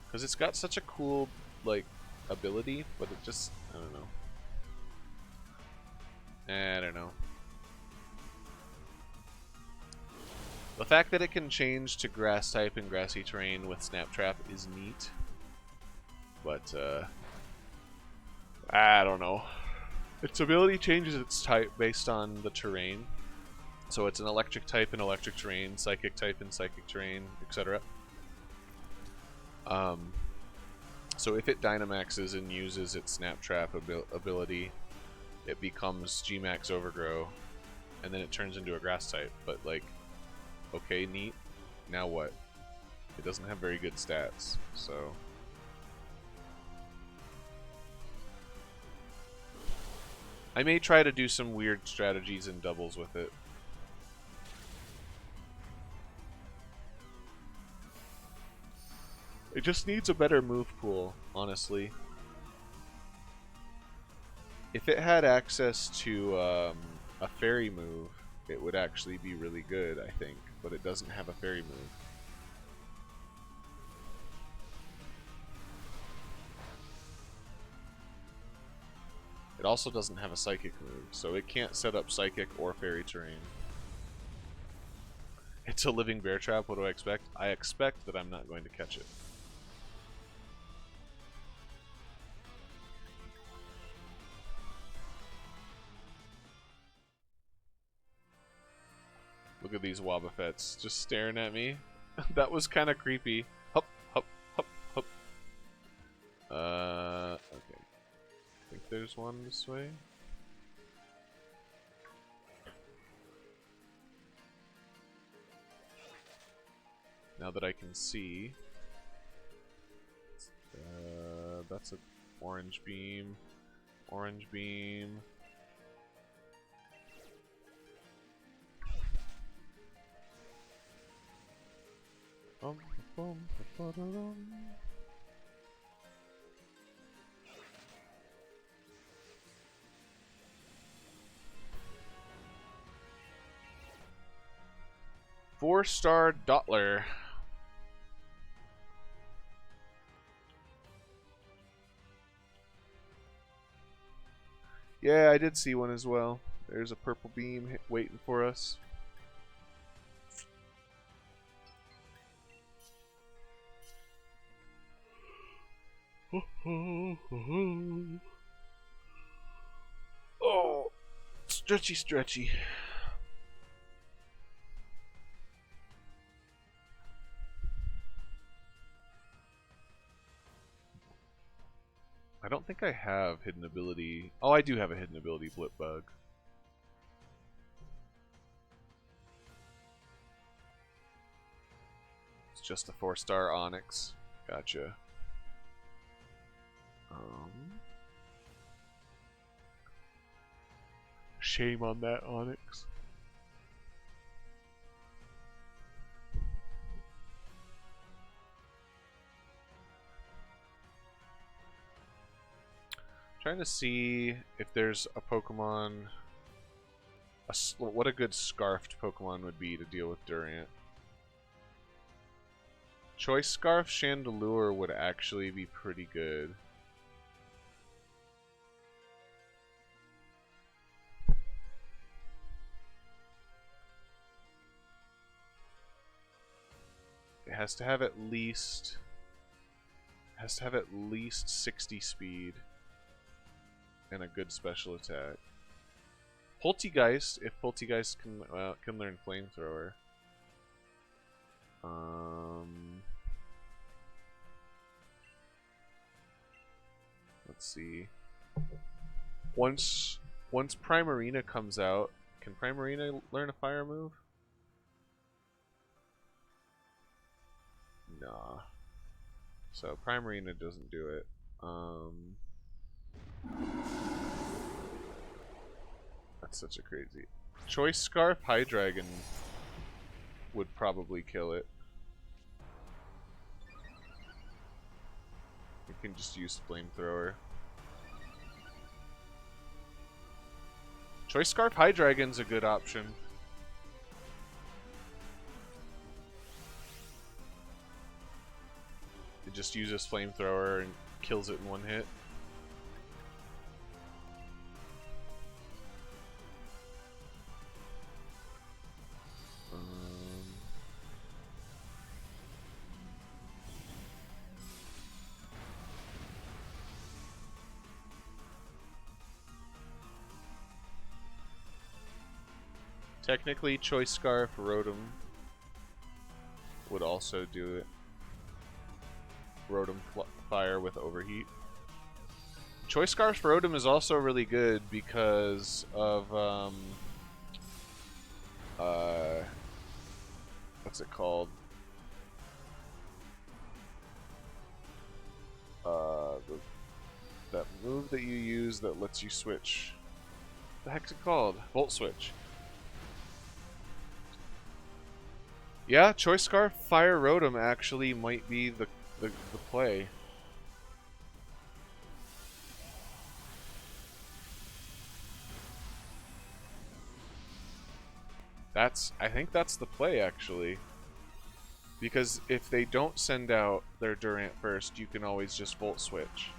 Because it's got such a cool, like, ability, but it just, I don't know. I don't know. The fact that it can change to grass type and grassy terrain with Snaptrap is neat. But, I don't know. Its ability changes its type based on the terrain. So it's an electric type in electric terrain, psychic type in psychic terrain, etc. So if it Dynamaxes and uses its Snaptrap ability, it becomes Gmax Overgrow, and then it turns into a grass type. But like, okay, neat. Now what? It doesn't have very good stats, so... I may try to do some weird strategies and doubles with it. It just needs a better move pool, honestly. If it had access to a fairy move, it would actually be really good, I think. But it doesn't have a fairy move. It also doesn't have a psychic move, so it can't set up psychic or fairy terrain. It's a living bear trap, what do I expect? I expect that I'm not going to catch it. Look at these Wobbuffets just staring at me. That was kind of creepy. Hup, hup, hup, hup. Okay. I think there's there's one this way. Now that I can see, that's an orange beam. Orange beam. Four-star Dottler. Yeah, I did see one as well. There's a purple beam waiting for us. Oh, stretchy, stretchy. I don't think I have hidden ability. Oh, I do have a hidden ability, Blip Bug. It's just a 4-star Onyx. Gotcha. Shame on that Onyx. Trying to see if there's a Pokemon. What a good Scarfed Pokemon would be to deal with Durant. Choice Scarf Chandelure would actually be pretty good. It has to have at least 60 speed and a good special attack. Poltegeist, if Poltegeist can learn Flamethrower. Let's see. Once Primarina comes out, can Primarina learn a fire move? Nah. So Primarina doesn't do it. That's such a crazy. Choice Scarf Hydreigon would probably kill it. You can just use Flamethrower. Choice Scarf Hydreigon's a good option. It just uses Flamethrower and kills it in one hit. Technically, Choice Scarf Rotom would also do it. Rotom Fire with Overheat. Choice Scarf Rotom is also really good because of what's it called? That move that you use that lets you switch. What the heck's it called? Volt Switch. Yeah, Choice Scarf Fire Rotom actually might be the play. I think that's the play actually. Because if they don't send out their Durant first, you can always just Volt Switch.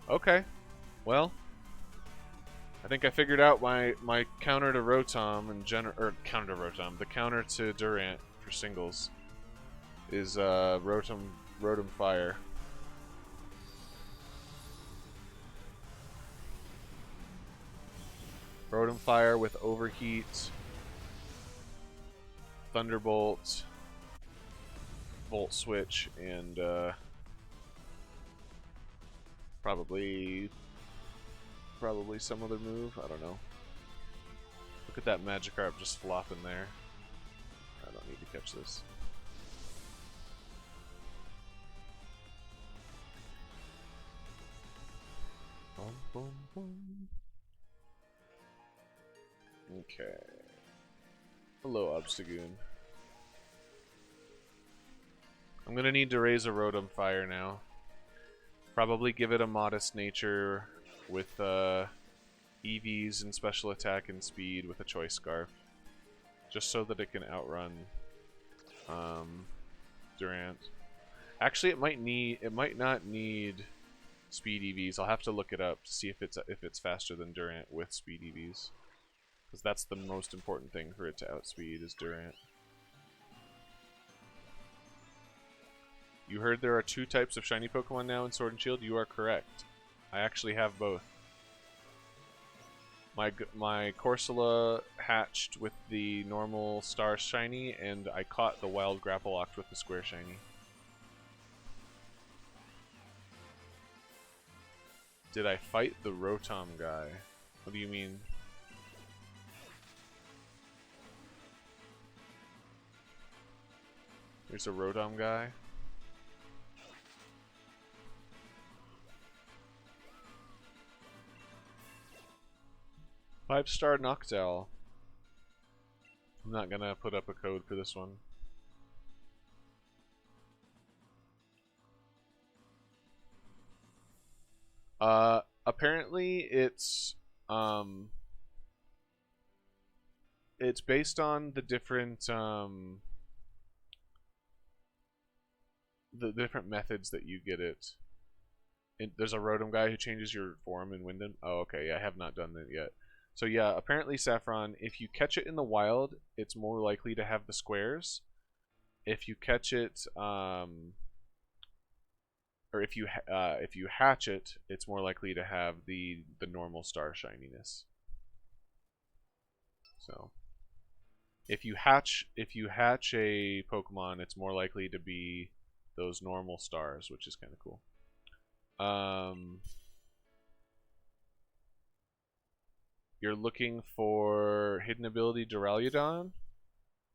Okay. Well, I think I figured out my counter to Rotom and counter to Rotom. The counter to Durant for singles is Rotom Fire. Rotom Fire with Overheat, Thunderbolt, Volt Switch, and Probably some other move. I don't know. Look at that Magikarp just flopping there. I don't need to catch this. Boom, boom, boom. Okay. Hello, Obstagoon. I'm gonna need to raise a Rotom Fire now. Probably give it a modest nature with EVs and special attack and speed with a Choice Scarf. Just so that it can outrun Durant. Actually, it might not need speed EVs. I'll have to look it up to see if it's faster than Durant with speed EVs. Because that's the most important thing for it to outspeed is Durant. You heard there are 2 types of shiny Pokemon now in Sword and Shield? You are correct. I actually have both. My Corsola hatched with the normal Star Shiny, and I caught the Wild Grapploct with the Square Shiny. Did I fight the Rotom guy? What do you mean? There's a Rotom guy? 5-star Noctowl. I'm not gonna put up a code for this one. Apparently it's based on the different different methods that you get it. There's a Rotom guy who changes your form in Wyndham. Oh, okay, yeah, I have not done that yet. So yeah, apparently Saffron, if you catch it in the wild, it's more likely to have the squares. If you catch it, or if you hatch it, it's more likely to have the normal star shininess. So if you hatch a Pokemon, it's more likely to be those normal stars, which is kind of cool. You're looking for hidden ability Duraludon?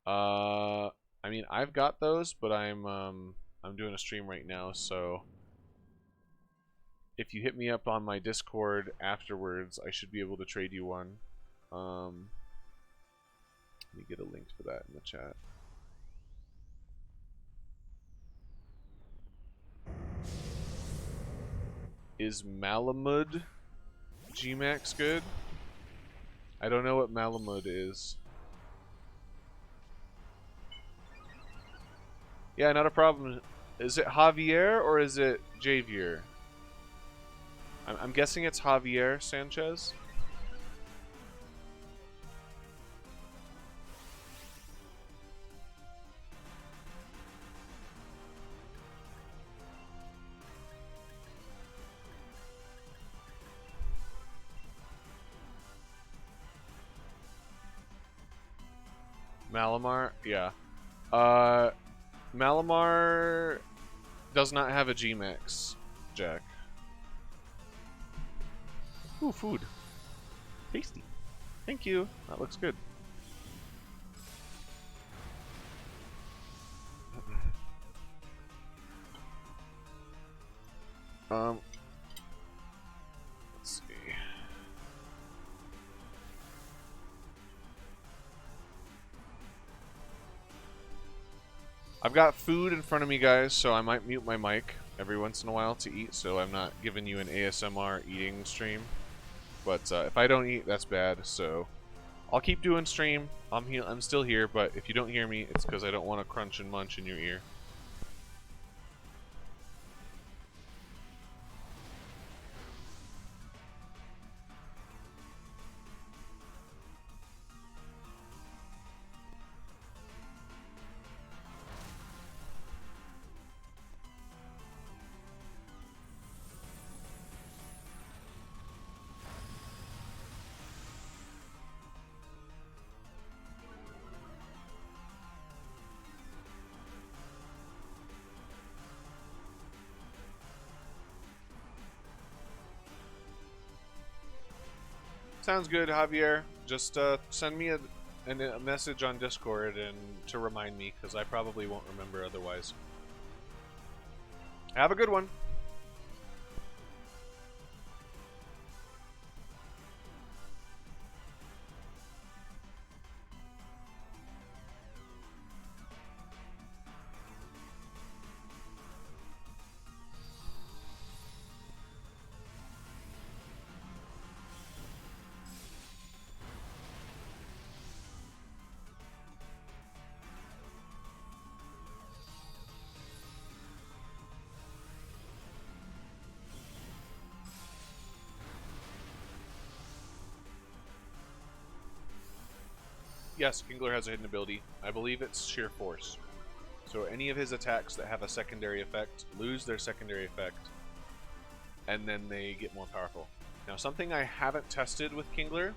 I mean, I've got those, but I'm doing a stream right now, so if you hit me up on my Discord afterwards, I should be able to trade you one. Let me get a link for that in the chat. Is Malamud Gmax good? I don't know what Malamud is. Yeah, not a problem. Is it Javier or is it Javier? I'm guessing it's Javier Sanchez. Malamar? Yeah. Malamar does not have a Gmax, Jack. Ooh, food. Tasty. Thank you. That looks good. Let's see. I've got food in front of me, guys, so I might mute my mic every once in a while to eat, so I'm not giving you an ASMR eating stream. But if I don't eat, that's bad, so I'll keep doing stream. I'm still here, but if you don't hear me, it's because I don't want to crunch and munch in your ear. Sounds good, Javier. Just send me a message on Discord and to remind me, because I probably won't remember otherwise. Have a good one. Yes, Kingler has a hidden ability. I believe it's Sheer Force. So any of his attacks that have a secondary effect lose their secondary effect, and then they get more powerful. Now, something I haven't tested with Kingler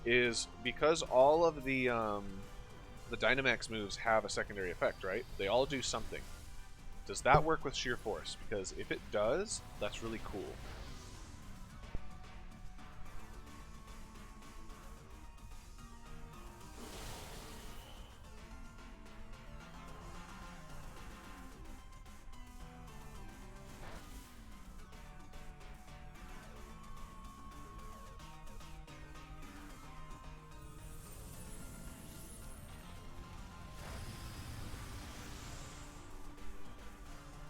is because all of the Dynamax moves have a secondary effect, right? They all do something. Does that work with Sheer Force? Because if it does, that's really cool.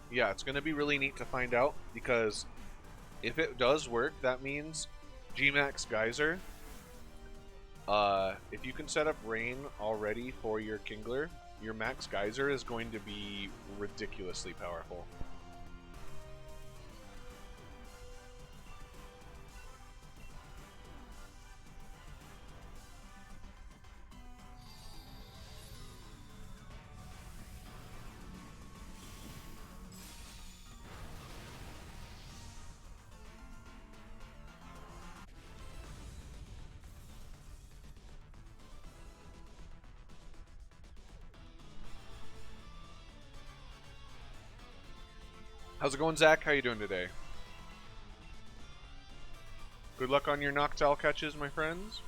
Yeah, it's going to be really neat to find out, because if it does work, that means Gmax Geyser, if you can set up Rain already for your Kingler, your Max Geyser is going to be ridiculously powerful. How's it going, Zach? How you doing today? Good luck on your Noctowl catches, my friends.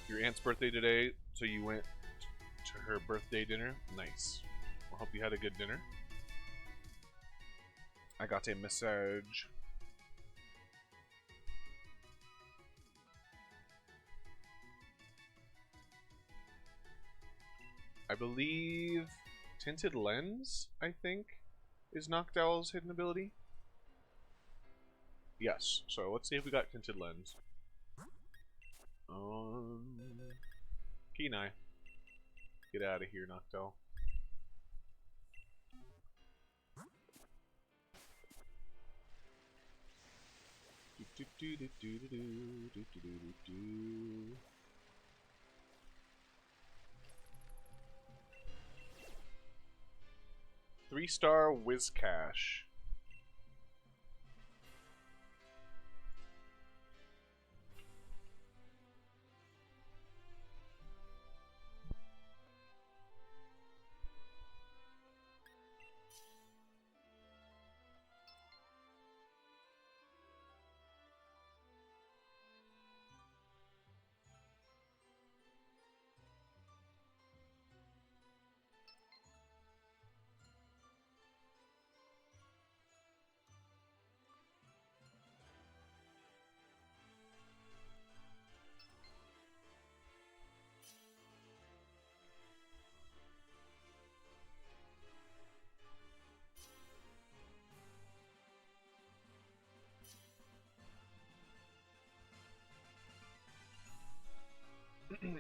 Your aunt's birthday today, so you went to her birthday dinner? Nice. I hope you had a good dinner. I got a message. I believe Tinted Lens, I think, is Noctowl's hidden ability. Yes, so let's see if we got Tinted Lens. Kenai. Get out of here, Noctowl. Three-star Whiscash.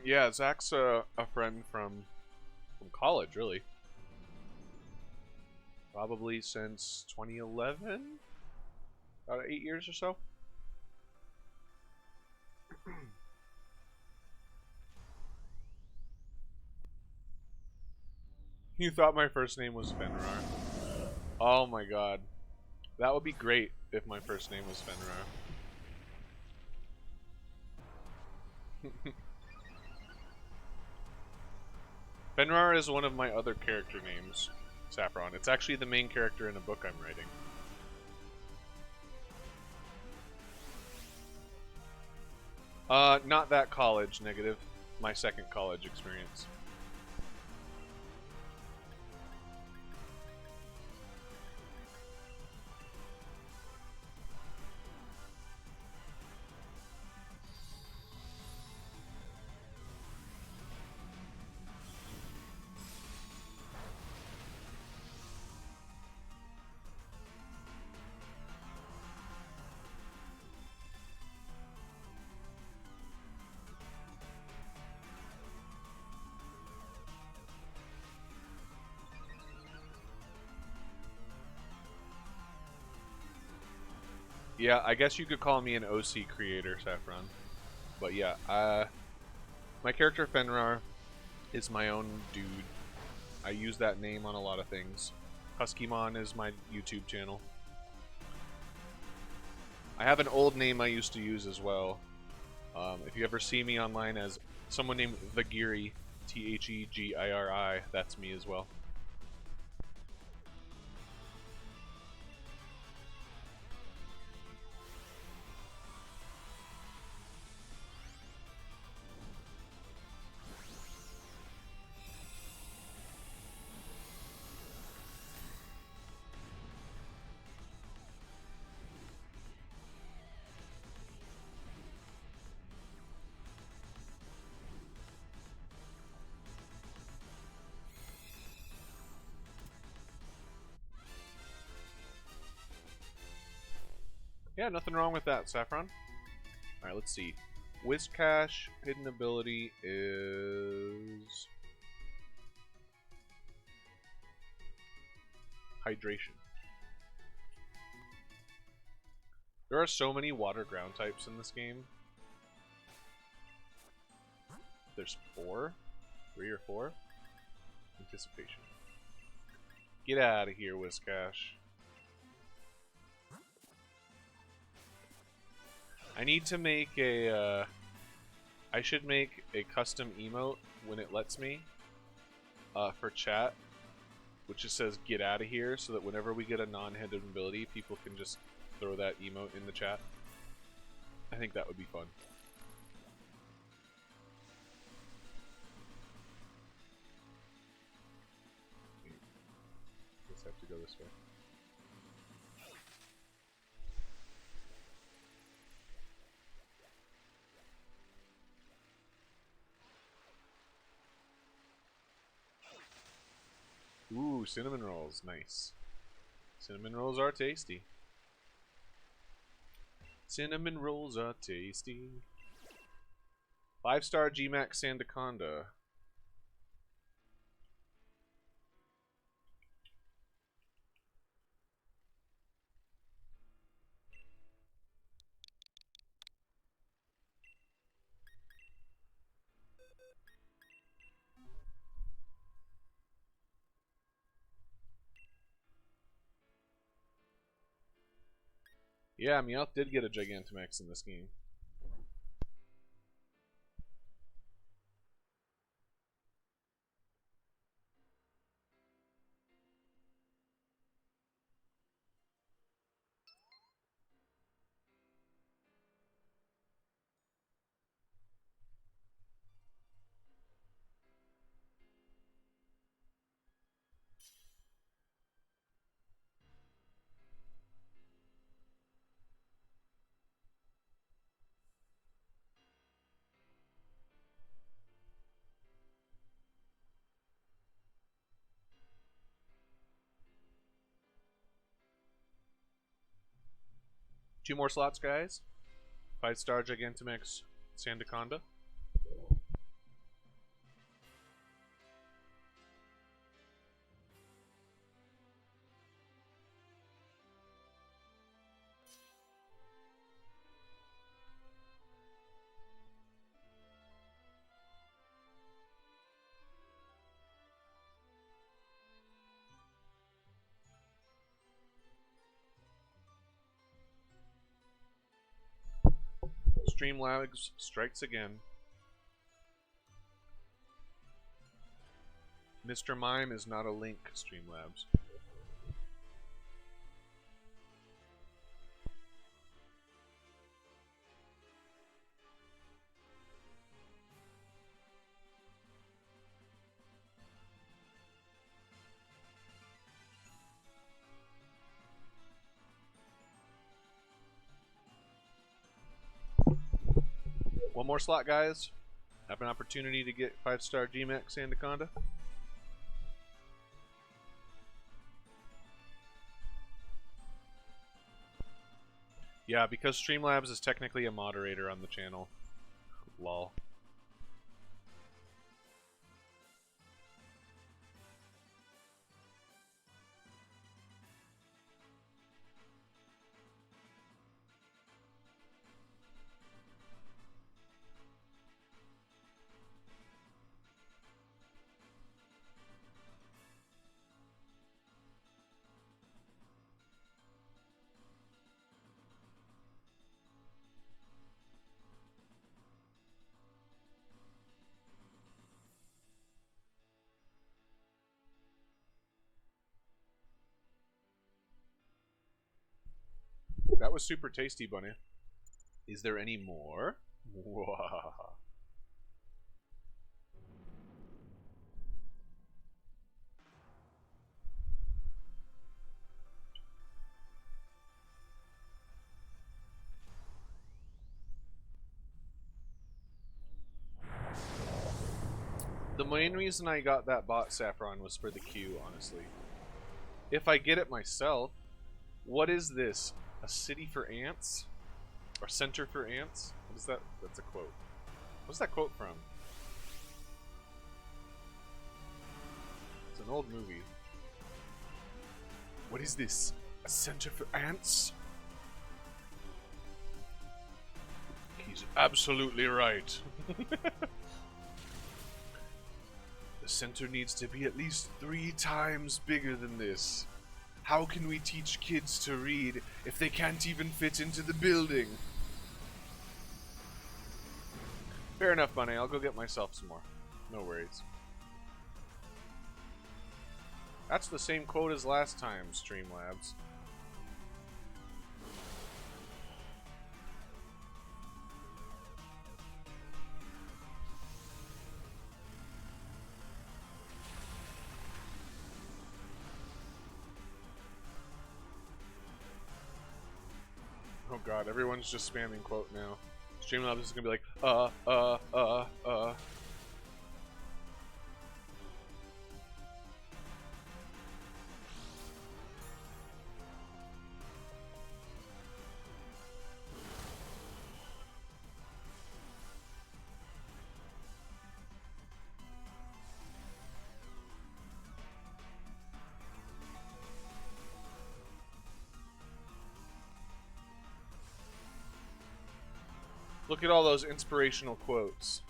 Yeah, Zach's a friend from college, really. Probably since 2011? About 8 years or so. You thought my first name was Fenrir. Oh my god. That would be great if my first name was Fenrir. Fenrir is one of my other character names, Saffron. It's actually the main character in a book I'm writing. Not that college, negative. My second college experience. Yeah, I guess you could call me an OC creator, Saffron. But yeah, my character Fenrir is my own dude. I use that name on a lot of things. Huskymon is my YouTube channel. I have an old name I used to use as well. If you ever see me online as someone named Thegiri, Thegiri, that's me as well. Yeah, nothing wrong with that, Saffron. Alright, let's see. Whiscash, hidden ability is... Hydration. There are so many water ground types in this game. There's 4? 3 or 4? Anticipation. Get out of here, Whiscash. I need to make a, I should make a custom emote when it lets me, for chat, which just says get out of here, so that whenever we get a non-hidden ability, people can just throw that emote in the chat. I think that would be fun. Just have to go this way. Ooh, cinnamon rolls. Nice. Cinnamon rolls are tasty. Cinnamon rolls are tasty. 5-star G-Max Sandaconda. Yeah, Meowth did get a Gigantamax in this game. Two more slots, guys. 5-star Gigantamax Sandaconda. Streamlabs strikes again. Mr. Mime is not a link, Streamlabs. One more slot, guys. Have an opportunity to get 5-star GMAX Anaconda. Yeah, because Streamlabs is technically a moderator on the channel. Lol. That was super tasty, Bunny. Is there any more? Wow. The main reason I got that bot saffron was for the queue, honestly. If I get it myself, what is this? A city for ants? Or center for ants? What is that? That's a quote. What's that quote from? It's an old movie. What is this? A center for ants? He's absolutely right. The center needs to be at least 3 times bigger than this. How can we teach kids to read if they can't even fit into the building? Fair enough, Bunny. I'll go get myself some more. No worries. That's the same quote as last time, Streamlabs. Oh god, everyone's just spamming quote now. Streamlabs is gonna be like, Look at all those inspirational quotes.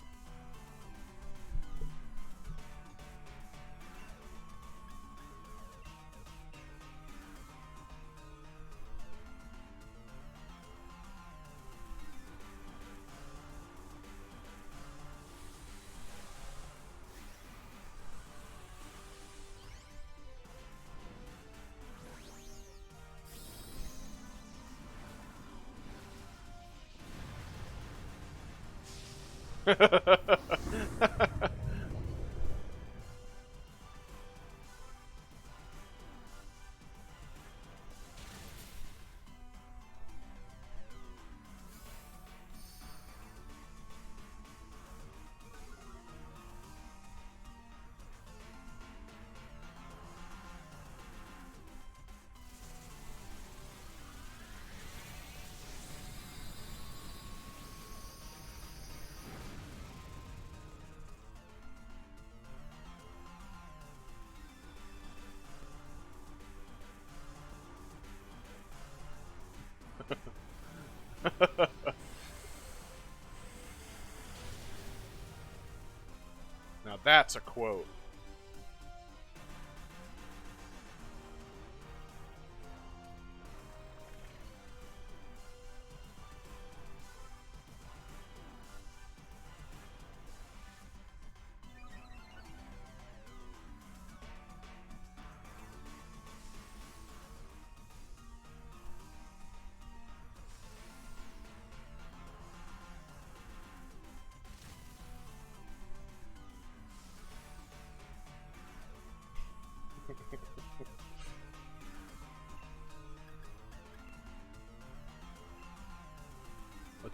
Now that's a quote.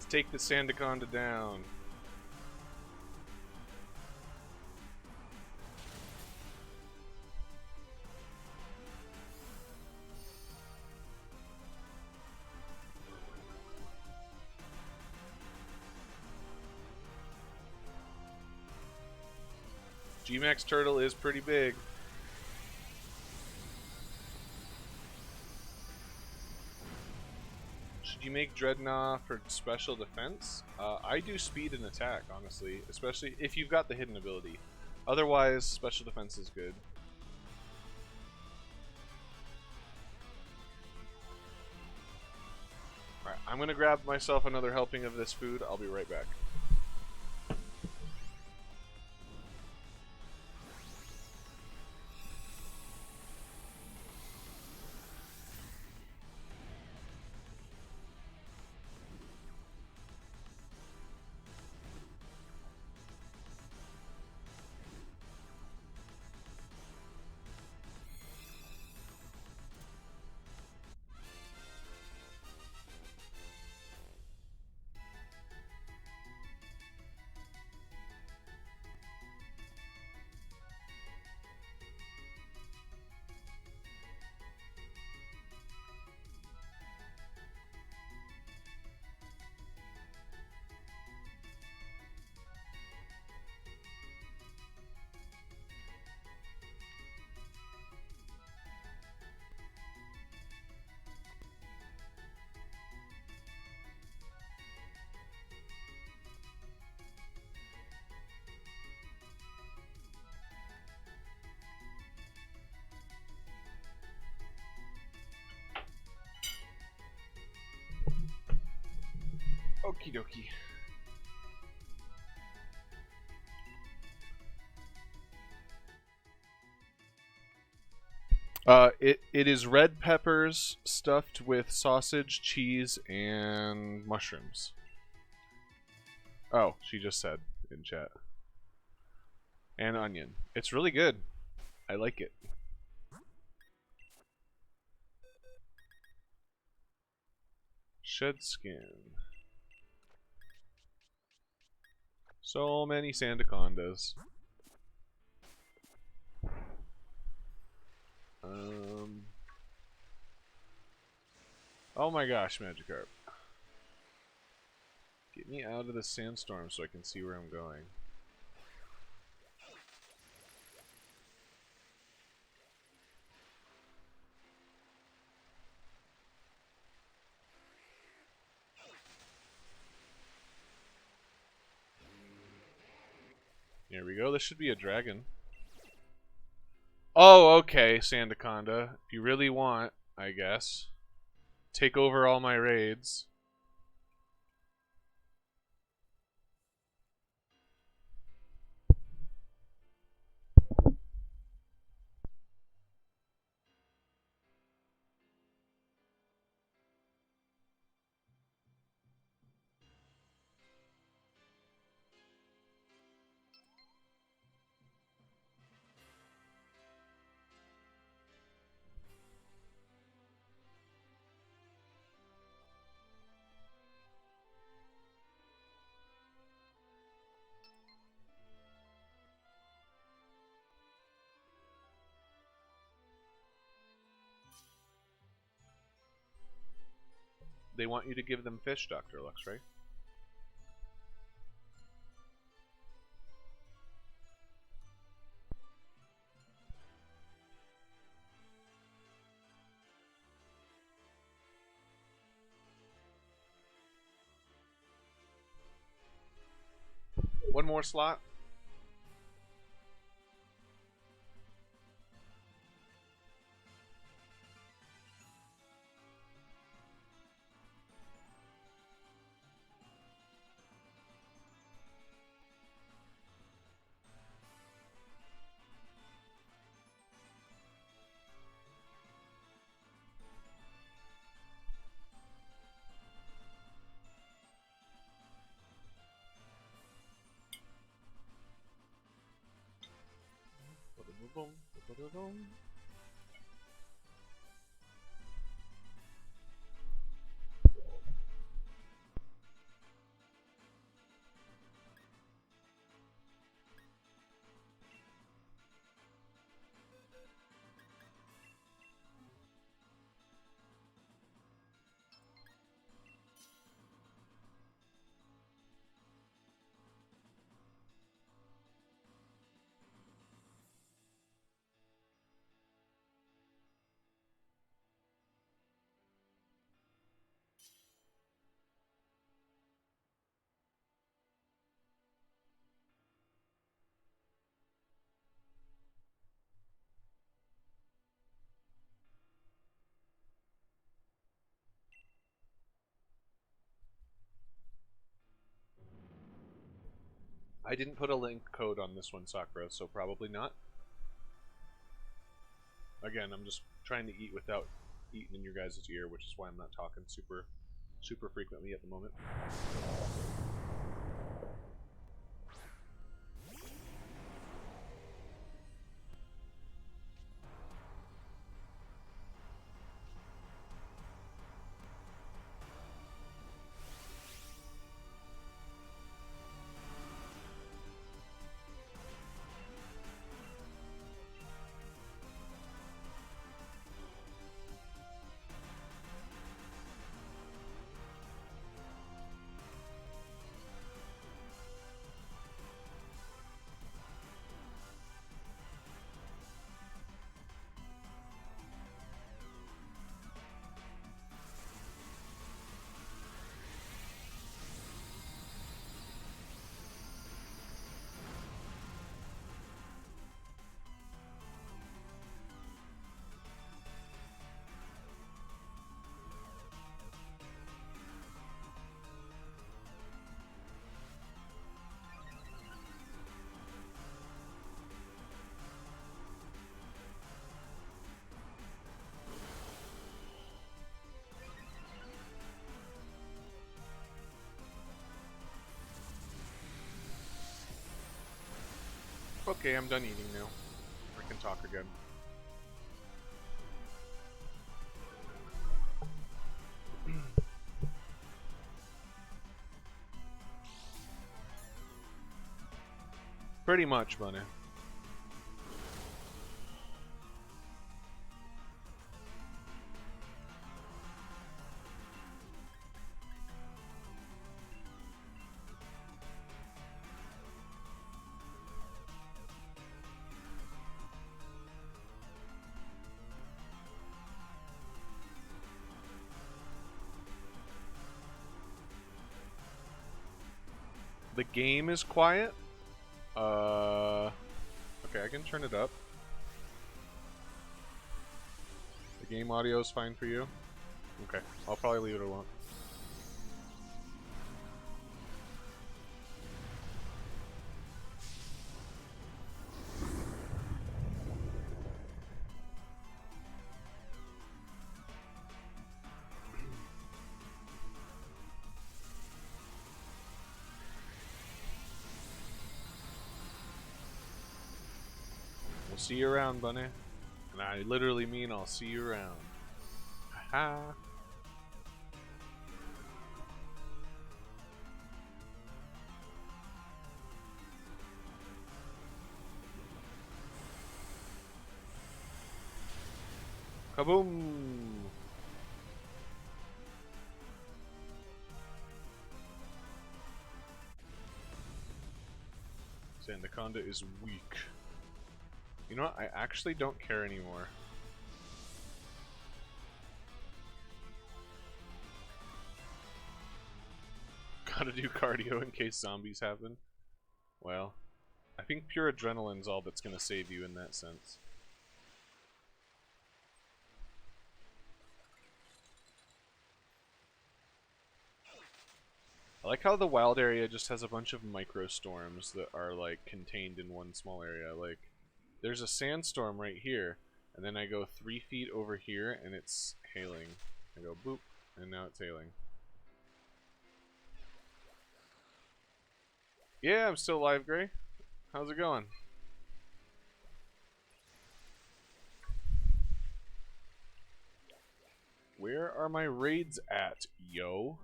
Let's take the Sandaconda down. G-Max Turtle is pretty big. Should you make Dreadnought for special defense? I do speed and attack, honestly, especially if you've got the hidden ability. Otherwise, special defense is good. Alright, I'm gonna grab myself another helping of this food. I'll be right back. Okie dokie. It is red peppers stuffed with sausage, cheese, and mushrooms. Oh, she just said in chat. And onion. It's really good. I like it. Shed skin. So many Sandacondas. Oh my gosh, Magikarp. Get me out of the sandstorm so I can see where I'm going. Here we go. This should be a dragon. Oh, okay, Sandaconda. If you really want, I guess. Take over all my raids. They want you to give them fish, Dr. Lux, right? One more slot. I didn't put a link code on this one, Sakura, so probably not. Again, I'm just trying to eat without eating in your guys' ear, which is why I'm not talking super frequently at the moment. Okay, I'm done eating now. I can talk again. Pretty much, Bunny. The game is quiet. Okay, I can turn it up. The game audio is fine for you. Okay, I'll probably leave it alone. We'll see you around, Bunny. And I literally mean I'll see you around. Haha. Kaboom! Sandaconda is weak. You know what? I actually don't care anymore. Gotta do cardio in case zombies happen. Well, I think pure adrenaline's all that's gonna save you in that sense. I like how the wild area just has a bunch of microstorms that are like contained in one small area. Like, there's a sandstorm right here, and then I go 3 feet over here and it's hailing. I go boop, and now it's hailing. Yeah, I'm still alive, Gray. How's it going? Where are my raids at, yo?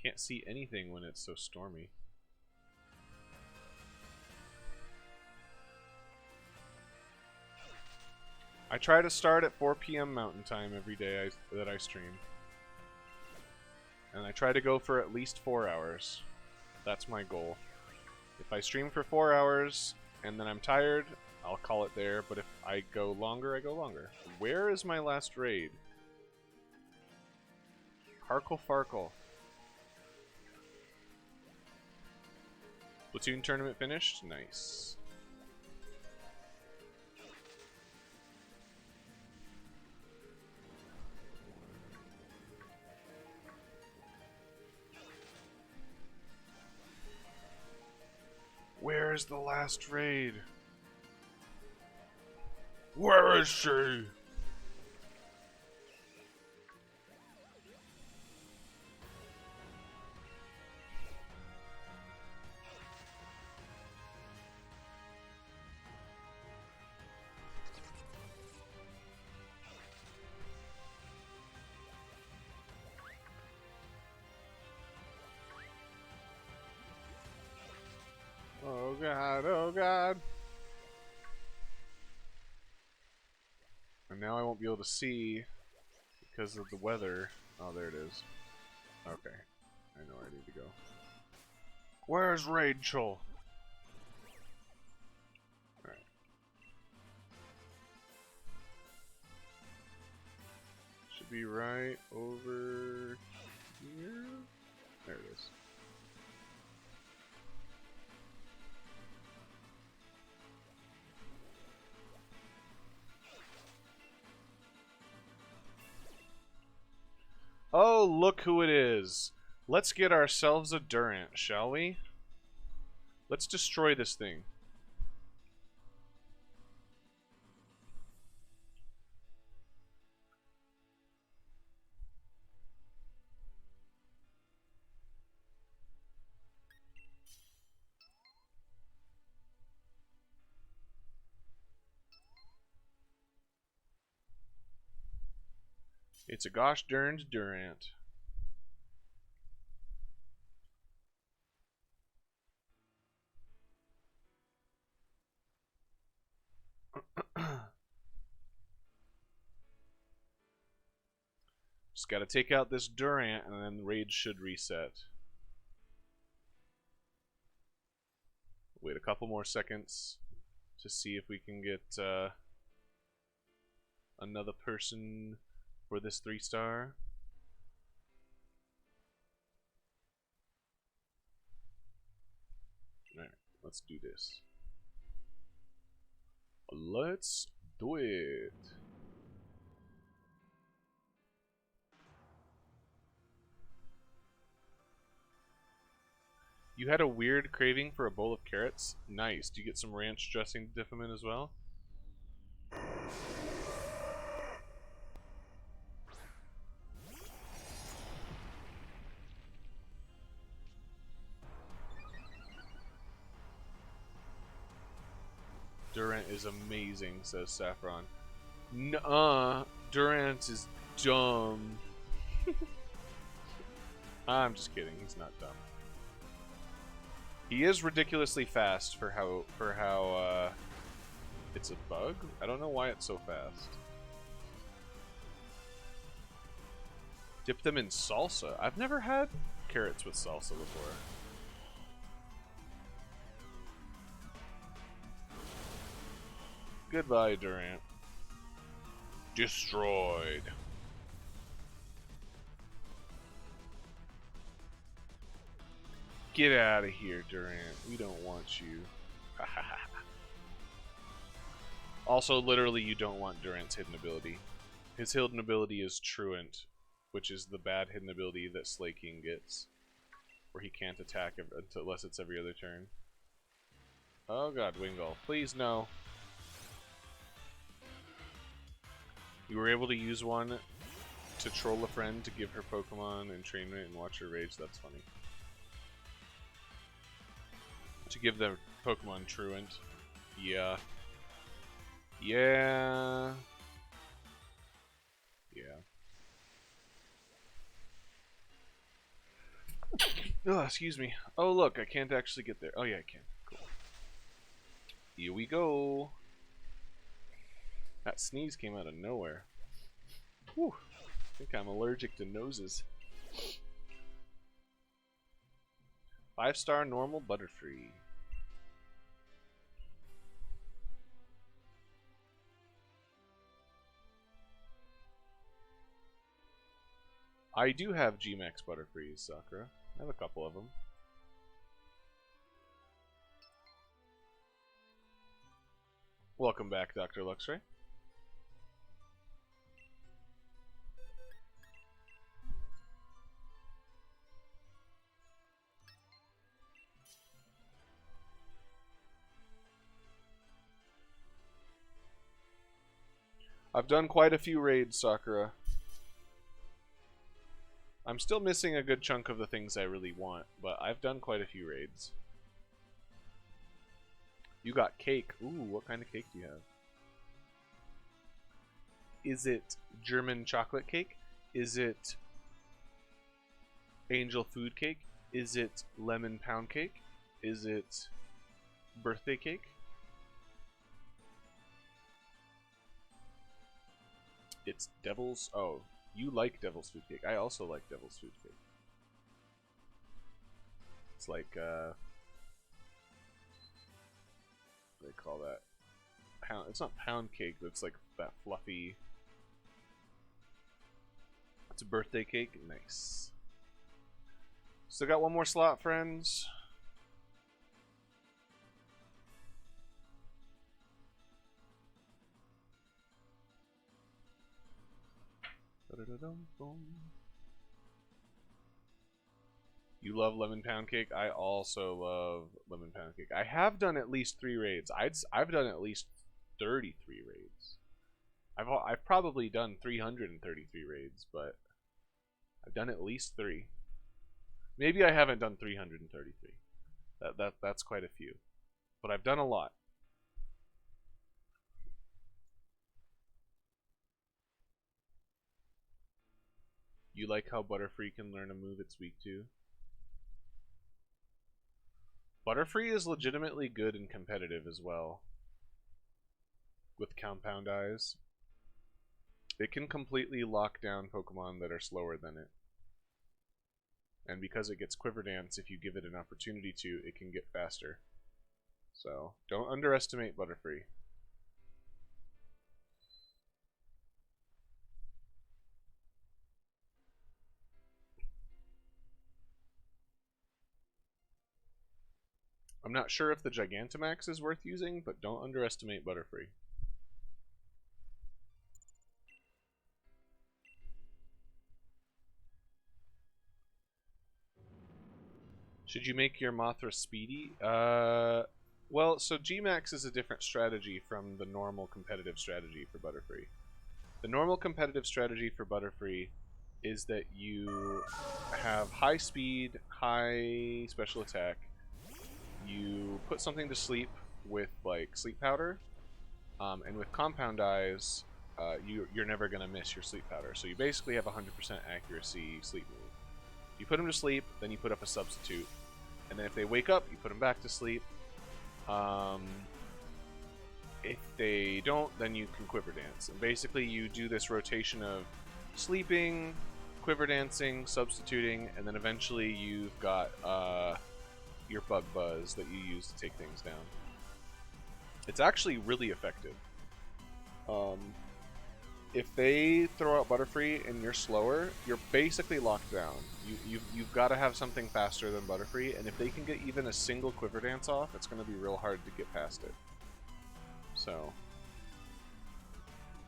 Can't see anything when it's so stormy. I try to start at 4 p.m. Mountain Time every day that I stream. And I try to go for at least 4 hours. That's my goal. If I stream for 4 hours and then I'm tired, I'll call it there. But if I go longer, I go longer. Where is my last raid? Harkle Farkle. Platoon tournament finished? Nice. Where's the last raid? Where is she? Oh god, oh god. And now I won't be able to see because of the weather. Oh, there it is. Okay. I know where I need to go. Where's Rachel? Alright. Should be right over here. There it is. Oh, look who it is. Let's get ourselves a Durant, shall we? Let's destroy this thing. It's a gosh darned Durant. Just gotta take out this Durant and then raid should reset. Wait a couple more seconds to see if we can get another person for this 3-star. Alright, let's do this. Let's do it. You had a weird craving for a bowl of carrots? Nice. Do you get some ranch dressing to dip them in as well? Durant is amazing, says Saffron. Nuh-uh. Durant is dumb. I'm just kidding. He's not dumb. He is ridiculously fast for how it's a bug. I don't know why it's so fast. Dip them in salsa. I've never had carrots with salsa before. Goodbye, Durant. Destroyed. Get out of here, Durant. We don't want you. Also, literally, you don't want Durant's hidden ability. His hidden ability is Truant, which is the bad hidden ability that Slay King gets, where he can't attack unless it's every other turn. Oh god, Wingull. Please, no. You were able to use one to troll a friend to give her Pokemon entrainment and watch her rage. That's funny. To give the Pokemon Truant. Yeah. Yeah. Yeah. Oh, excuse me. Oh, look, I can't actually get there. Oh, yeah, I can. Cool. Here we go. That sneeze came out of nowhere. Whew. I think I'm allergic to noses. 5-star normal Butterfree. I do have G-Max Butterfrees, Sakura. I have a couple of them. Welcome back, Dr. Luxray. I've done quite a few raids, Sakura. I'm still missing a good chunk of the things I really want, but I've done quite a few raids. You got cake. Ooh, what kind of cake do you have? Is it German chocolate cake? Is it angel food cake? Is it lemon pound cake? Is it birthday cake? It's devil's... Oh, you like devil's food cake. I also like devil's food cake. It's like, what do they call that? Pound. It's not pound cake, but it's like that fluffy... It's a birthday cake. Nice. Still got one more slot, friends. You love lemon pound cake? I also love lemon pound cake. I have done at least 3 raids. I've done at least 33 raids. I've probably done 333 raids, but I've done at least 3. Maybe I haven't done 333. That's quite a few. But I've done a lot. You like how Butterfree can learn a move it's weak to? Butterfree is legitimately good and competitive as well. With Compound Eyes. It can completely lock down Pokemon that are slower than it. And because it gets Quiver Dance, if you give it an opportunity to, it can get faster. So, don't underestimate Butterfree. I'm not sure if the Gigantamax is worth using, but don't underestimate Butterfree. Should you make your Mothra speedy? Well, so Gmax is a different strategy from the normal competitive strategy for Butterfree. The normal competitive strategy for Butterfree is that you have high speed, high special attack. You put something to sleep with like Sleep Powder, and with Compound Eyes, you're never gonna miss your Sleep Powder. So you basically have 100% accuracy sleep move. You put them to sleep, then you put up a substitute, and then if they wake up, you put them back to sleep. If they don't, then you can Quiver Dance. And basically you do this rotation of sleeping, Quiver Dancing, substituting, and then eventually you've got your Bug Buzz that you use to take things down. It's actually really effective. If they throw out Butterfree and you're slower, you're basically locked down. You've got to have something faster than Butterfree, and if they can get even a single Quiver Dance off, it's going to be real hard to get past it. So,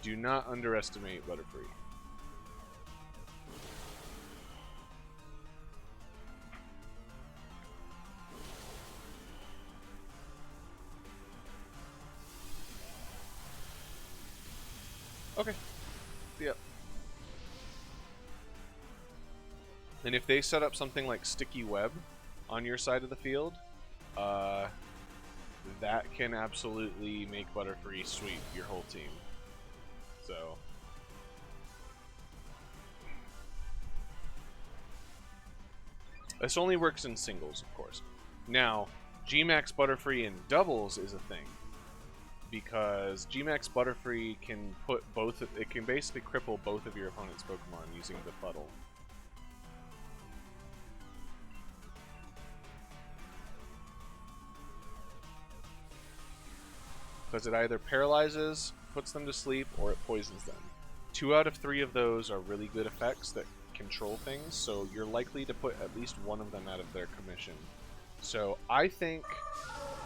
do not underestimate Butterfree. Okay. Yep. And if they set up something like Sticky Web on your side of the field, that can absolutely make Butterfree sweep your whole team. So, this only works in singles, of course. Now, Gmax Butterfree in doubles is a thing, because Gmax Butterfree can put both. It can basically cripple both of your opponent's Pokemon using the Fuddle. Because it either paralyzes, puts them to sleep, or it poisons them. 2 out of 3 of those are really good effects that control things, so you're likely to put at least one of them out of their commission. So I think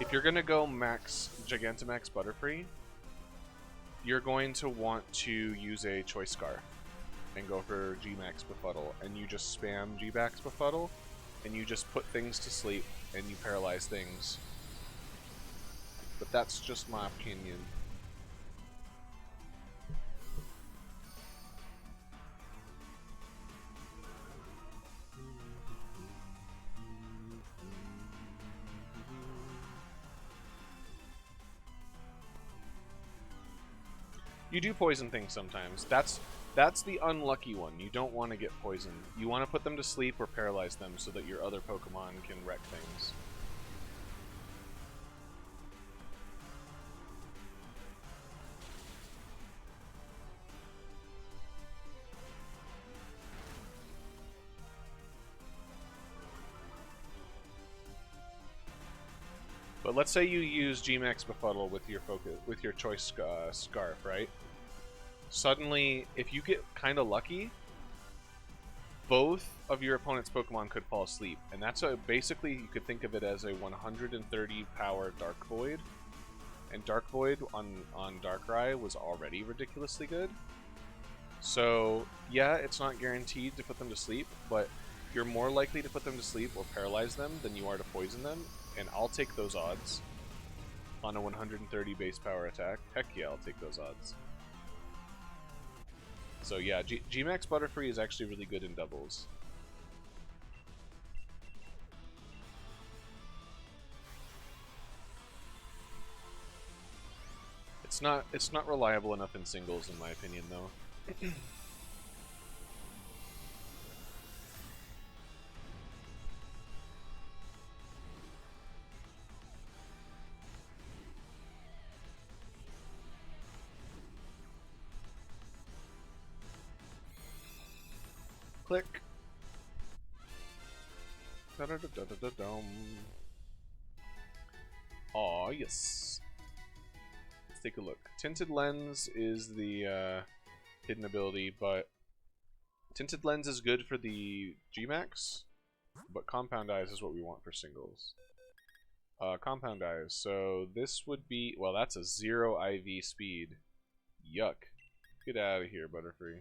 if you're going to go max Gigantamax Butterfree, you're going to want to use a Choice Scarf and go for Gmax Befuddle, and you just spam Gmax Befuddle, and you just put things to sleep, and you paralyze things. But that's just my opinion. You do poison things sometimes. That's the unlucky one. You don't want to get poisoned. You want to put them to sleep or paralyze them so that your other Pokemon can wreck things. But let's say you use Gmax Befuddle with your choice Scarf, right? Suddenly, if you get kind of lucky, both of your opponent's Pokemon could fall asleep, and that's basically you could think of it as a 130 power Dark Void, and Dark Void on Darkrai was already ridiculously good. So yeah, it's not guaranteed to put them to sleep, but you're more likely to put them to sleep or paralyze them than you are to poison them, and I'll take those odds on a 130 base power attack. Heck yeah, I'll take those odds. So yeah, Gmax Butterfree is actually really good in doubles. It's not reliable enough in singles in my opinion though. Click. Da-da-da-da-da-dum. Aw, yes. Let's take a look. Tinted Lens is the hidden ability, but Tinted Lens is good for the Gmax, but Compound Eyes is what we want for singles. Compound Eyes. So this would be... Well, that's a 0 IV speed. Yuck. Get out of here, Butterfree.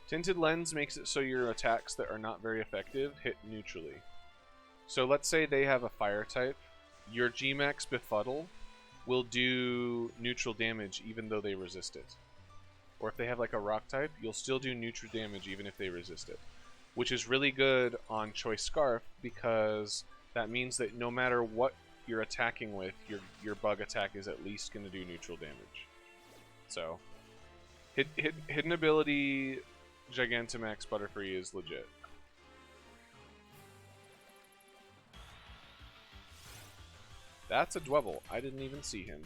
Tinted Lens makes it so your attacks that are not very effective hit neutrally. So let's say they have a fire type. Your Gmax Befuddle will do neutral damage even though they resist it. Or if they have like a rock type, you'll still do neutral damage even if they resist it. Which is really good on Choice Scarf because that means that no matter what you're attacking with, your bug attack is at least going to do neutral damage. So, hidden ability Gigantamax Butterfree is legit. That's a Dwebble. I didn't even see him.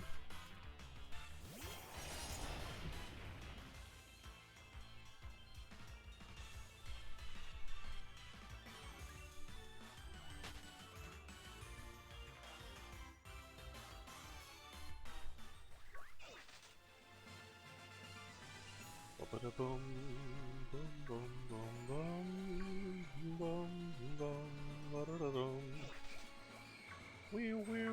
Boom, boom, boom, boom, boom, boom, boom, wee wee.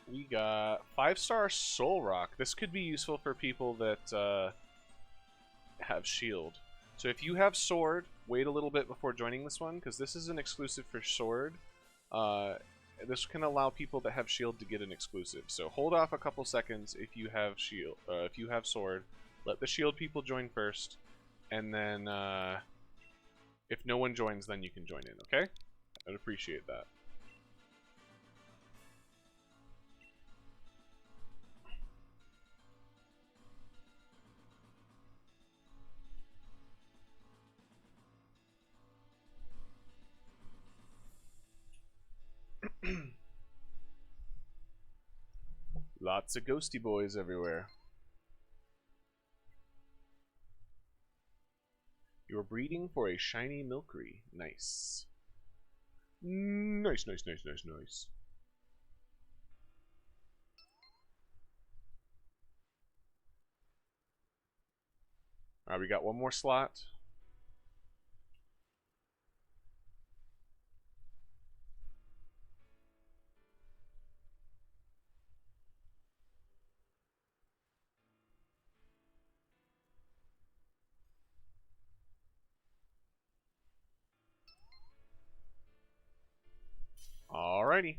We got 5-star Soul Rock. This could be useful for people that have Shield. So if you have Sword, wait a little bit before joining this one, because this is an exclusive for Sword. This can allow people that have Shield to get an exclusive. So hold off a couple seconds if you have Shield. If you have Sword, let the Shield people join first, and then if no one joins, then you can join in. Okay? I'd appreciate that. Lots of ghosty boys everywhere. You're breeding for a shiny Milcery. Nice. Nice, nice, nice, nice, nice. Alright, we got one more slot. Alrighty.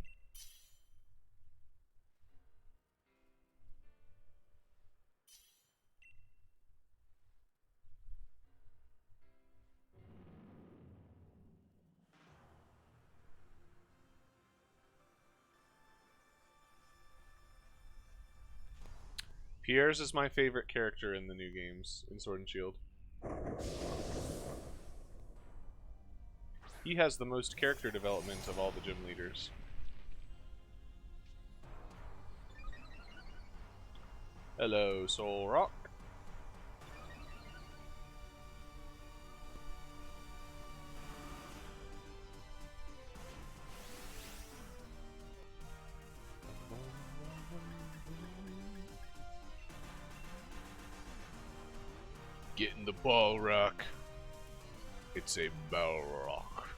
Pierre's is my favorite character in the new games in Sword and Shield. He has the most character development of all the gym leaders. Hello, Soul Rock. Getting the ball rock. It's a ball rock.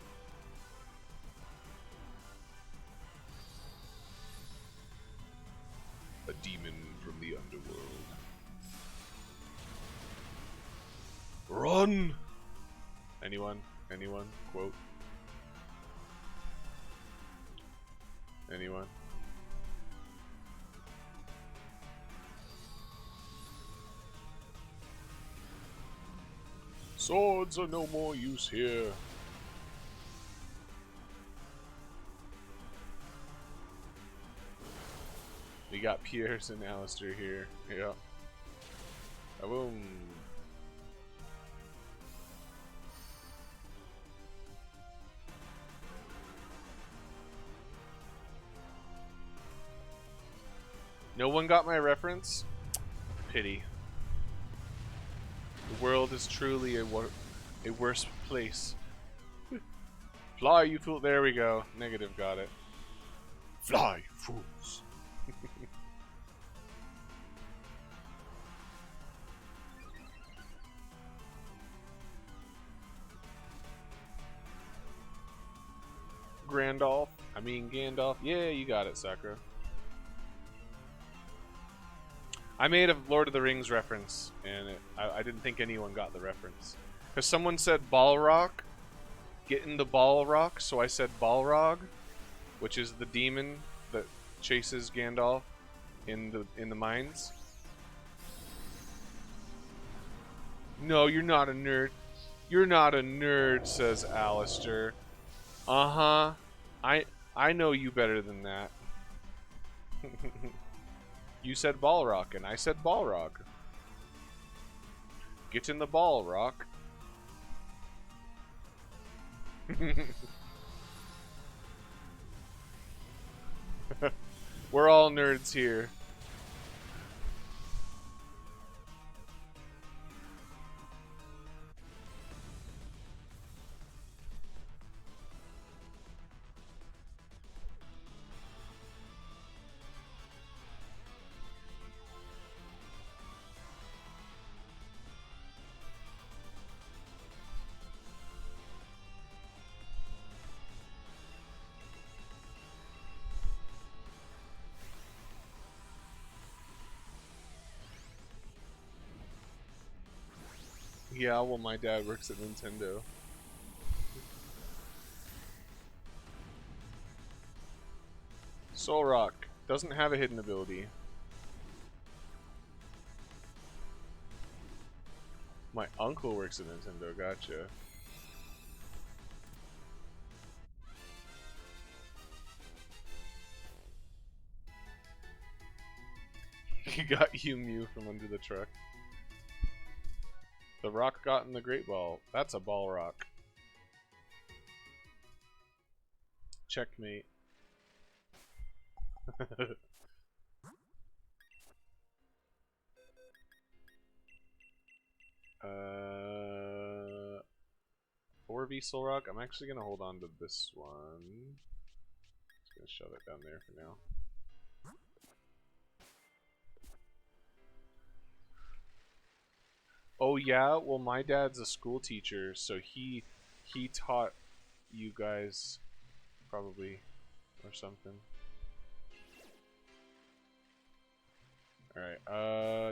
A demon from the underworld. Run! Anyone? Anyone? Quote? Anyone? Swords are no more use here. We got Pierce and Alistair here. Yeah. Boom. No one got my reference? Pity. The world is truly a worse place. Fly, you fool. There we go. Negative got it. Fly, fools. Gandalf. Yeah, you got it, Sakura. I made a Lord of the Rings reference, and I didn't think anyone got the reference. Because someone said Balrog, getting the Balrog, so I said Balrog, which is the demon that chases Gandalf in the mines. No, you're not a nerd. You're not a nerd, says Alistair. Uh-huh. I know you better than that. You said Balrog, and I said Balrog. Get in the Balrog. We're all nerds here. Yeah, well, my dad works at Nintendo. Soul Rock doesn't have a hidden ability. My uncle works at Nintendo, gotcha. He got you Mew from under the truck. The rock got in the Great Ball. That's a ball rock. Checkmate. uh, 4v Soul Rock. I'm actually gonna hold on to this one. Just gonna shove it down there for now. Oh yeah, well my dad's a school teacher, so he taught you guys probably or something. Alright,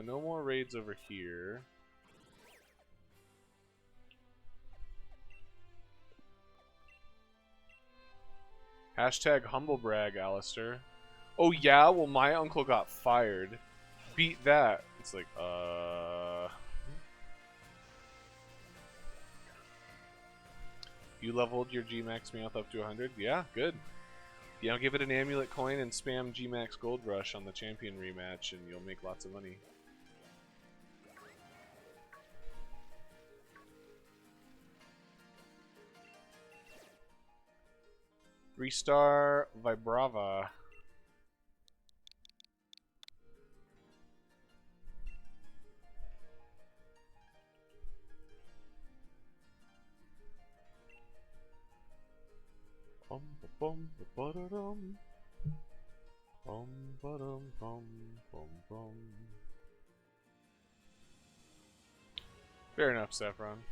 no more raids over here. Hashtag humblebrag, Alistair. Oh yeah, well my uncle got fired. Beat that. It's like, You leveled your G-Max Meowth up to 100? Yeah, good. You know, give it an amulet coin and spam G-Max Gold Rush on the champion rematch and you'll make lots of money. 3-star Vibrava. Bum ba-da-dum. Ba-dum bum bum. Fair enough, Saffron.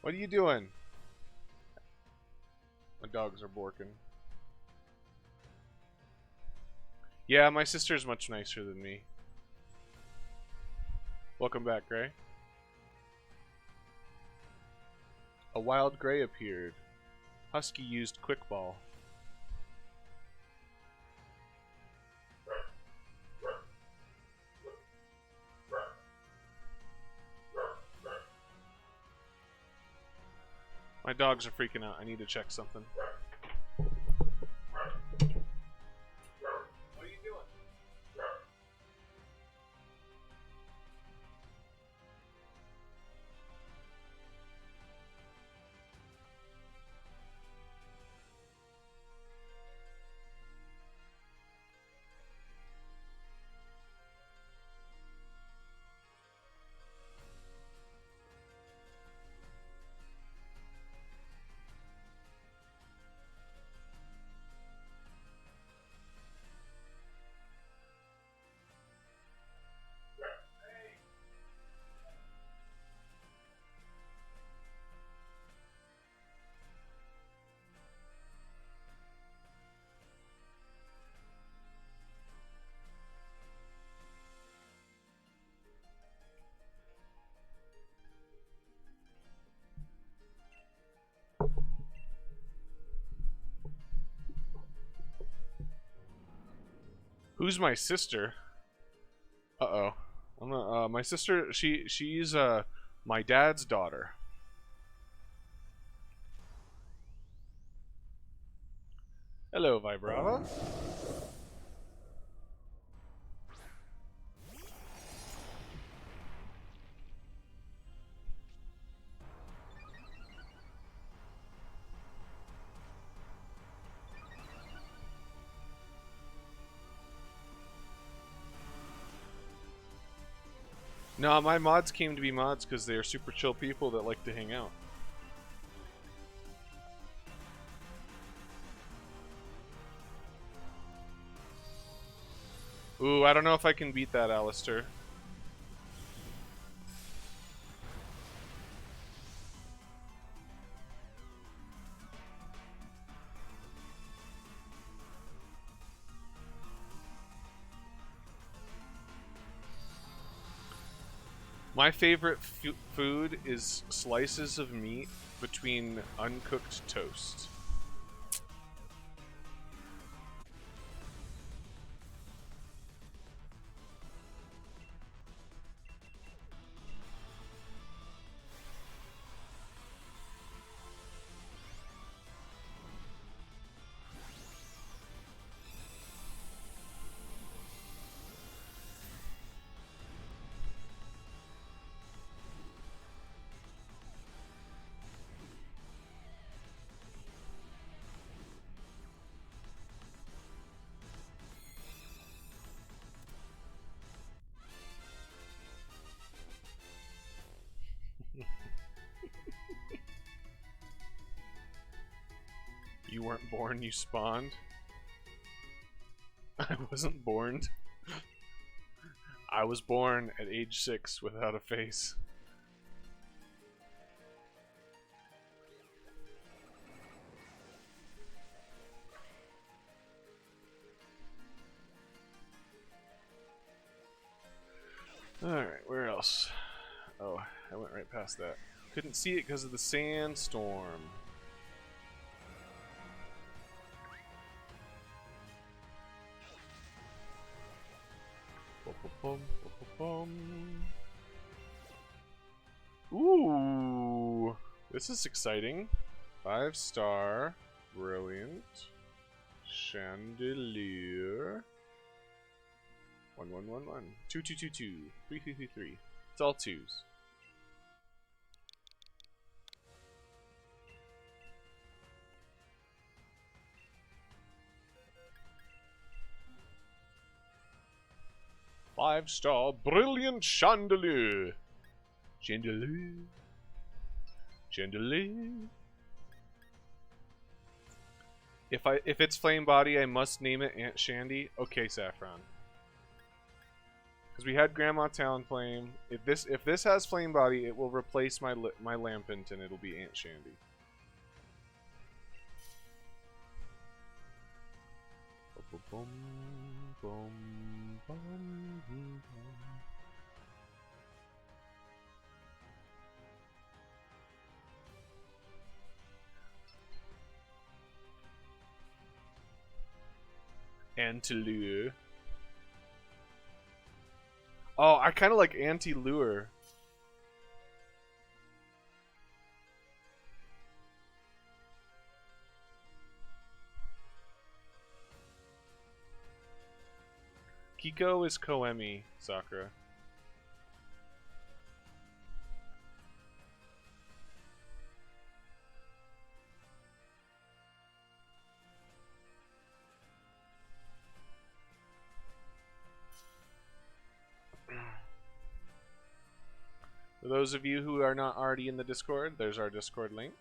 What are you doing? My dogs are borking. Yeah, my sister's much nicer than me. Welcome back, Gray. A wild gray appeared. Husky used quick ball. My dogs are freaking out. I need to check something. What are you doing? Who's my sister? Uh-oh. I'm not, my sister, she's my dad's daughter. Hello, Vibrava. No, my mods came to be mods because they are super chill people that like to hang out. Ooh, I don't know if I can beat that, Alistair. My favorite food is slices of meat between uncooked toast. You weren't born, you spawned. I wasn't born. I was born at age 6 without a face. Alright, where else? Oh, I went right past past that. Couldn't see it because of the sandstorm. Ooh, this is exciting. 5-star, brilliant, chandelier. 1111, 2222, 3333. It's all twos. Five-star, brilliant chandelier. Chandelier. Chandelier. If it's flame body, I must name it Aunt Shandy. Okay, Saffron. Because we had Grandma Talonflame. If this has flame body, it will replace my Lampent and it'll be Aunt Shandy. Boom, boom, boom, boom. Anti-lure. Oh, I kind of like anti-lure. Kiko is Koemi, Sakura. For those of you who are not already in the Discord, there's our Discord link.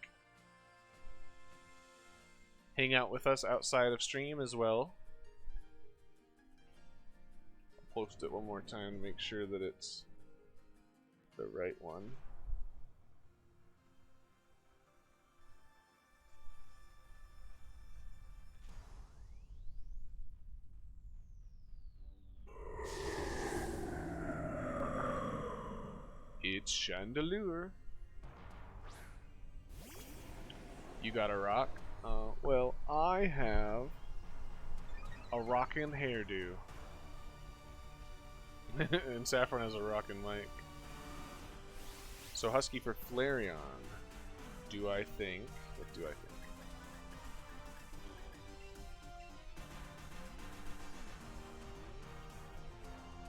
Hang out with us outside of stream as well. I'll post it one more time to make sure that it's the right one. It's Chandelier. You got a rock? Well, I have a rockin' hairdo. And Saffron has a rockin' mic. So Husky for Flareon. Do I think? What do I think?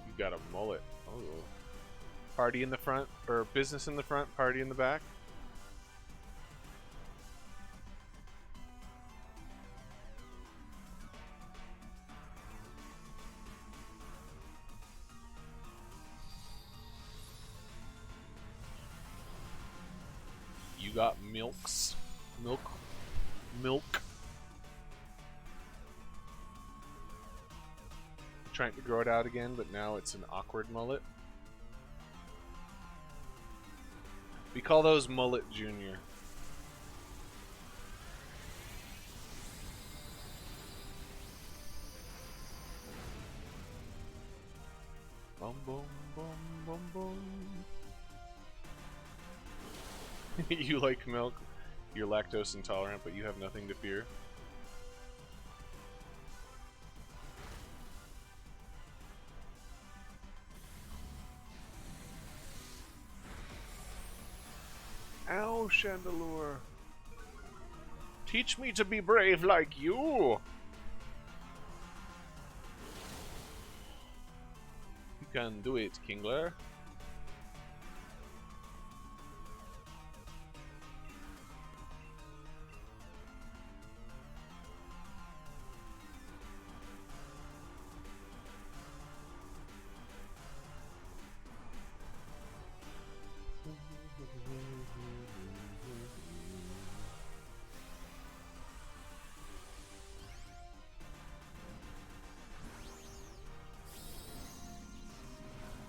You got a mullet. Oh. Party in the front, or business in the front, party in the back. You got milks. Milk. Trying to grow it out again, but now it's an awkward mullet. We call those Mullet Junior. Boom, boom, boom, boom, boom. You like milk. You're lactose intolerant, but you have nothing to fear. Ow, Chandelure. Teach me to be brave like you. You can do it, Kingler.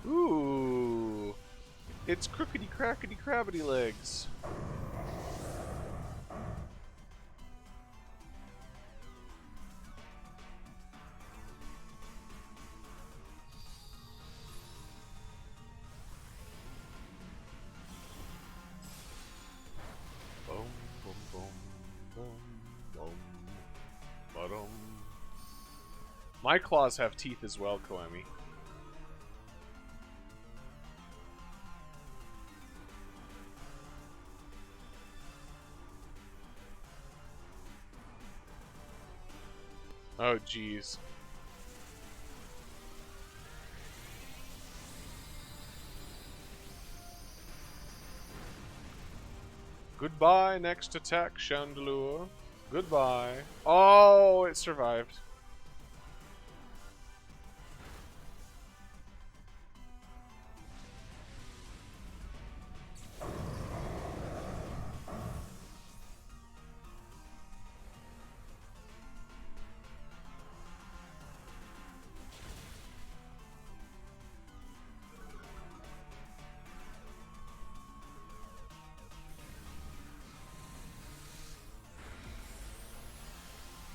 Ooh, it's crookedy crackety crabbity legs. My claws have teeth as well, Koemi. Oh, jeez. Goodbye, next attack, Chandelure. Goodbye. Oh, it survived.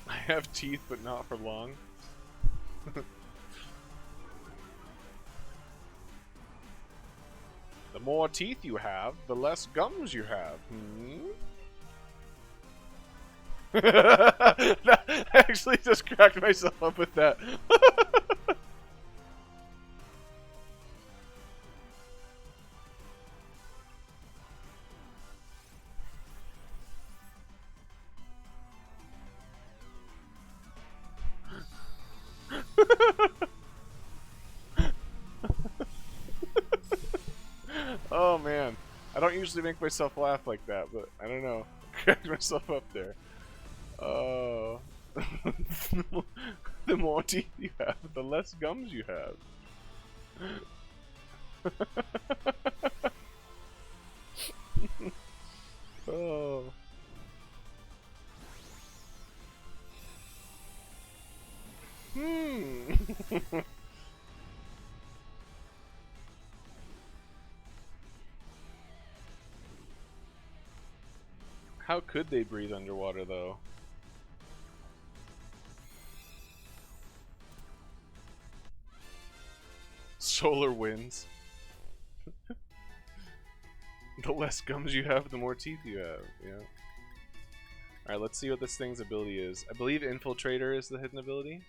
I have teeth, but not for long. The more teeth you have, the less gums you have. I actually just cracked myself up with that. Oh man, I don't usually make myself laugh like that, but I don't know. I cracked myself up there. Oh. The more teeth you have, the less gums you have. Oh. How could they breathe underwater, though? Solar winds. The less gums you have, the more teeth you have. Yeah. Alright, let's see what this thing's ability is. I believe Infiltrator is the hidden ability.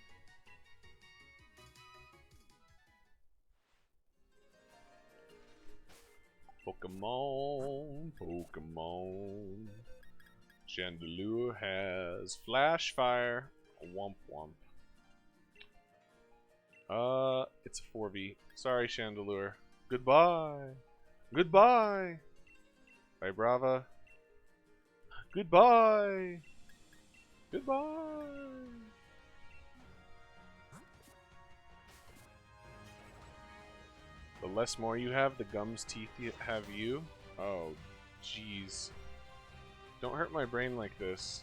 Pokemon, Pokemon. Chandelure has Flash Fire. Womp womp. It's a 4v. Sorry, Chandelure. Goodbye. Goodbye. Bye, Brava. Goodbye. Goodbye. The less more you have, the gums teeth have you. Oh, jeez. Don't hurt my brain like this.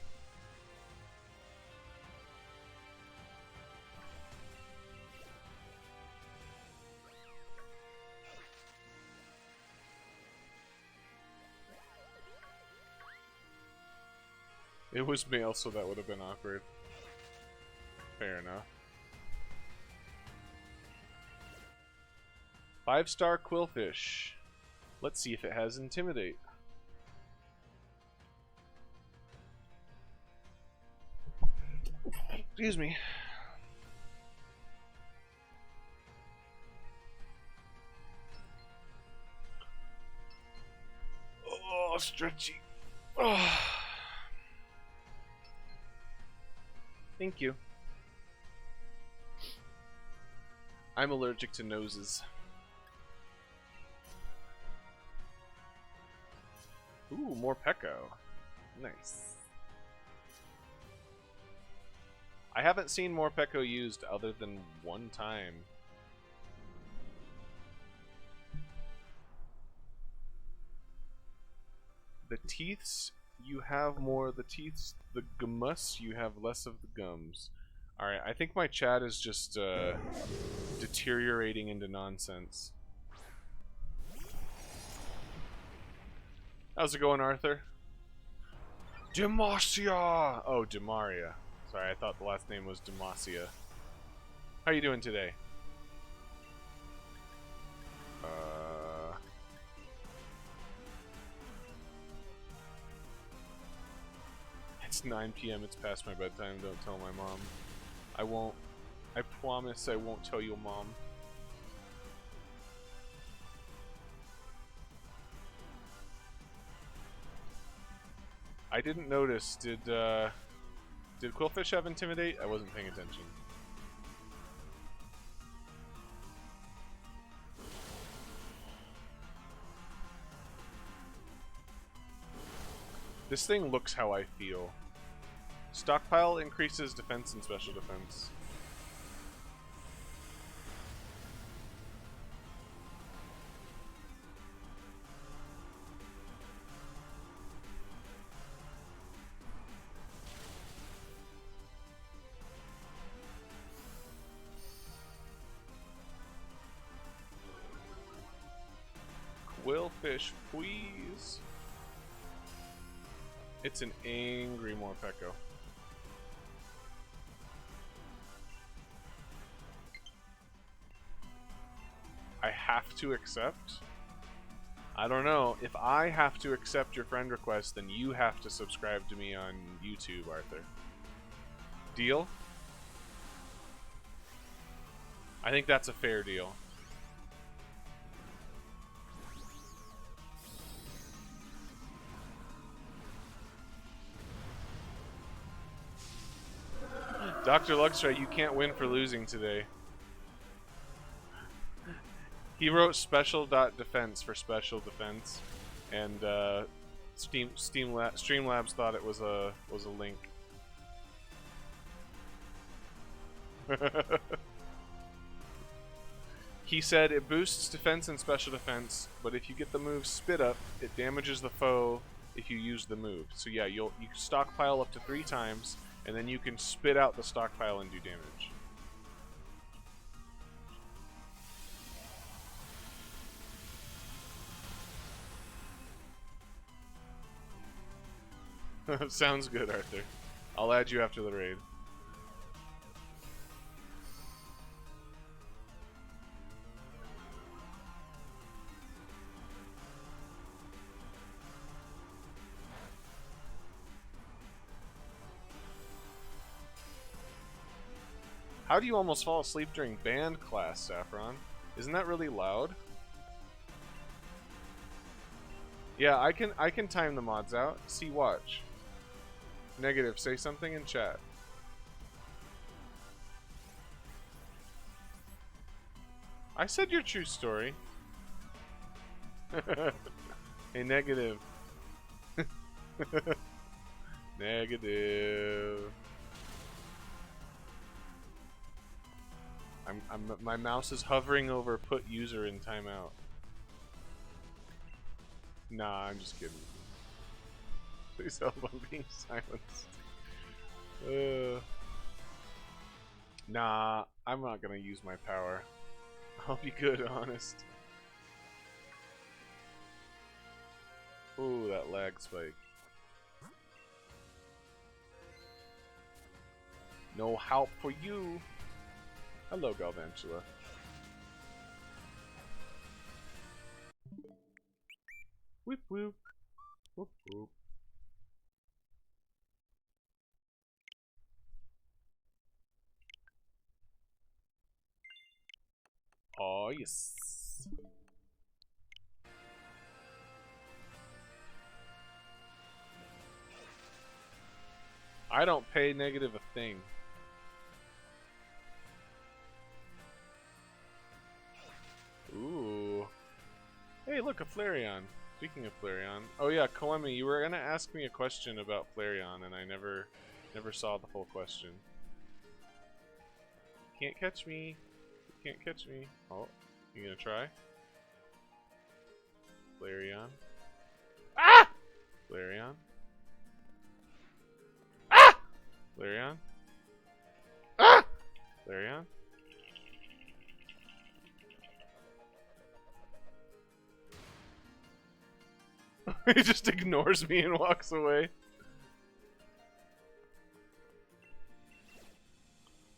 It was male, so that would have been awkward. Fair enough. 5-star Quillfish. Let's see if it has Intimidate. Excuse me. Oh, stretchy. Oh. Thank you. I'm allergic to noses. Ooh, more Pecco. Nice. I haven't seen more Pecco used other than one time. The teeths, you have more. The teeths, the gummus, you have less of the gums. Alright, I think my chat is just deteriorating into nonsense. How's it going, Arthur? Demacia! Oh, Demaria. Sorry, I thought the last name was Demacia. How you doing today? It's 9 p.m. It's past my bedtime. Don't tell my mom. I won't. I promise I won't tell your mom. I didn't notice. Did Quillfish have Intimidate? I wasn't paying attention. This thing looks how I feel. Stockpile increases defense and special defense. Quillfish, please. It's an angry Morpeko. I have to accept? I don't know. If I have to accept your friend request, then you have to subscribe to me on YouTube, Arthur. Deal? I think that's a fair deal. Dr. Luxray, you can't win for losing today. He wrote special.defense for special defense, and Streamlabs thought it was a link. He said it boosts defense and special defense, but if you get the move Spit Up, it damages the foe if you use the move. So yeah, you stockpile up to 3 times, and then you can spit out the stockpile and do damage. Sounds good, Arthur. I'll add you after the raid. How do you almost fall asleep during band class, Saffron? Isn't that really loud? Yeah, I can time the mods out. See, watch. Negative, say something in chat. I said your true story. Hey, Negative. Negative. My mouse is hovering over put user in timeout. Nah, I'm just kidding. Please help, I'm being silenced. Nah, I'm not gonna use my power. I'll be good, honest. Ooh, that lag spike. No help for you. Hello, Galvantula. Whoop whoop. Whoop whoop. Oh, yes. I don't pay negative a thing. Ooh. Hey, look, a Flareon. Speaking of Flareon. Oh yeah, Koemi, you were gonna ask me a question about Flareon, and I never saw the full question. Can't catch me. You can't catch me. Oh, you gonna try? Flareon. Ah! Flareon. Ah! Flareon. Ah! Flareon. He just ignores me and walks away.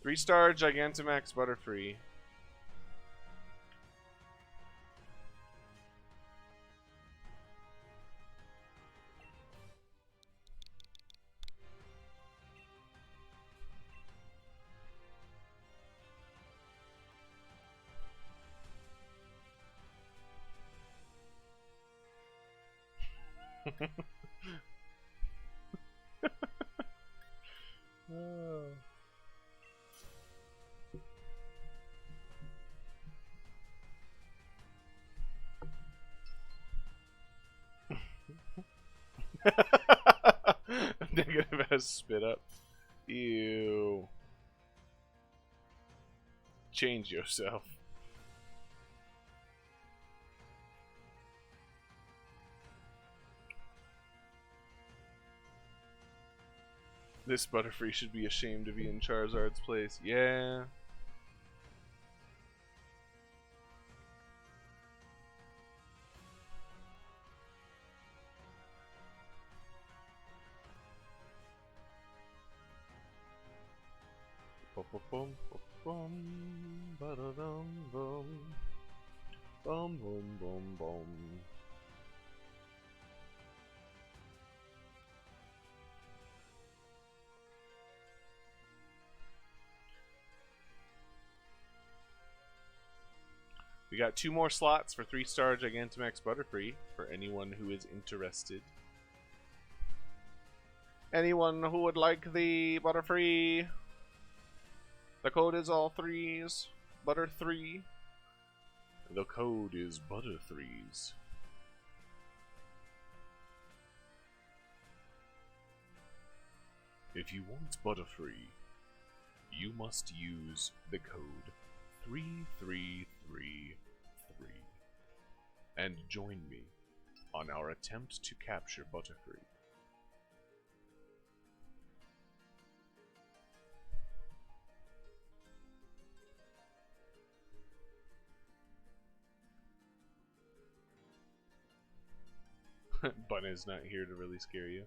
3-star Gigantamax Butterfree. Negative has spit up. Ew. Change yourself. This Butterfree should be ashamed to be in Charizard's place. Yeah. Bum bum ba-da-dum bum bum bum bum bum. We got 2 more slots for 3-star Gigantamax Butterfree for anyone who is interested. Anyone who would like the Butterfree? The code is all 3s. Butter3. The code is Butter3s. If you want Butterfree, you must use the code 3333 and join me on our attempt to capture Butterfree. Bun is not here to really scare you.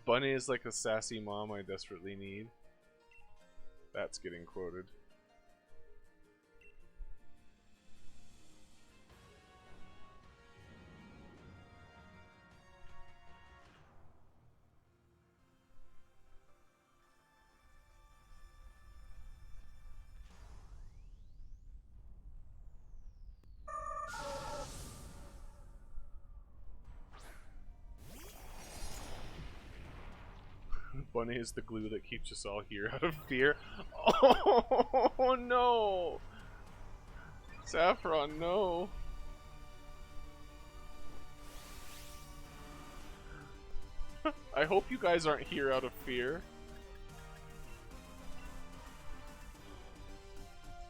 Bunny is like a sassy mom I desperately need. That's getting quoted. Bunny is the glue that keeps us all here out of fear. Oh no! Saffron, no! I hope you guys aren't here out of fear.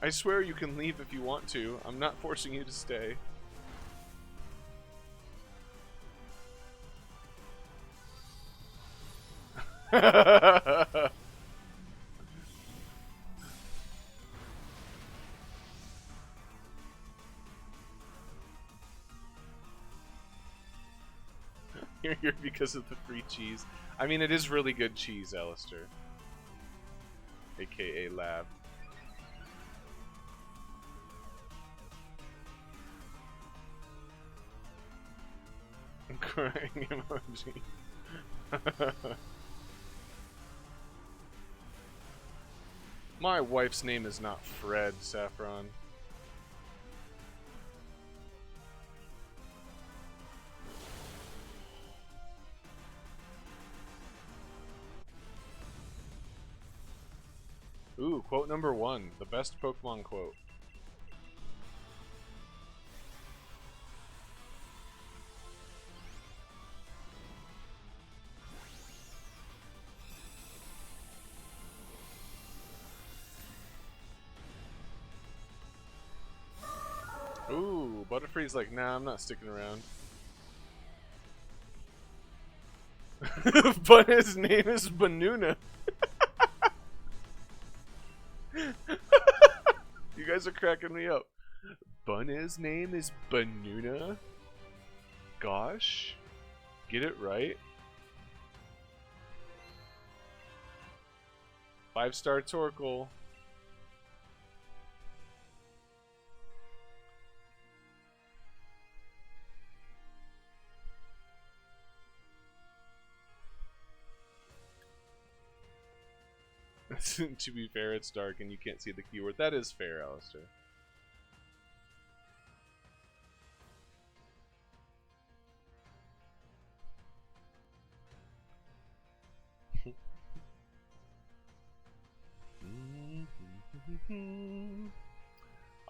I swear you can leave if you want to. I'm not forcing you to stay. You're here because of the free cheese. I mean, it is really good cheese, Alistair. AKA Lab. Crying emoji. My wife's name is not Fred, Saffron. Ooh, quote number 1. The best Pokemon quote. Ooh, Butterfree's like, nah, I'm not sticking around. But his name is Banuna. You guys are cracking me up. Bunny's name is Banuna? Gosh. Get it right. 5-star Torkoal. To be fair, it's dark and you can't see the keyword. That is fair, Alistair.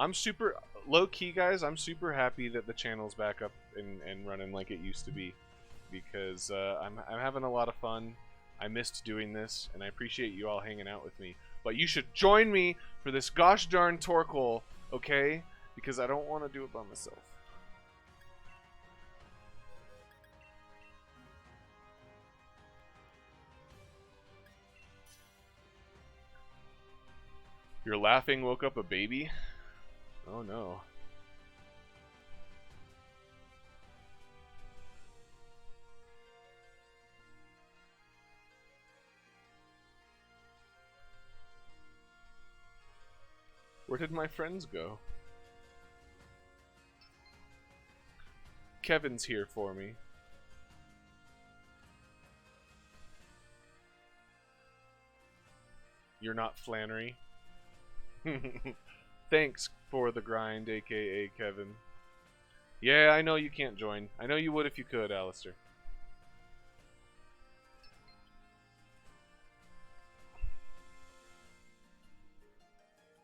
I'm super low key, guys. I'm super happy that the channel's back up and running like it used to be, because I'm having a lot of fun. I missed doing this, and I appreciate you all hanging out with me. But you should join me for this gosh darn Torkoal, okay? Because I don't want to do it by myself. Your laughing woke up a baby? Oh no. Where did my friends go? Kevin's here for me. You're not Flannery. Thanks for the grind, aka Kevin. Yeah, I know you can't join. I know you would if you could, Alistair.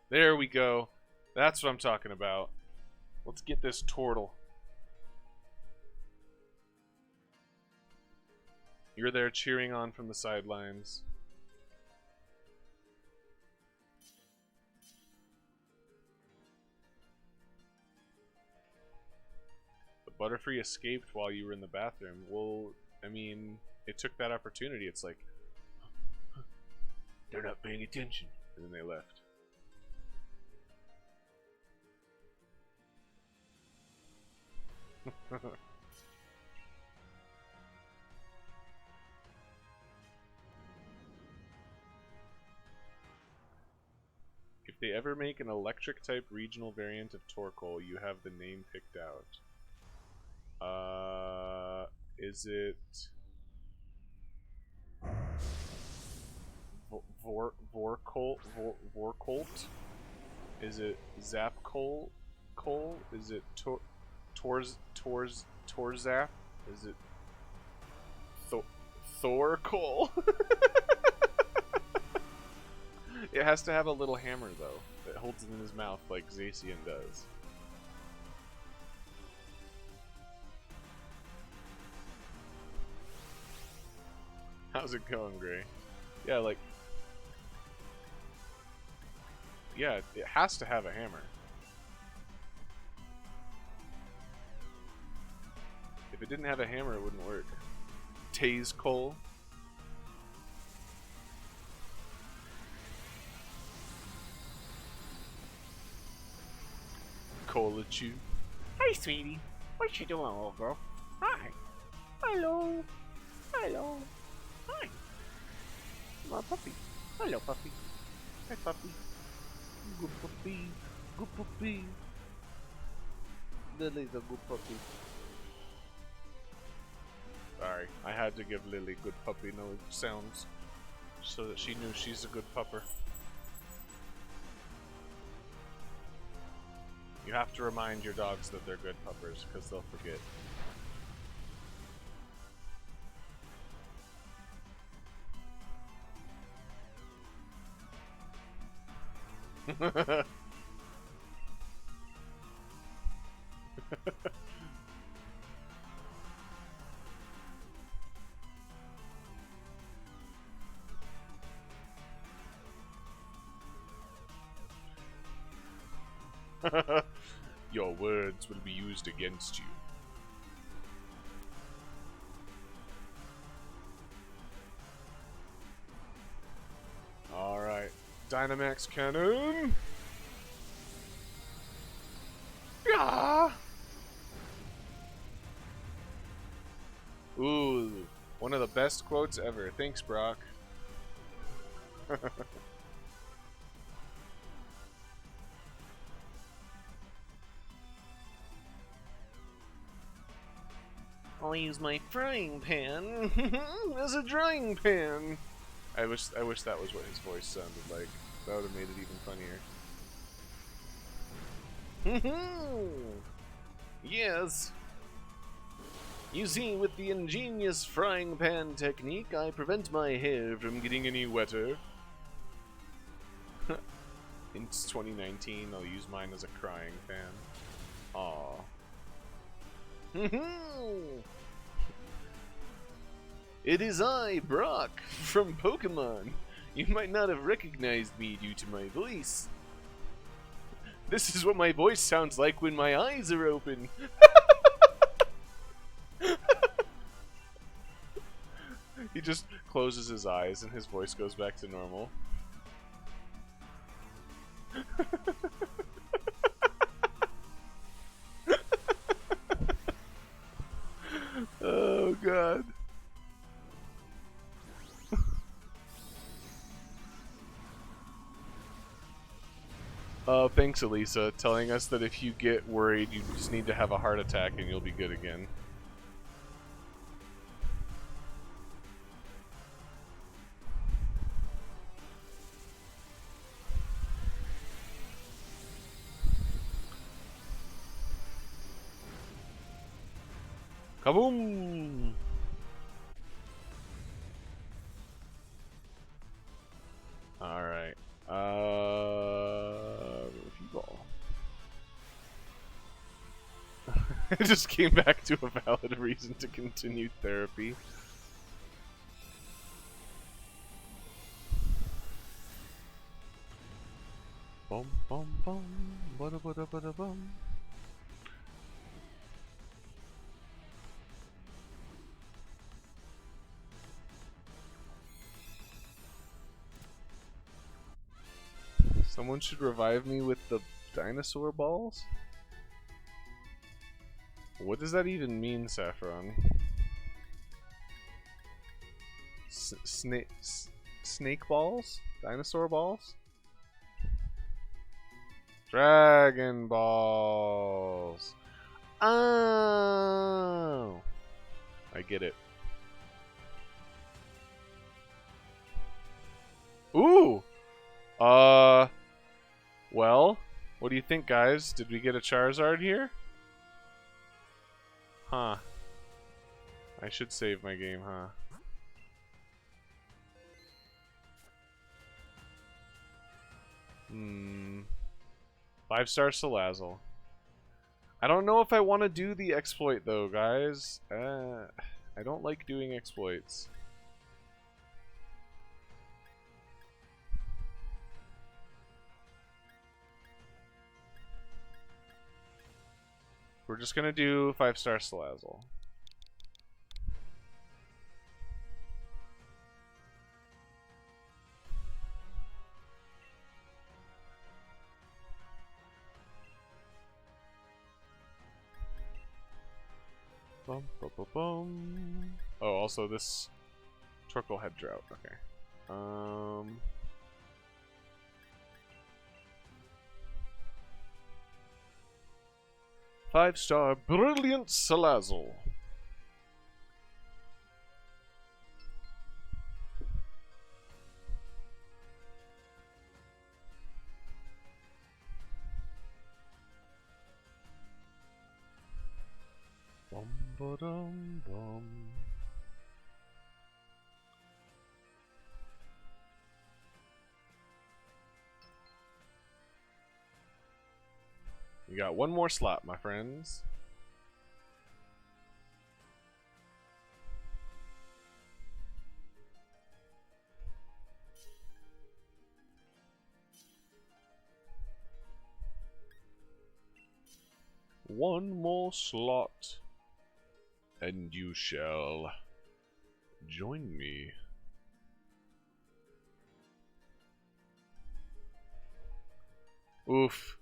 There we go. That's what I'm talking about. Let's get this turtle. You're there cheering on from the sidelines. But Butterfree escaped while you were in the bathroom. Well, I mean, it took that opportunity. It's like, they're not paying attention. And then they left. If they ever make an electric type regional variant of Torkoal, you have the name picked out. Is it Vorcolt? Is it Zapcoal? Is it Torzap? Is it Thorcoal? It has to have a little hammer though that holds it in his mouth like Zacian does. How's it going, Gray? Yeah, like, yeah, it has to have a hammer. If it didn't have a hammer, it wouldn't work. Tase Cole. Colachu. Hey, sweetie. What you doing, little girl? Hi. Hello. Hello. Hi. My puppy. Hello, puppy. Hi, puppy. Good puppy. Good puppy. Lily's a good puppy. Sorry, I had to give Lily good puppy nose sounds so that she knew she's a good pupper. You have to remind your dogs that they're good puppers, because they'll forget. Your words will be used against you. Alright. Dynamax Cannon! Yeah! Ooh, one of the best quotes ever. Thanks, Brock. I'll use my frying pan as a drying pan. I wish that was what his voice sounded like. That would have made it even funnier. Yes. You see, with the ingenious frying pan technique, I prevent my hair from getting any wetter. It's 2019. I'll use mine as a crying fan. Aw. It is I, Brock, from Pokemon. You might not have recognized me due to my voice. This is what my voice sounds like when my eyes are open. He just closes his eyes and his voice goes back to normal. Oh god. Thanks, Elisa, telling us that if you get worried, you just need to have a heart attack and you'll be good again. Kaboom! Alright. Review ball. It just came back to a valid reason to continue therapy. Bum bum bum, bada bada bada bum. Someone should revive me with the dinosaur balls? What does that even mean, Saffron? Snake balls? Dinosaur balls? Dragon balls! Oh! I get it. Ooh! Well, what do you think, guys? Did we get a Charizard here? Huh. I should save my game, huh? Hmm. 5-star Salazzle. I don't know if I want to do the exploit, though, guys. I don't like doing exploits. We're just gonna do 5-star Salazzle. Bum, bum, bum, bum. Oh, also this Torkoal had drought. Okay. 5-star Brilliant Salazzle. Bum ba dum bum. You got one more slot, my friends. One more slot, and you shall join me. Oof.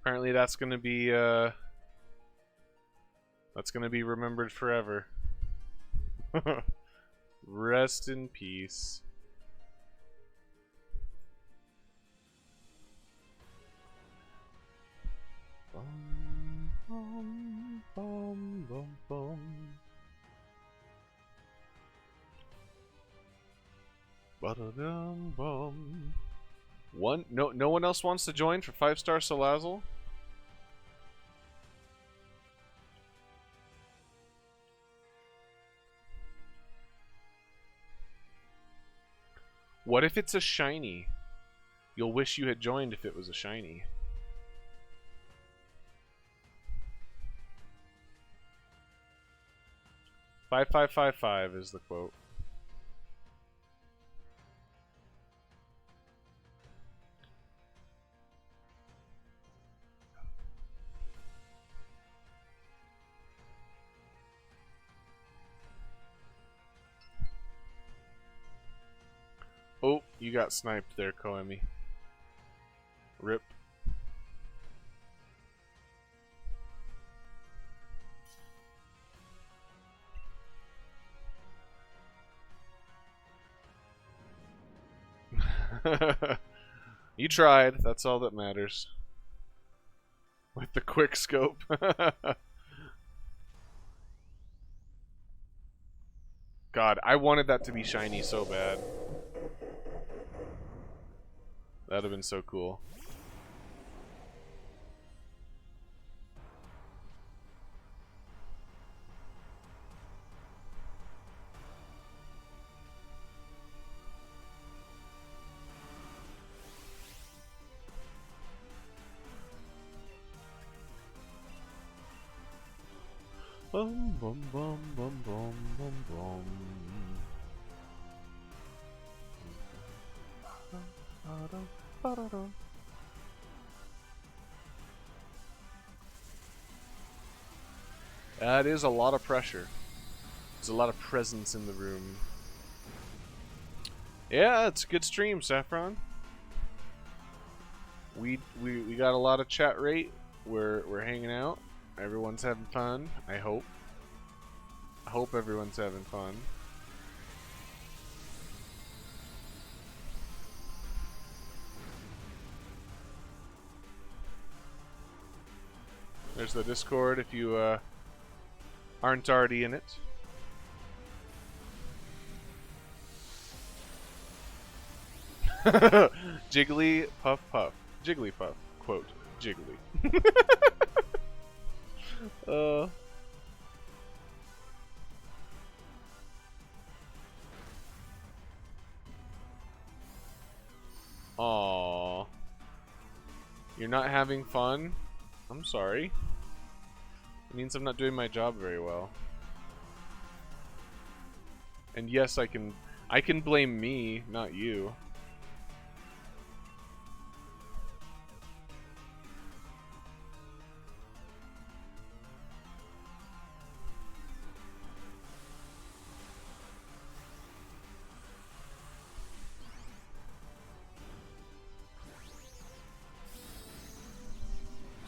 Apparently that's gonna be remembered forever. Rest in peace. Bum, bum, bum, bum, bum. Ba-da-dum, bum. No one else wants to join for 5-star Salazzle? What if it's a shiny? You'll wish you had joined if it was a shiny. "5555" is the quote. Oh, you got sniped there, Koemi. Rip. You tried, that's all that matters. With the quick scope. God, I wanted that to be shiny so bad. That'd have been so cool. Bum bum bum bum bum bum bum. That is a lot of pressure. There's a lot of presence in the room. Yeah, it's a good stream, Saffron. We got a lot of chat rate. We're hanging out. Everyone's having fun, I hope. I hope everyone's having fun. There's the Discord if you aren't already in it. Jiggly puff puff. Jigglypuff. Quote. Jiggly. Aww. You're not having fun? I'm sorry. It means I'm not doing my job very well. And yes, I can blame me, not you.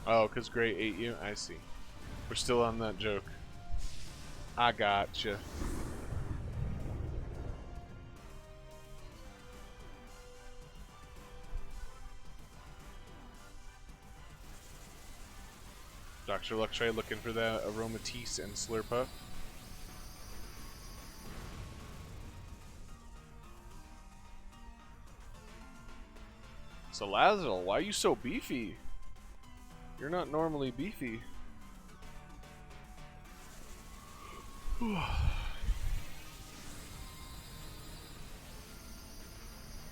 Oh, because Gray ate you? I see. We're still on that joke. I gotcha. Dr. Luxray looking for that Aromatisse and Slurpuff. Salazzle, why are you so beefy? You're not normally beefy.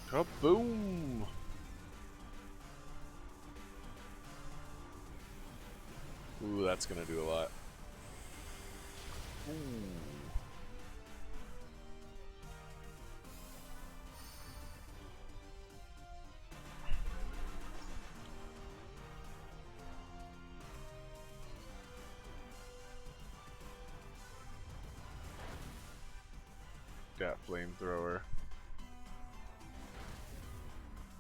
Kaboom! Ooh, that's gonna do a lot. Ooh. Got flamethrower.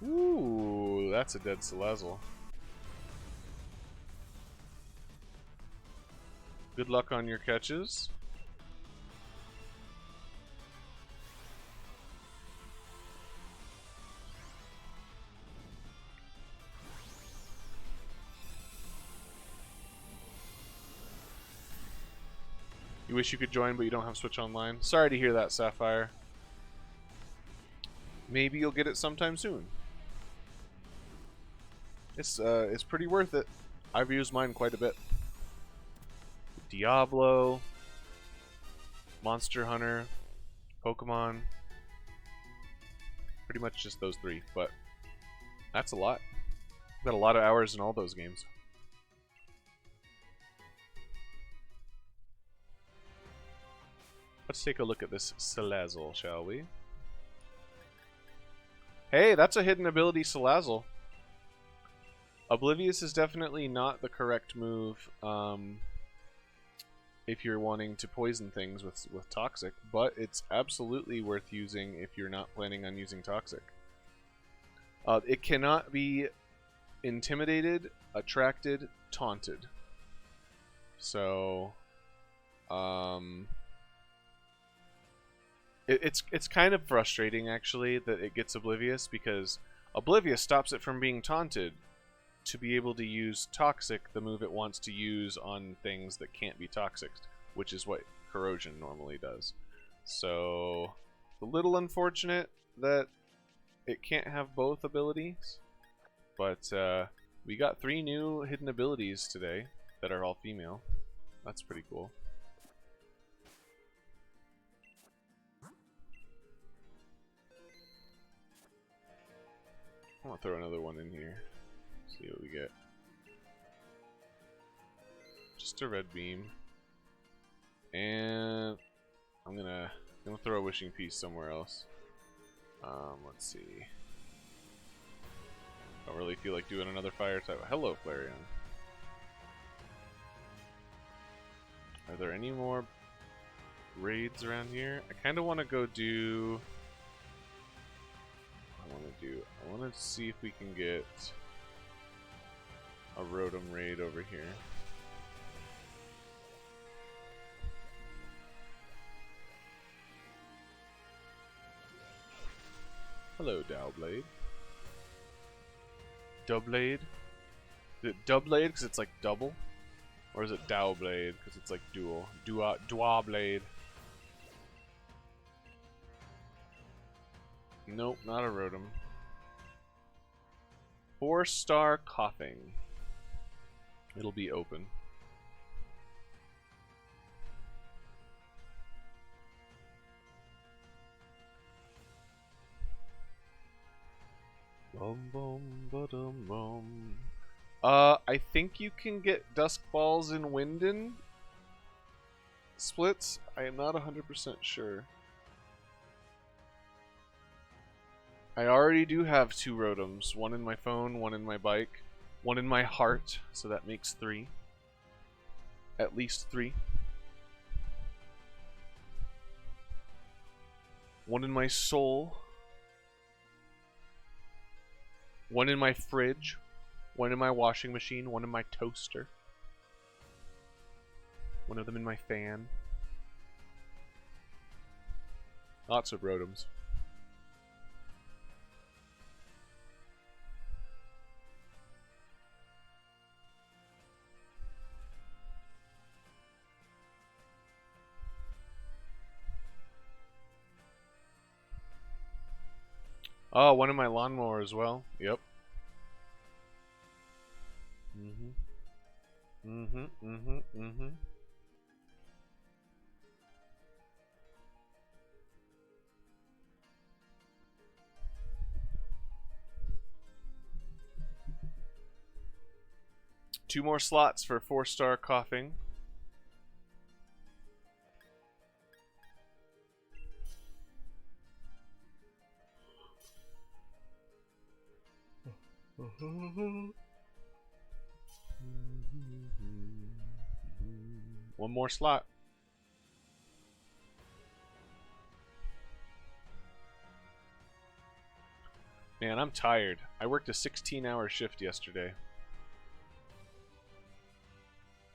Ooh, that's a dead Salazzle. Good luck on your catches. You wish you could join, but you don't have Switch Online. Sorry to hear that, Sapphire. Maybe you'll get it sometime soon. It's pretty worth it. I've used mine quite a bit. Diablo, Monster Hunter, Pokemon. Pretty much just those three, but That's a lot. Got a lot of hours in all those games. Let's take a look at this Salazzle, shall we? Hey, that's a hidden ability, Salazzle. Oblivious is definitely not the correct move if you're wanting to poison things with Toxic, but it's absolutely worth using if you're not planning on using Toxic. It cannot be intimidated, attracted, taunted. So, it's kind of frustrating actually that it gets Oblivious, because Oblivious stops it from being taunted to be able to use Toxic, the move it wants to use on things that can't be Toxic, which is what Corrosion normally does. So, a little unfortunate that it can't have both abilities, but we got 3 new hidden abilities today that are all female. That's pretty cool. I'm gonna throw another one in here. See what we get. Just a red beam. And I'm gonna throw a wishing piece somewhere else. Let's see. Don't really feel like doing another fire type. Hello, Flareon. Are there any more raids around here? I kind of want to go do. I want to see if we can get a Rotom raid over here. Hello, Dowblade. Dubblade? Is it Dubblade because it's like double? Or is it Dowblade because it's like dual? Dwablade. Nope, not a Rotom. 4-star Coughing. It'll be open. I think you can get Dusk Balls in Winden splits. I am not 100% sure. I already do have 2 Rotoms. One in my phone, one in my bike, one in my heart, so that makes 3. At least 3. One in my soul. One in my fridge. One in my washing machine. One in my toaster. One of them in my fan. Lots of Rotoms. Oh, one in my lawnmower as well. Yep. Mm-hmm. 2 more slots for 4-star Coughing. One more slot. Man, I'm tired. I worked a 16-hour shift yesterday.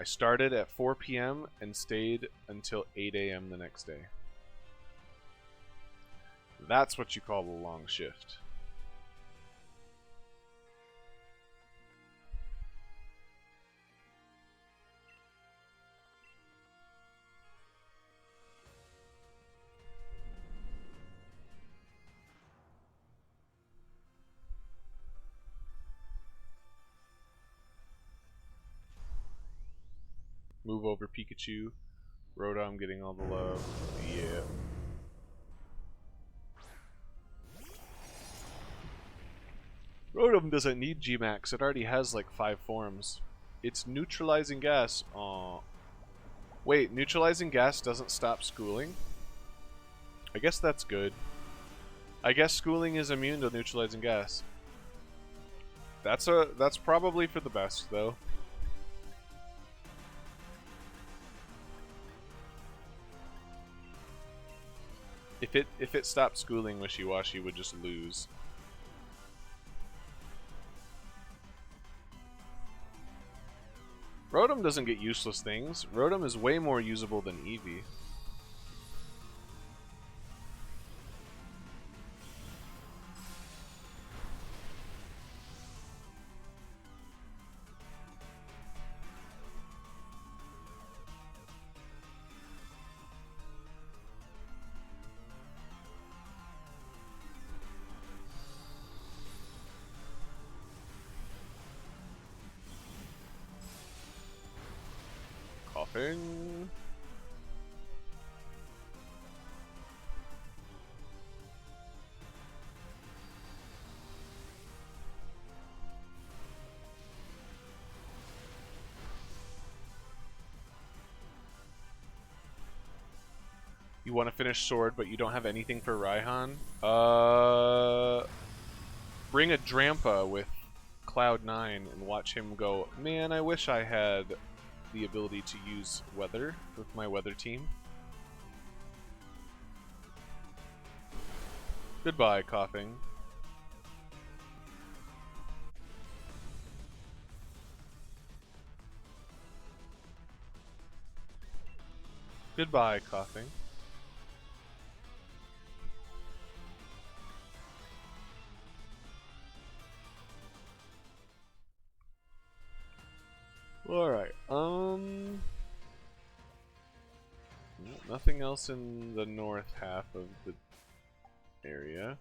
I started at 4 p.m. and stayed until 8 a.m. the next day. That's what you call a long shift. Move over Pikachu. Rotom getting all the love. Yeah. Rotom doesn't need G-Max. It already has like 5 forms. It's neutralizing gas. Aw. Wait, neutralizing gas doesn't stop schooling? I guess that's good. I guess schooling is immune to neutralizing gas. That's probably for the best though. If it stopped schooling, Wishy-Washy would just lose. Rotom doesn't get useless things. Rotom is way more usable than Eevee. Coughing. You want to finish Sword, but you don't have anything for Raihan? Bring a Drampa with Cloud9 and watch him go, man, I wish I had the ability to use weather with my weather team. Goodbye, coughing. Goodbye, coughing. Alright, nothing else in the north half of the area.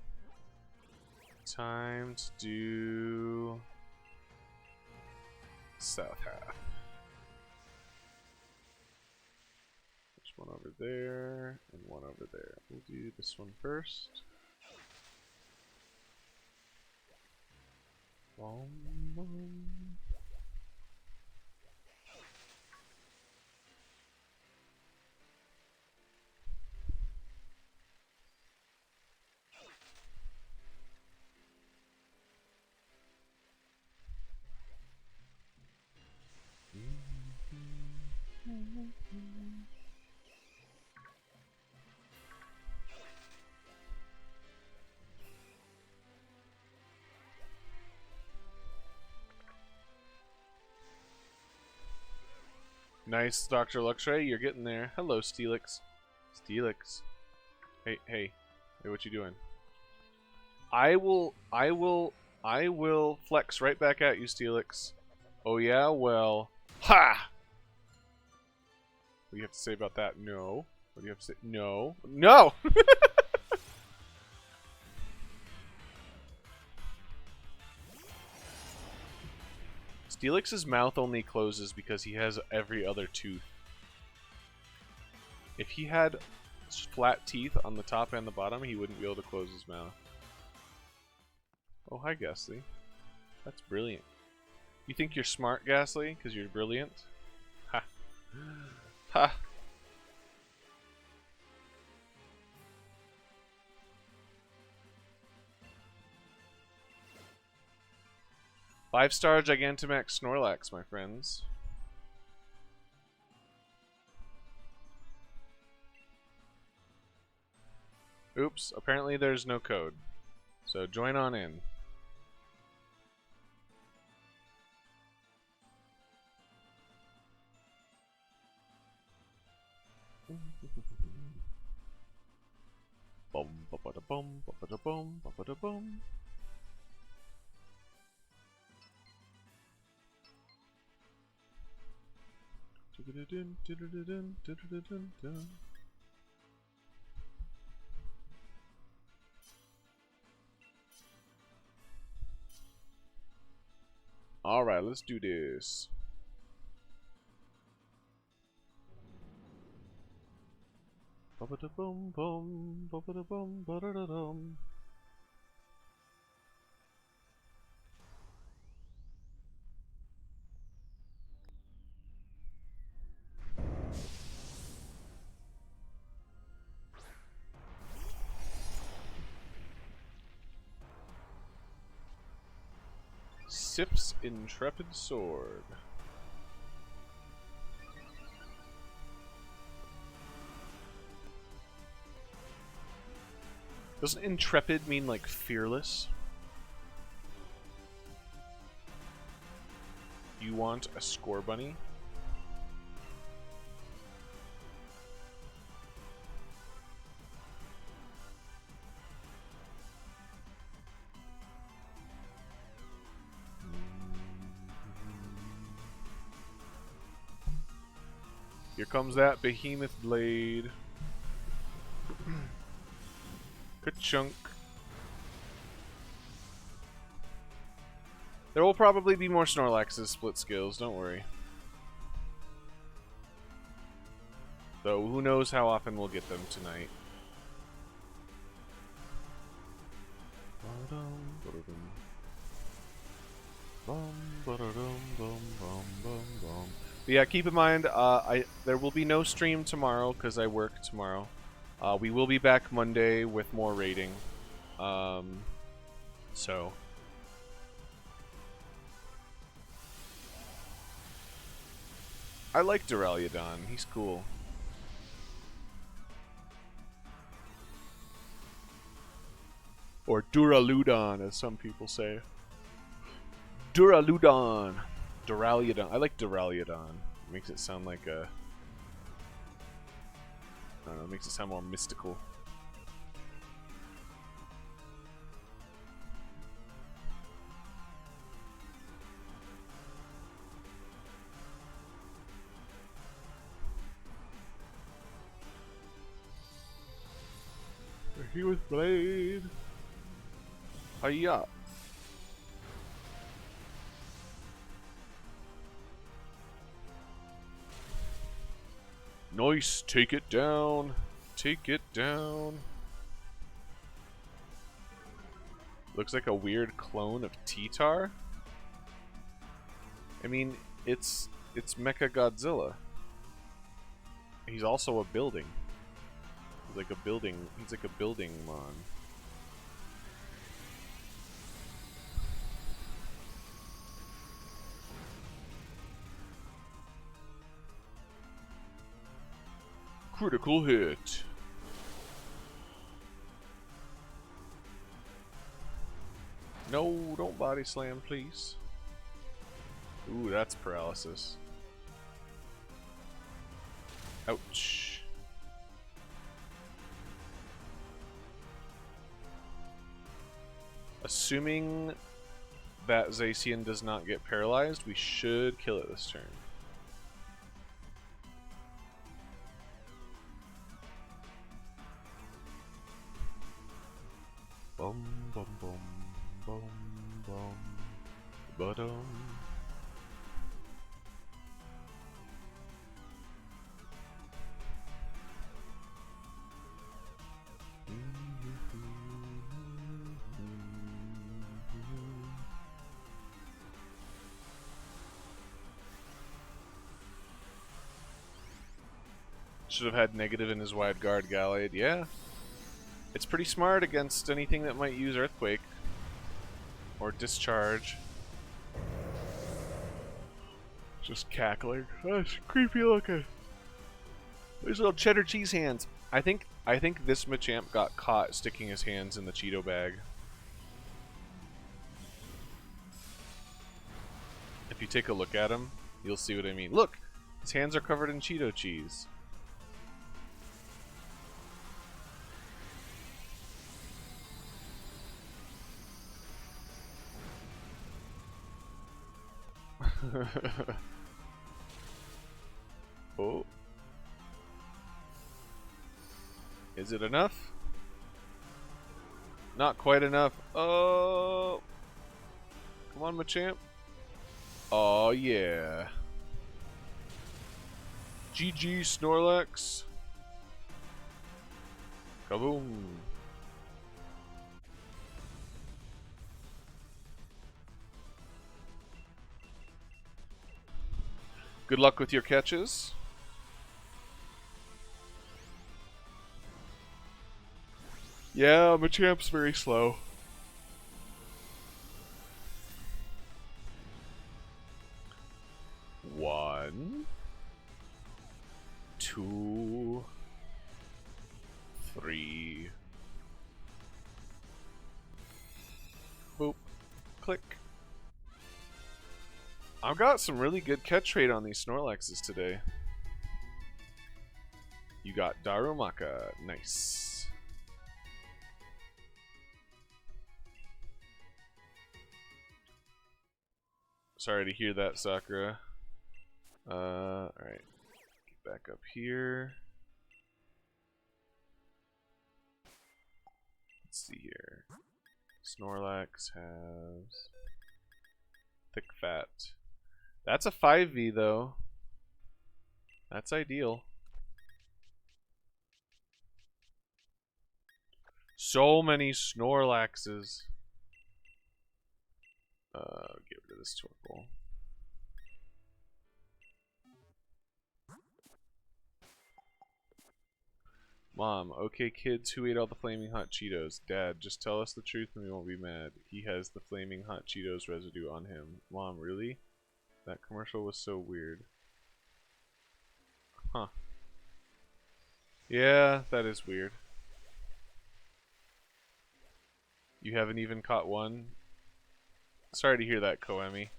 Time to do south half. There's one over there and one over there. We'll do this one first. Boom, boom. Nice, Dr. Luxray, you're getting there. Hello, Steelix. Steelix. Hey, what you doing? I will flex right back at you, Steelix. Oh yeah, well, ha! What do you have to say about that? No. What do you have to say? No. No! Steelix's mouth only closes because he has every other tooth. If he had flat teeth on the top and the bottom, he wouldn't be able to close his mouth. Oh, hi, Ghastly. That's brilliant. You think you're smart, Ghastly, because you're brilliant? Ha. Ha. Five-star Gigantamax Snorlax, my friends. Oops, apparently there's no code. So join on in. Bum ba ba da bum ba ba da bum ba ba da bum. Alright, let's do this. Sif's Intrepid Sword. Doesn't intrepid mean like fearless? You want a score bunny? Here comes that behemoth blade. Ka-chunk. There will probably be more Snorlax's split skills, don't worry. Though, who knows how often we'll get them tonight. But yeah, keep in mind, there will be no stream tomorrow because I work tomorrow. We will be back Monday with more raiding. So. I like Duraliudon. He's cool. Or Duraludon, as some people say. Duraludon. Duraliudon. I like Duraliudon. It makes it sound like a... I don't know, it makes it sound more mystical. He was Blade. Hiya. Nice. Take it down. Take it down. Looks like a weird clone of T-Tar. I mean, it's Mecha Godzilla. He's also a building. He's like a building. He's like a building mon. Critical hit. No, don't body slam, please. Ooh, that's paralysis. Ouch. Assuming that Zacian does not get paralyzed, we should kill it this turn. Bum bum bum bum bum ba-dum. Should have had negative in his wide guard Gallade. Yeah. It's pretty smart against anything that might use Earthquake. Or Discharge. Just cackling. Oh, it's creepy looking. There's little cheddar cheese hands. I think this Machamp got caught sticking his hands in the Cheeto bag. If you take a look at him, you'll see what I mean. Look! His hands are covered in Cheeto cheese. Oh. Is it enough? Not quite enough. Oh. Come on, Machamp. Oh, yeah. GG, Snorlax. Kaboom. Good luck with your catches. Yeah, Machamp's very slow. 3. Boop. Click. I've got some really good catch rate on these Snorlaxes today. You got Darumaka. Nice. Sorry to hear that, Sakura. Alright. Get back up here. Let's see here. Snorlax has thick fat. That's a 5v though. That's ideal. So many Snorlaxes. Get rid of this Torkoal. Mom, okay kids, who ate all the flaming hot Cheetos? Dad, just tell us the truth and we won't be mad. He has the flaming hot Cheetos residue on him. Mom, really? That commercial was so weird. Huh. Yeah, that is weird. You haven't even caught one? Sorry to hear that, Koemi.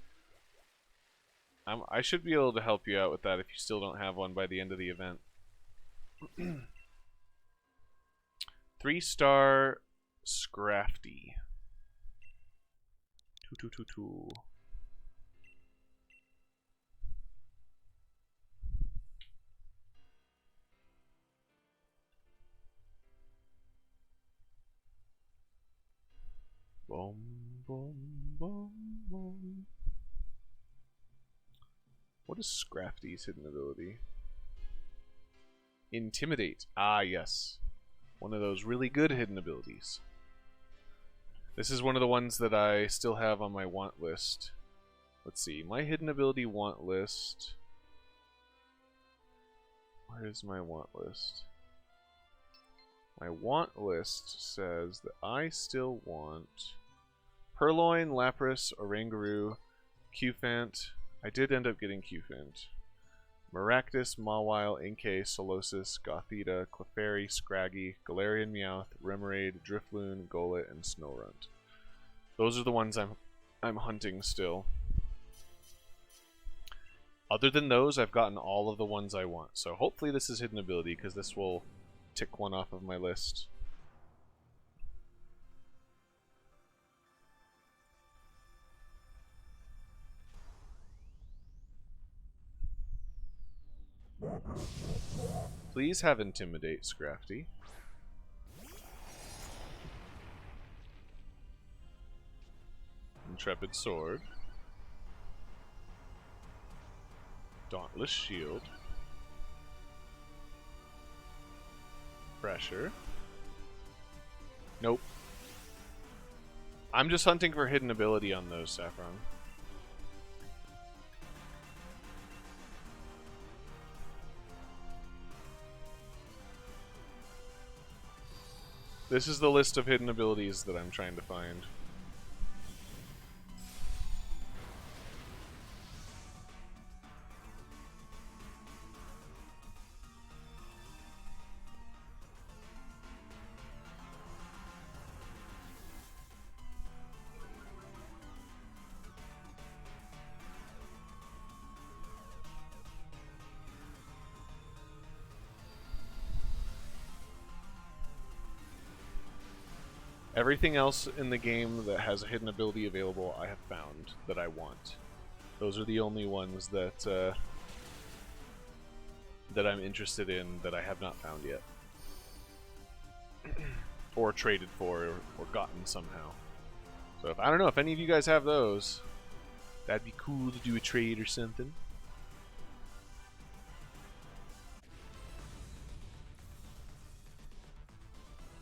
I should be able to help you out with that if you still don't have one by the end of the event. 3-star Scrafty. 2. Boom, boom, boom, boom. What is Scrafty's hidden ability? Intimidate. Ah, yes. One of those really good hidden abilities. This is one of the ones that I still have on my want list. Let's see. My hidden ability want list. Where is my want list? My want list says that I still want Purloin, Lapras, Oranguru, Cufant. I did end up getting Cufant. Maractus, Mawile, Inkay, Solosis, Gothita, Clefairy, Scraggy, Galarian Meowth, Remoraid, Drifloon, Golett, and Snorunt. Those are the ones I'm hunting still. Other than those, I've gotten all of the ones I want. So hopefully this is hidden ability, because this will tick one off of my list. Please have Intimidate, Scrafty. Intrepid Sword. Dauntless Shield. Pressure. Nope. I'm just hunting for hidden ability on those, Saffron. This is the list of hidden abilities that I'm trying to find. Everything else in the game that has a hidden ability available, I have found that I want. Those are the only ones that that I'm interested in that I have not found yet. Or traded for, or gotten somehow. So if I don't know if any of you guys have those, that'd be cool to do a trade or something.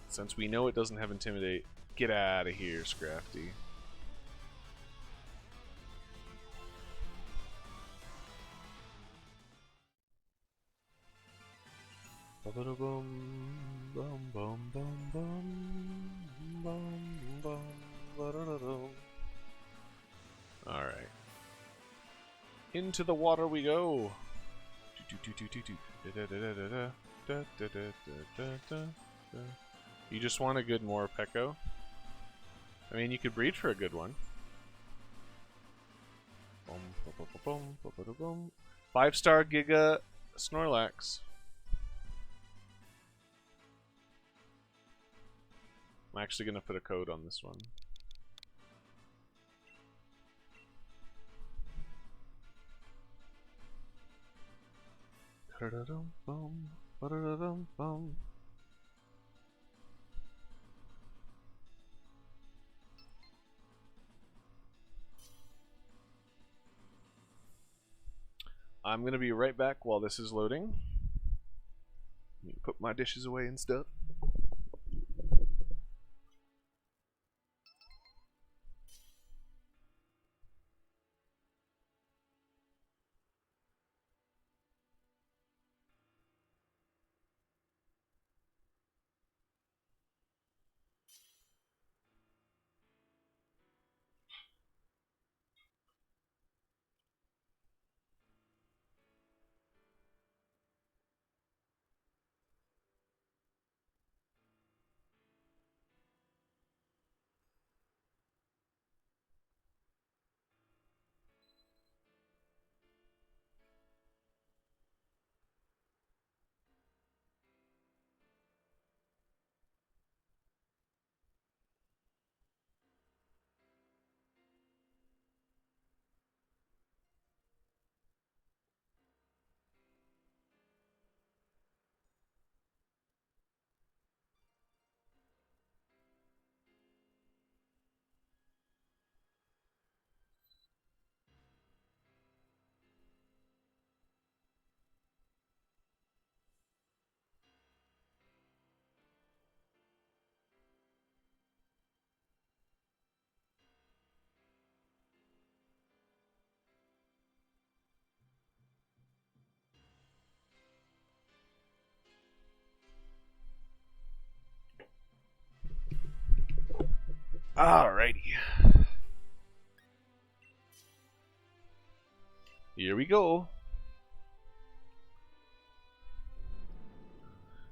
Since we know it doesn't have Intimidate, get out of here, Scrafty. Alright. Into the water we go. You just want a good Morpeko? I mean, you could breed for a good one. 5-star Giga Snorlax. I'm actually going to put a code on this one. I'm going to be right back while this is loading. Let me put my dishes away and stuff. Alrighty. Here we go.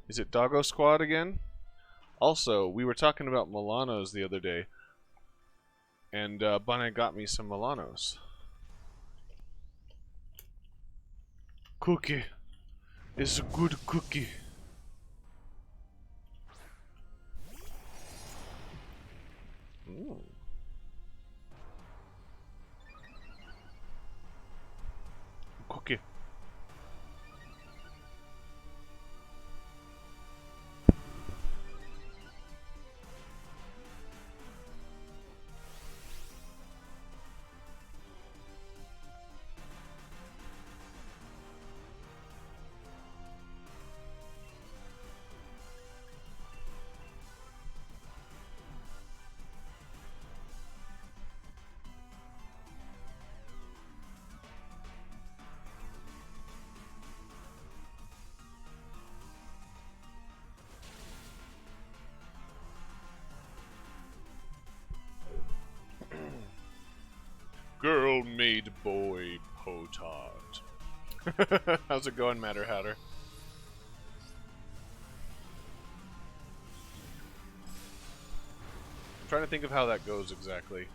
Is it Doggo Squad again? Also, we were talking about Milanos the other day. And Bunny got me some Milanos. Cookie. It's a good cookie. Ooh. Cookie. Girl made boy potard. How's it going, Matter Hatter? I'm trying to think of how that goes exactly.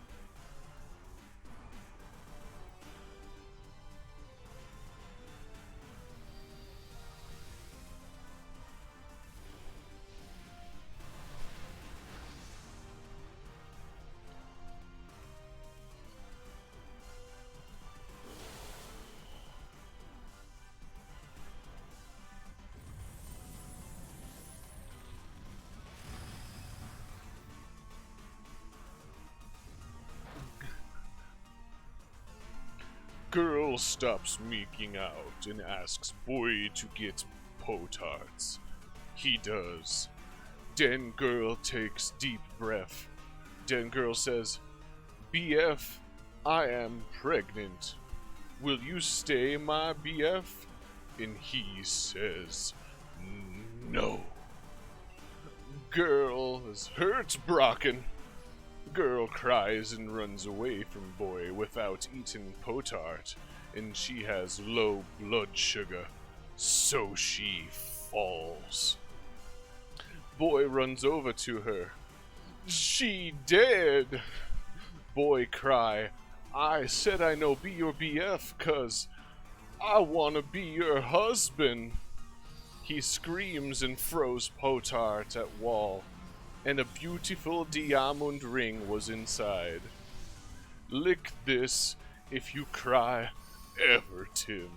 Girl stops making out and asks boy to get potards. He does. Den girl takes deep breath. Den girl says, BF, I am pregnant. Will you stay my BF? And he says, no. Girl's heartbroken. Girl cries and runs away from boy without eating potard, and she has low blood sugar, so she falls. Boy runs over to her. She dead! Boy cry, I said I no be your BF, cuz I wanna be your husband. He screams and throws potart at wall, and a beautiful diamond ring was inside. Lick this if you cry ever, Tim.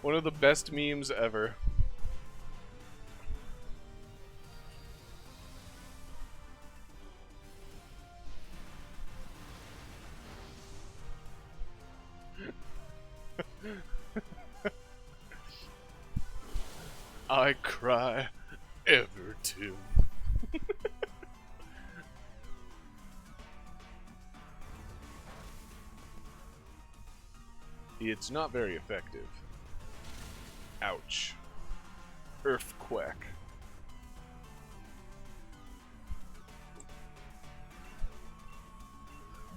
One of the best memes ever. I cry ever, Tim. It's not very effective. Ouch. Earthquake.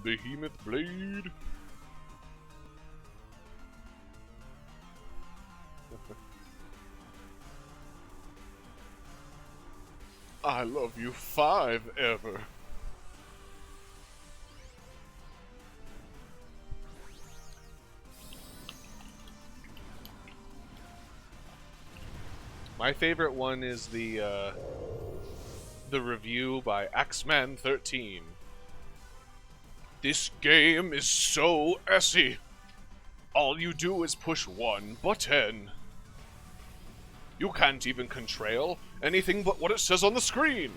Behemoth Blade. I love you 5 ever. My favorite one is the review by Axeman13. This game is so essy. All you do is push one button. You can't even control anything but what it says on the screen.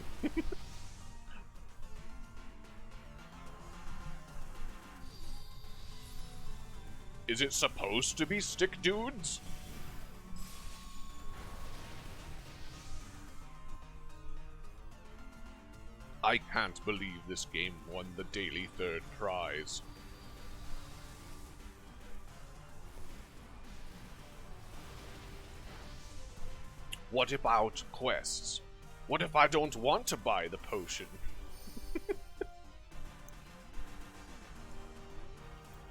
Is it supposed to be stick dudes? I can't believe this game won the daily 3rd prize. What about quests? What if I don't want to buy the potion?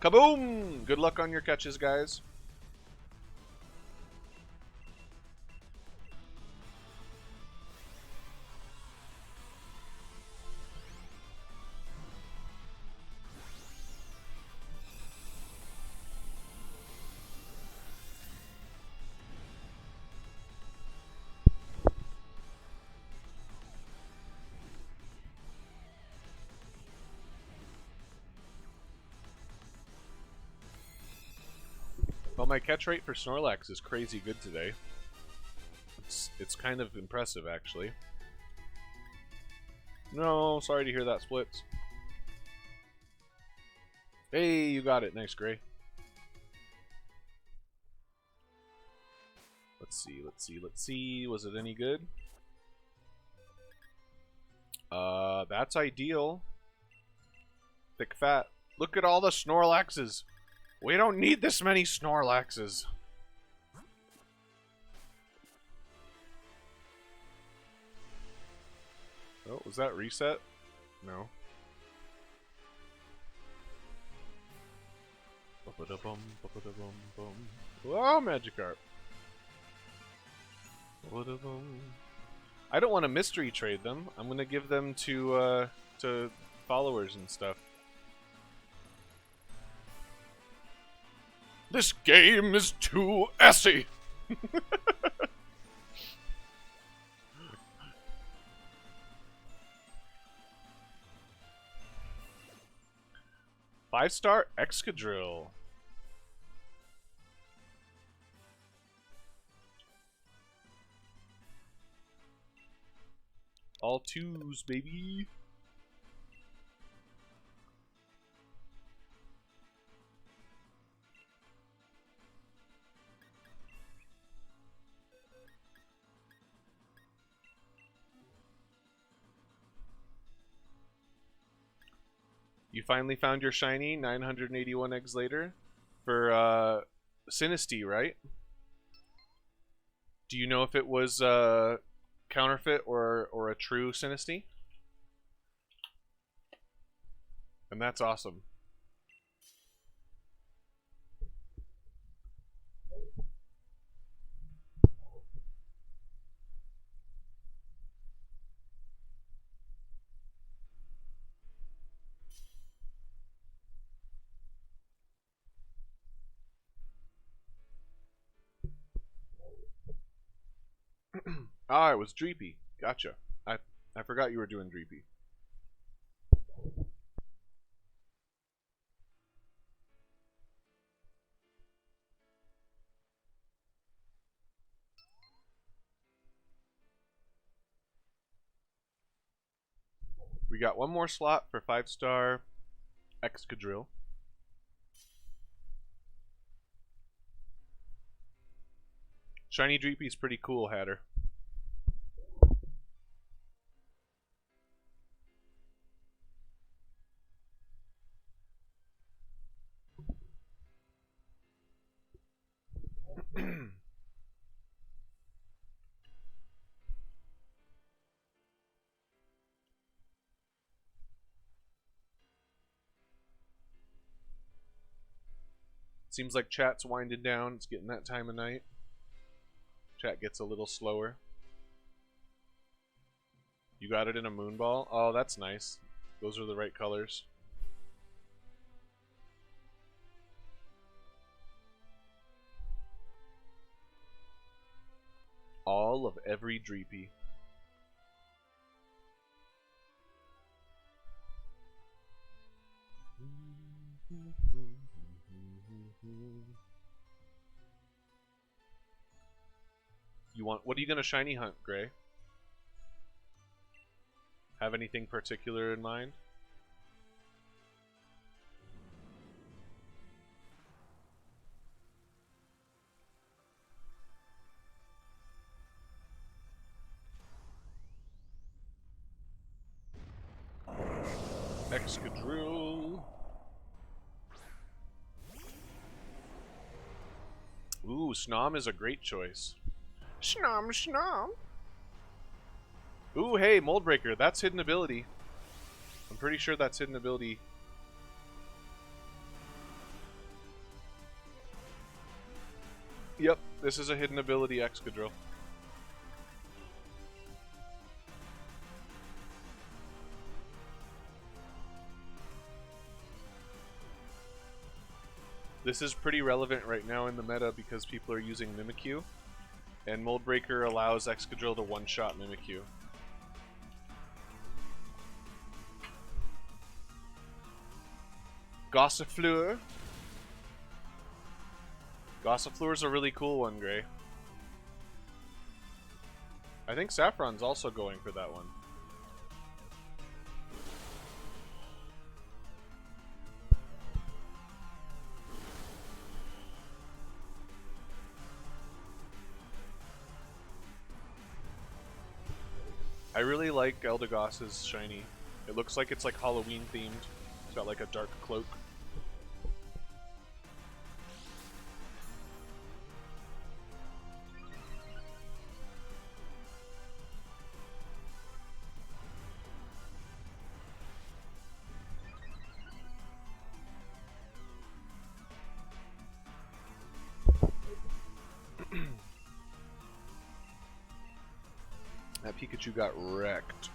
Kaboom! Good luck on your catches, guys. Well, my catch rate for Snorlax is crazy good today. It's kind of impressive, actually. No, sorry to hear that, Splits. Hey, you got it. Nice, Gray. Let's see. Was it any good? That's ideal. Thick fat. Look at all the Snorlaxes. We don't need this many Snorlaxes. Oh, was that reset? No. Oh, Magikarp. I don't want to mystery trade them. I'm gonna give them to followers and stuff. This game is too essy. Five-star Excadrill. All 2s, baby. You finally found your shiny 981 eggs later for Sinistea, right? Do you know if it was counterfeit or a true Sinistea? And that's awesome. Ah, it was Dreepy. Gotcha. I forgot you were doing Dreepy. We got one more slot for 5-star Excadrill. Shiny Dreepy's pretty cool, Hatter. Seems like chat's winding down. It's getting that time of night. Chat gets a little slower. You got it in a moonball? Oh, that's nice. Those are the right colors. All of every Dreepy. What are you gonna shiny hunt, Gray? Have anything particular in mind? Excadrill. Ooh, Snom is a great choice. Snom, snom. Ooh, hey, Moldbreaker. That's hidden ability. I'm pretty sure that's hidden ability. Yep, this is a hidden ability Excadrill. This is pretty relevant right now in the meta because people are using Mimikyu, and Moldbreaker allows Excadrill to one-shot Mimikyu. Gossifleur. Gossifleur's a really cool one, Gray. I think Saffron's also going for that one. I really like Eldegoss's shiny. It looks like it's like Halloween themed. It's got like a dark cloak. That Pikachu got wrecked.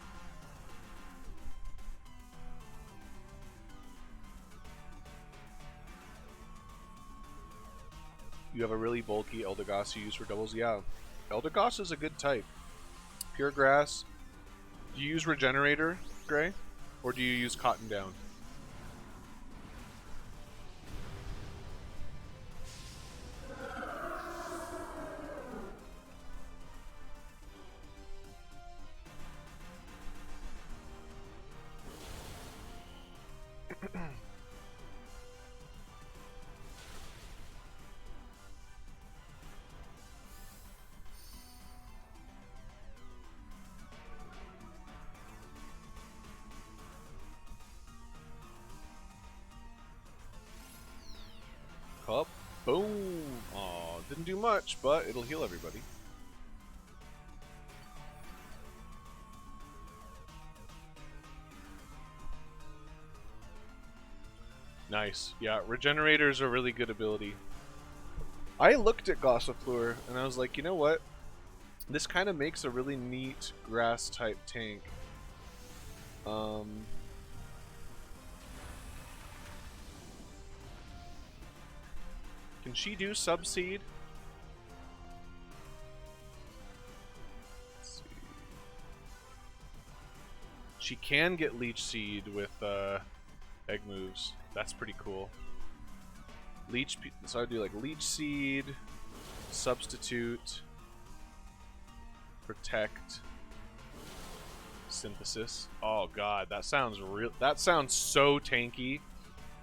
You have a really bulky Eldegoss you use for doubles? Yeah. Eldegoss is a good type. Pure Grass. Do you use Regenerator, Gray? Or do you use Cotton Down? Up. Boom. Aw, didn't do much, but it'll heal everybody. Nice. Yeah, Regenerator is a really good ability. I looked at Gossifleur and I was like, you know what? This kind of makes a really neat grass type tank. Can she do Subseed? Let's see. She can get Leech Seed with egg moves. That's pretty cool. So I do like Leech Seed, Substitute, Protect, Synthesis. Oh god, that sounds real. That sounds so tanky.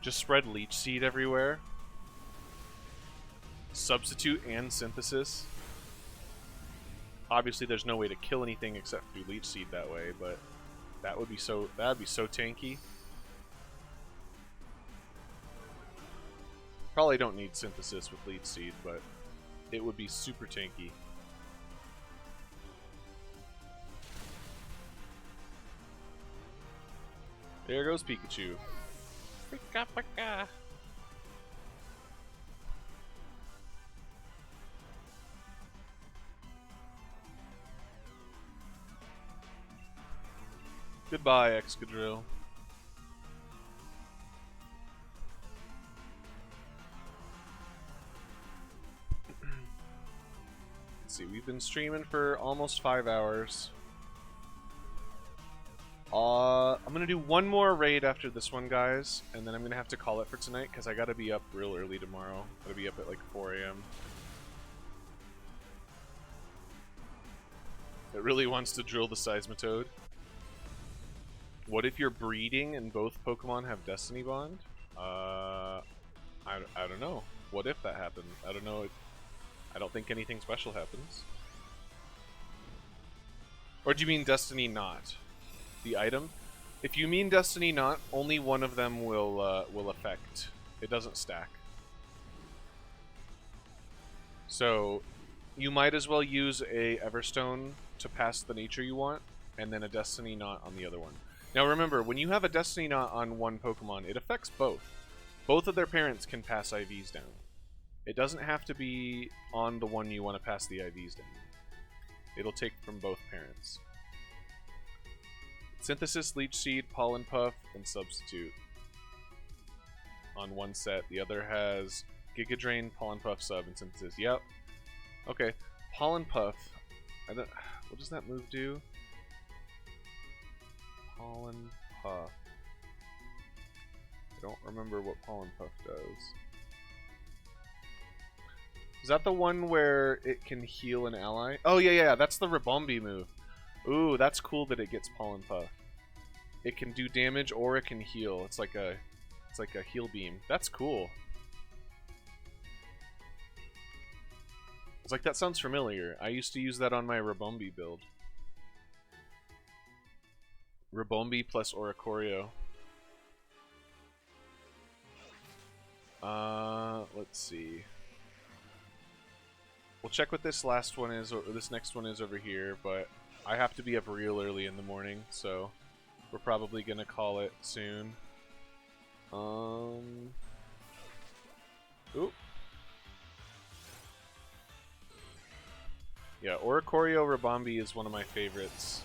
Just spread Leech Seed everywhere. Substitute and Synthesis. Obviously, there's no way to kill anything except through Leech Seed that way, but that'd be so tanky. Probably don't need Synthesis with Leech Seed, but it would be super tanky. There goes Pikachu. Pika pika. Goodbye, Excadrill. Let's see, we've been streaming for almost 5 hours. I'm gonna do one more raid after this one, guys, and then I'm gonna have to call it for tonight because I gotta be up real early tomorrow. Gotta be up at like 4 a.m. It really wants to drill the Seismitoad. What if you're breeding and both Pokemon have Destiny Bond? I don't know. What if that happened? I don't know. I don't think anything special happens. Or do you mean Destiny Not? The item? If you mean Destiny Not, only one of them will affect. It doesn't stack. So you might as well use a Everstone to pass the nature you want, and then a Destiny Knot on the other one. Now remember, when you have a Destiny Knot on one Pokemon, it affects both. Both of their parents can pass IVs down. It doesn't have to be on the one you want to pass the IVs down. It'll take from both parents. Synthesis, Leech Seed, Pollen Puff, and Substitute on one set. The other has Giga Drain, Pollen Puff, Sub, and Synthesis. Yep. Okay. Pollen Puff. What does that move do? Pollen Puff. I don't remember what Pollen Puff does. Is that the one where it can heal an ally? Oh, yeah, that's the Ribombee move. Ooh, that's cool that it gets Pollen Puff. It can do damage or it can heal. It's like a heal beam. That's cool. It's like, that sounds familiar. I used to use that on my Ribombee build. Ribombee plus Oricorio. Let's see. We'll check what this last one is, or this next one is over here, but I have to be up real early in the morning, so we're probably gonna call it soon. Oop. Yeah, Oricorio Ribombee is one of my favorites.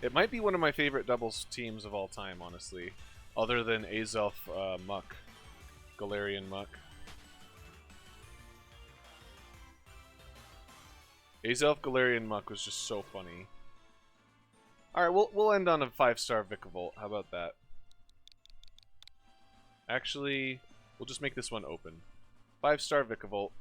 It might be one of my favorite doubles teams of all time, honestly. Other than Azelf Muck. Galarian Muck. Azelf Galarian Muck was just so funny. Alright, we'll end on a 5-star Vikavolt. How about that? Actually, we'll just make this one open. 5-star Vikavolt.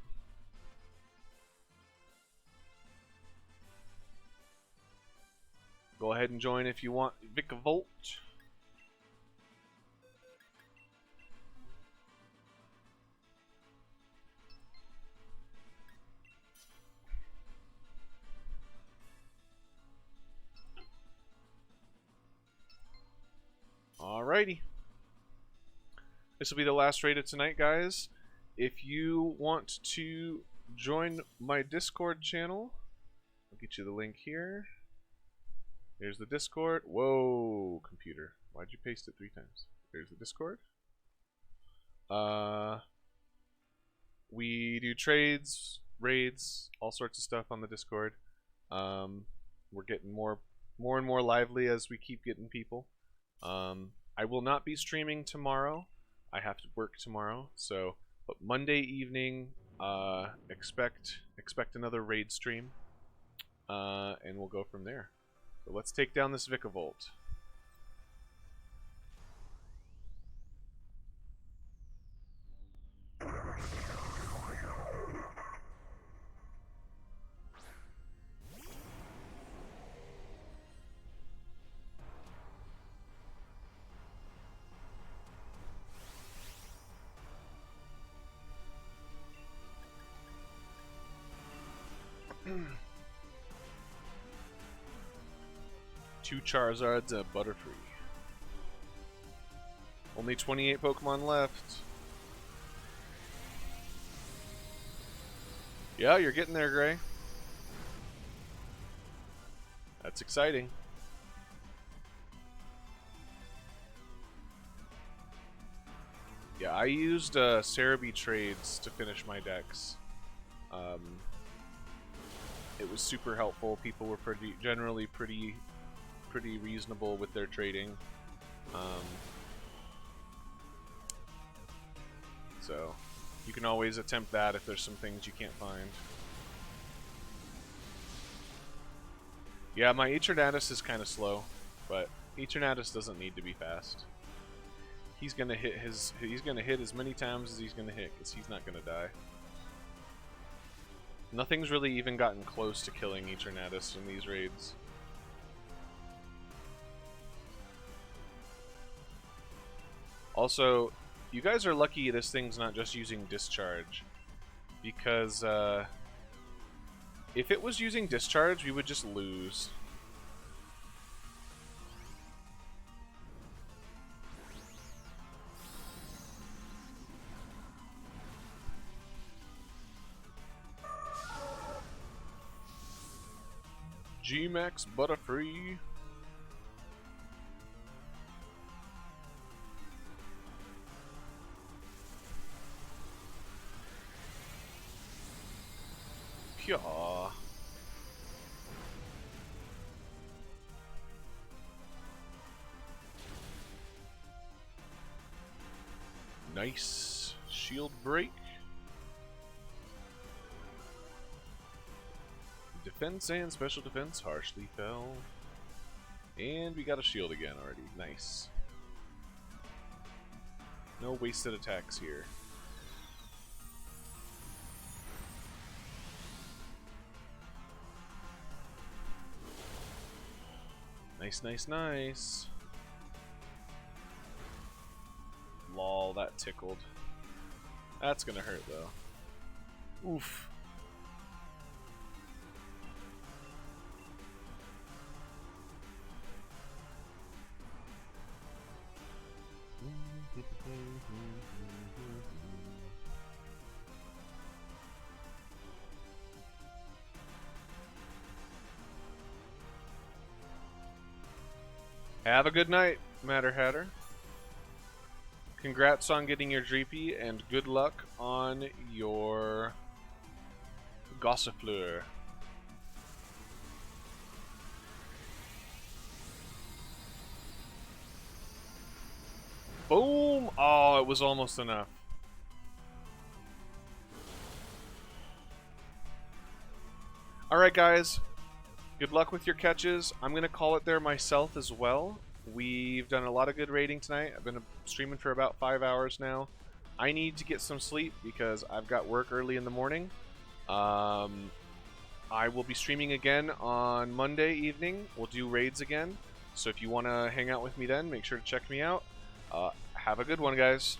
Go ahead and join if you want Vikavolt. Alrighty. This will be the last raid of tonight, guys. If you want to join my Discord channel, I'll get you the link here. Here's the Discord. Whoa, computer. Why'd you paste it 3 times? There's the Discord. We do trades, raids, all sorts of stuff on the Discord. We're getting more and more lively as we keep getting people. I will not be streaming tomorrow. I have to work tomorrow, so but Monday evening, expect another raid stream, and we'll go from there. So let's take down this Vikavolt. Two Charizards and a Butterfree. Only 28 Pokemon left. Yeah, you're getting there, Gray. That's exciting. Yeah, I used Cerebi trades to finish my decks. It was super helpful. People were generally pretty reasonable with their trading. So you can always attempt that if there's some things you can't find. Yeah, my Eternatus is kind of slow, but Eternatus doesn't need to be fast. He's gonna hit as many times as he's gonna hit, because he's not gonna die. Nothing's really even gotten close to killing Eternatus in these raids. Also, you guys are lucky this thing's not just using Discharge, because if it was using Discharge, we would just lose. G-Max Butterfree. Pya. Nice. Shield break. Defense and special defense harshly fell. And we got a shield again already. Nice. No wasted attacks here. Nice, nice, nice. Lol, that tickled. That's gonna hurt though. Oof. Have a good night, Matter Hatter. Congrats on getting your Dreepy, and good luck on your Gossifleur. Boom! Oh, it was almost enough. Alright, guys. Good luck with your catches. I'm going to call it there myself as well. We've done a lot of good raiding tonight. I've been streaming for about 5 hours now. I need to get some sleep because I've got work early in the morning. I will be streaming again on Monday evening. We'll do raids again. So if you want to hang out with me then, make sure to check me out. Have a good one, guys.